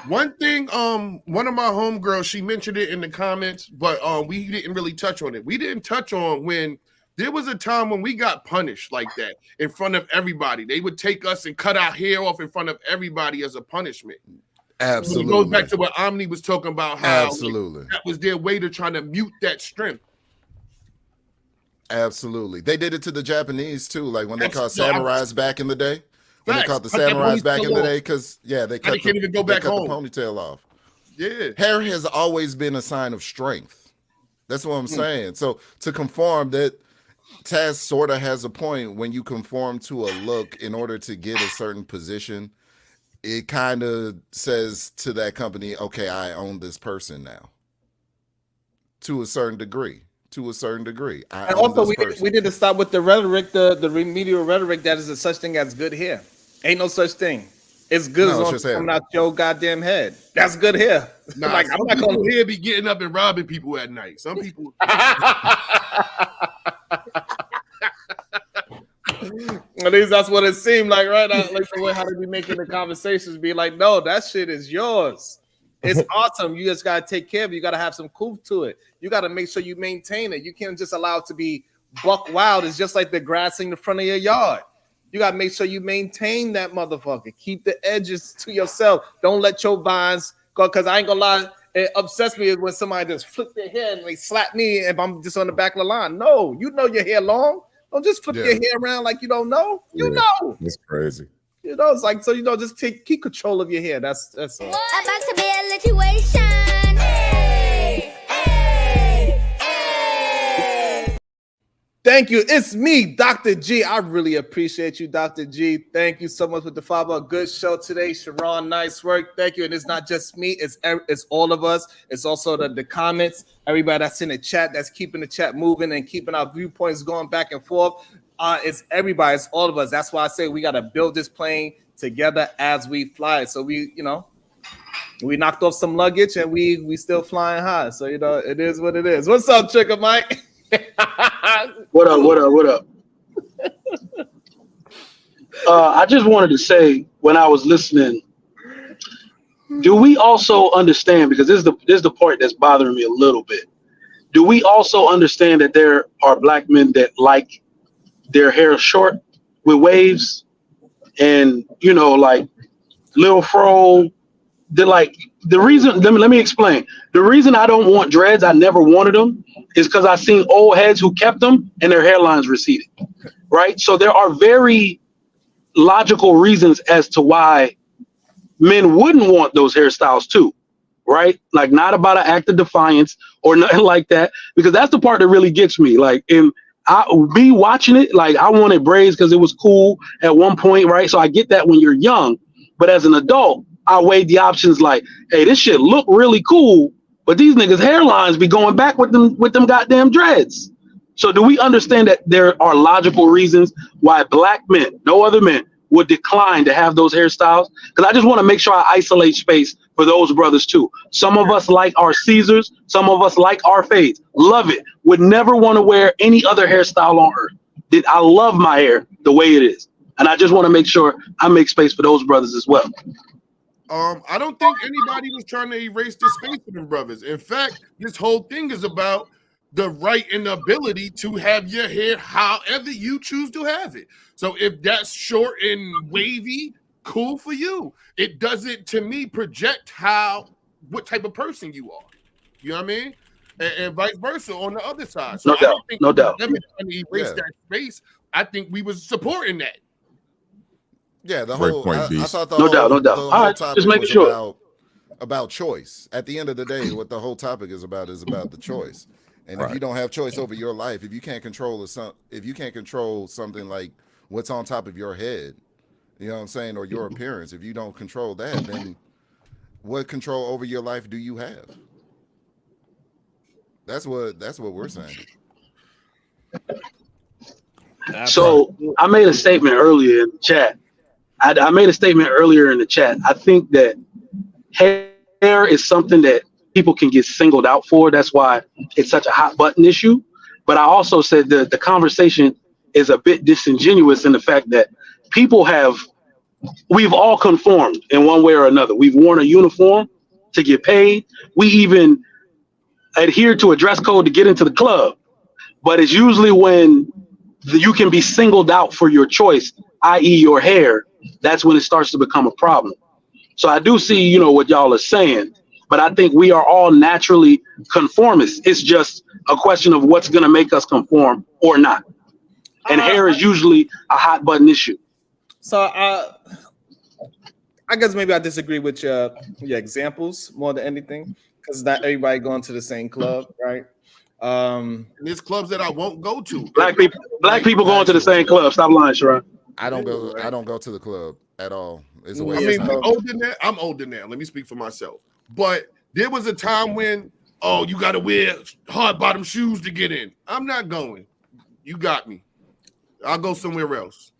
one thing, one of my homegirls, she mentioned it in the comments, but we didn't really touch on it. We didn't touch on when there was a time when we got punished like that in front of everybody. They would take us and cut our hair off in front of everybody as a punishment. Absolutely. It goes back to what Omni was talking about, how Absolutely. that was their way to try to mute that strength. Absolutely. They did it to the Japanese too, like when they caught samurais back in the day. When they caught the Cut that samurais back in the ponytail day, because they can't even go back cut home. the ponytail off. Yeah. Hair has always been a sign of strength. That's what I'm saying. So to conform, that Taz sort of has a point. When you conform to a look in order to get a certain position, it kind of says to that company, okay, I own this person now. To a certain degree. And also, we need to stop with the rhetoric, the remedial rhetoric that is a such thing as good hair. Ain't no such thing. It's good as long as it's coming out your goddamn head. That's good hair. Nah, like, I'm not gonna here be getting up and robbing people at night. Some people. At least that's what it seemed like, right? Like the way how they be making the conversations be like, no, that shit is yours. It's awesome. You just gotta take care of it. You gotta have some coof to it. You gotta make sure you maintain it. You can't just allow it to be buck wild. It's just like the grass in the front of your yard. You gotta make sure you maintain that motherfucker. Keep the edges to yourself. Don't let your vines go. Because I ain't gonna lie, it upsets me when somebody just flip their hair and they slap me if I'm just on the back of the line. No, you know your hair long. Don't just flip your hair around like you don't know. You know. It's crazy. You know, it's like, so, you know, just keep control of your hair. That's all. About to be a situation. Hey, hey, hey. Thank you. It's me, Dr. G. I really appreciate you, Dr. G. Thank you so much with the follow. Good show today, Sharon. Nice work. Thank you. And it's not just me. It's all of us. It's also the comments. Everybody that's in the chat, that's keeping the chat moving and keeping our viewpoints going back and forth. It's everybody. It's all of us. That's why I say we got to build this plane together as we fly. So we, you know, we knocked off some luggage and we still flying high. So, you know, it is what it is. What's up, Trigger Mike? What up? I just wanted to say, when I was listening, do we also understand, because this is the part that's bothering me a little bit, do we also understand that there are black men that like their hair short with waves and, you know, like little fro? They're like, the reason, let me explain. The reason I don't want dreads, I never wanted them, is because I've seen old heads who kept them and their hairlines receded, right? So there are very logical reasons as to why men wouldn't want those hairstyles too, right? Like, not about an act of defiance or nothing like that, because that's the part that really gets me. Like, me watching it, like, I wanted braids because it was cool at one point, right? So I get that when you're young, but as an adult, I weighed the options like, hey, this shit look really cool, but these niggas' hairlines be going back with them goddamn dreads. So do we understand that there are logical reasons why black men, no other men, would decline to have those hairstyles? Because I just want to make sure I isolate space for those brothers too. Some of us like our Caesars, some of us like our fades. Love it. Would never want to wear any other hairstyle on earth. I love my hair the way it is. And I just want to make sure I make space for those brothers as well. I don't think anybody was trying to erase the space for them brothers. In fact, this whole thing is about the right and the ability to have your hair however you choose to have it. So if that's short and wavy, cool for you. It doesn't, to me, project what type of person you are. You know what I mean? And vice versa on the other side. So No doubt. Never trying to erase that space. I think we was supporting that. Yeah, the Great whole point, I Beast. thought the No whole, doubt, no doubt. the All whole right, topic just making was sure. about choice. At the end of the day, what the whole topic is about the choice. And if you don't have choice over your life, if you can't control something like what's on top of your head, you know what I'm saying, or your appearance, if you don't control that, then what control over your life do you have? That's what we're saying. So I made a statement earlier in the chat. I made a statement earlier in the chat. I think that hair is something that people can get singled out for. That's why it's such a hot button issue. But I also said that the conversation is a bit disingenuous in the fact that we've all conformed in one way or another. We've worn a uniform to get paid. We even adhere to a dress code to get into the club. But it's usually when you can be singled out for your choice, i.e. your hair, that's when it starts to become a problem. So I do see, you know, what y'all are saying, but I think we are all naturally conformists. It's just a question of what's going to make us conform or not. And hair is usually a hot button issue. So I guess maybe I disagree with your examples more than anything, because not everybody going to the same club, right? And there's clubs that I won't go to. Black people going to the same club. Stop lying, Sharon. I don't go to the club at all. It's a I waste mean, of time. I'm older now. Let me speak for myself. But there was a time when, you got to wear hard bottom shoes to get in. I'm not going. You got me. I'll go somewhere else.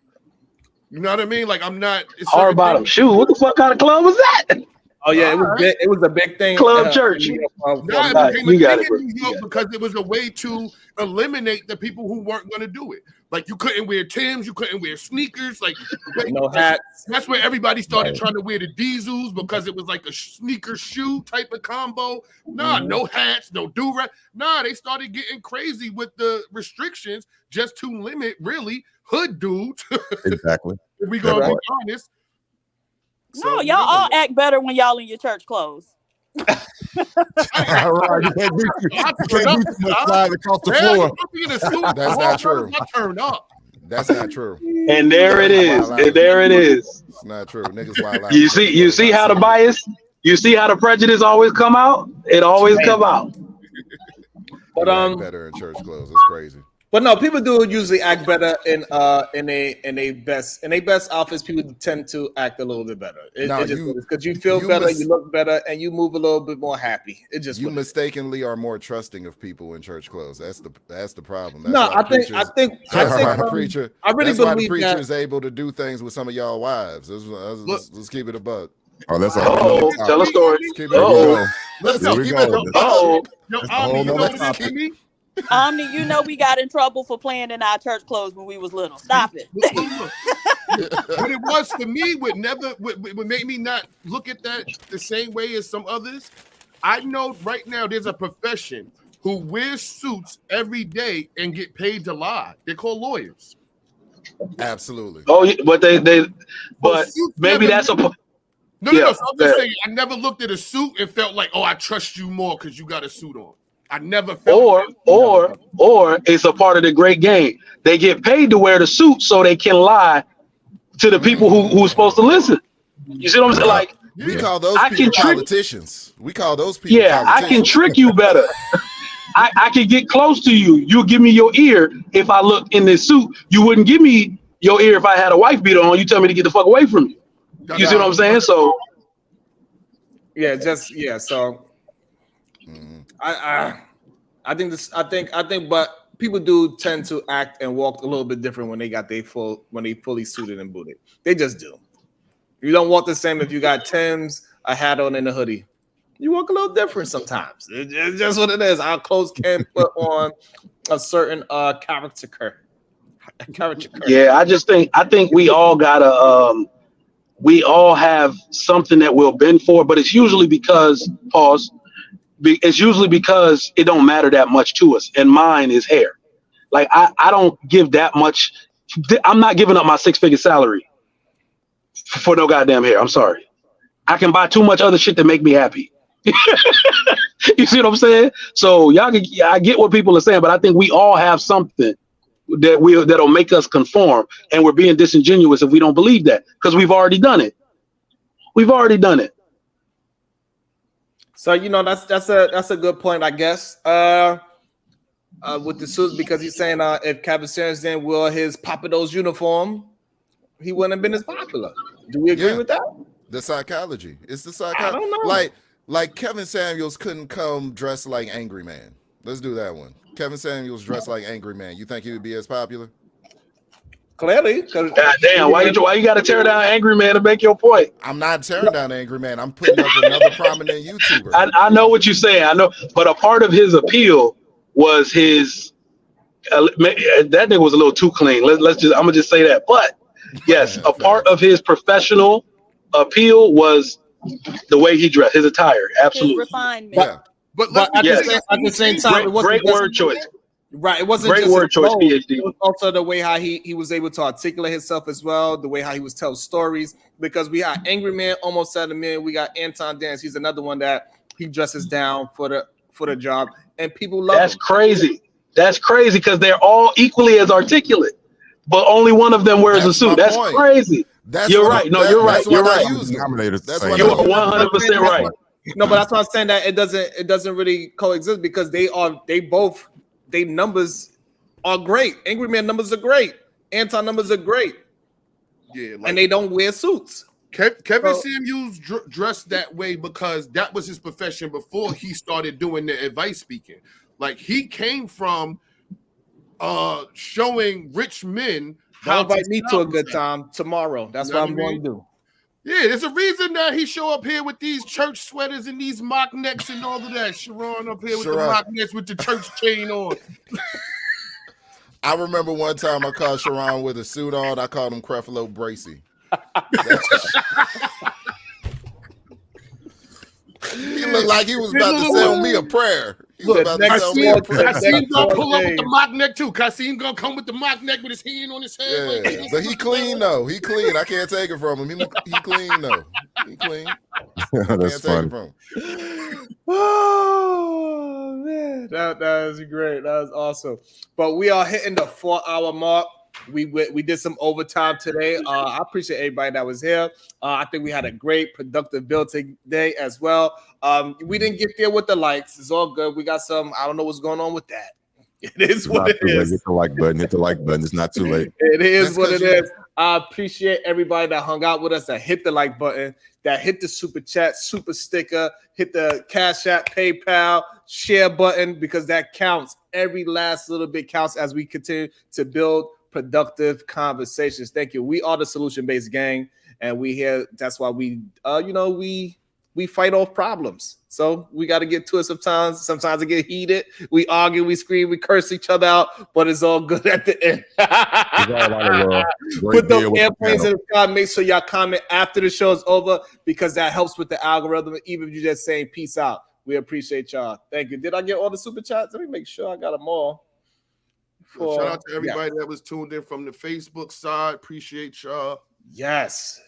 You know what I mean? Like, I'm not. Hard bottom shoe. What the fuck kind of club was that? Oh yeah, it was a big thing. Club church. It became You a got thing it, in New York because it was a way to eliminate the people who weren't going to do it. Like, you couldn't wear Timbs, you couldn't wear sneakers, like no hats. That's where everybody started trying to wear the diesels because it was like a sneaker shoe type of combo. No hats, no do-rag. They started getting crazy with the restrictions just to limit really hood dudes. Exactly. If we gonna be honest. No, y'all all act better when y'all in your church clothes. All right, you can't do too much slide across the floor. That's not true. I turn up. That's not true. And there it is. And there it is. It's not true. Niggas wild out. You see how the bias, you see how the prejudice always come out? It always come out. But act better in church clothes. It's crazy. But no, people do usually act better in a best outfits. People tend to act a little bit better. Because you feel better, you look better, and you move a little bit more happy. It just you mistakenly are more trusting of people in church clothes. That's the problem. That's no, I think the preacher. I really that's why believe the preacher that is able to do things with some of y'all wives. Let's keep it a buck. Oh, that's all. Tell a story. Keep it Let's keep keep it it. Oh, Yo, Omni, you know what it is to me? Omni, you know we got in trouble for playing in our church clothes when we was little. Stop it. What it was for me would make me not look at that the same way as some others. I know right now there's a profession who wears suits every day and get paid to lie. They're called lawyers. Absolutely. Oh, but but maybe that's a. No. So I'm just saying, I never looked at a suit and felt like, oh, I trust you more because you got a suit on. I never felt or it's a part of the great game. They get paid to wear the suit so they can lie to the people who's supposed to listen. You see what I'm saying? Like we call those people politicians. We call those people. Yeah, I can trick you better. I can get close to you. You'll give me your ear if I look in this suit. You wouldn't give me your ear if I had a wife beater on. You tell me to get the fuck away from you. You see what I'm saying? So So I think, but people do tend to act and walk a little bit different when they got when they fully suited and booted. They just do. You don't walk the same if you got Tim's, a hat on, and a hoodie. You walk a little different sometimes. It's just what it is. Our clothes can put on a certain character. Yeah, I think we all gotta we all have something that we'll bend for, but it's usually because it's usually because it don't matter that much to us. And mine is hair. Like I don't give that much. I'm not giving up my 6-figure salary for no goddamn hair. I'm sorry. I can buy too much other shit that make me happy. You see what I'm saying? So I get what people are saying, but I think we all have something that'll make us conform, and we're being disingenuous if we don't believe that because we've already done it. We've already done it. So that's a good point, I guess. With the suits, because he's saying if Cavacieri didn't wear his Papados uniform, he wouldn't have been as popular. Do we agree with that? The psychology. It's the psychology. I don't know. Like Kevin Samuels couldn't come dressed like Angry Man. Let's do that one. Kevin Samuels dressed like Angry Man. You think he would be as popular? Clearly. God damn, why you got to tear down Angry Man to make your point? I'm not tearing down Angry Man. I'm putting up another prominent YouTuber. I know what you're saying. I know, but a part of his appeal was his. That nigga was a little too clean. I'm gonna just say that. But yes, a part of his professional appeal was the way he dressed, his attire. Absolutely. His refinement. But at the same time, it wasn't great word choice. Right, it wasn't great just word choice. PhD. It was also the way how he was able to articulate himself as well, the way how he was telling stories. Because we got Angry Man, almost 7 million. We got Anton Dance. He's another one that he dresses down for the job, and people love. That's him. Crazy. That's crazy because they're all equally as articulate, but only one of them wears a suit. That's crazy. You're right. No, you're right. You're right. You're 100% right. No, but that's why I'm saying that it doesn't really coexist because they numbers are great. Angry Man numbers are great. Anton numbers are great. Yeah, and they don't wear suits. Kevin Samuels dressed that way because that was his profession before he started doing the advice speaking. Like he came from showing rich men how to invite me to a good time tomorrow. That's what I'm going to do. Yeah, there's a reason that he show up here with these church sweaters and these mock necks and all of that. Sharon up here with the mock necks with the church chain on. I remember one time I called Sharon with a suit on. I called him Creflo Bracy. He looked like he was about to sell me a prayer. Kassim gonna pull up with the mock neck too. Kassim gonna come with the mock neck with his hand on his head. Yeah, but he clean though. He clean. I can't take it from him. He clean though. He clean. That's funny. Oh man, that is great. That is awesome. But we are hitting the 4-hour mark. We did some overtime today. I appreciate everybody that was here. I think we had a great productive build today as well. We didn't get there with the likes. It's all good. We got some. I don't know what's going on with that. It is what it is. Hit the like button. Hit the like button. It's not too late. It is what it is. I appreciate everybody that hung out with us, that hit the like button, that hit the super chat, super sticker, hit the Cash App, PayPal, share button, because that counts. Every last little bit counts as we continue to build productive conversations. Thank you. We are the solution-based gang, and we here. That's why we fight off problems. So we got to get to it sometimes. Sometimes it get heated. We argue, we scream, we curse each other out, but it's all good at the end. Put those airplanes in the sky. Make sure y'all comment after the show is over, because that helps with the algorithm. Even if you're just saying peace out, we appreciate y'all. Thank you. Did I get all the super chats? Let me make sure I got them all. Shout out to everybody that was tuned in from the Facebook side. Appreciate y'all. Yes.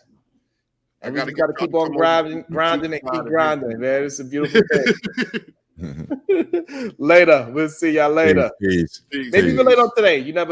And we got to keep on grinding and keep grinding, man. It's a beautiful thing. Later. We'll see y'all later. Peace. Maybe even later on today. You never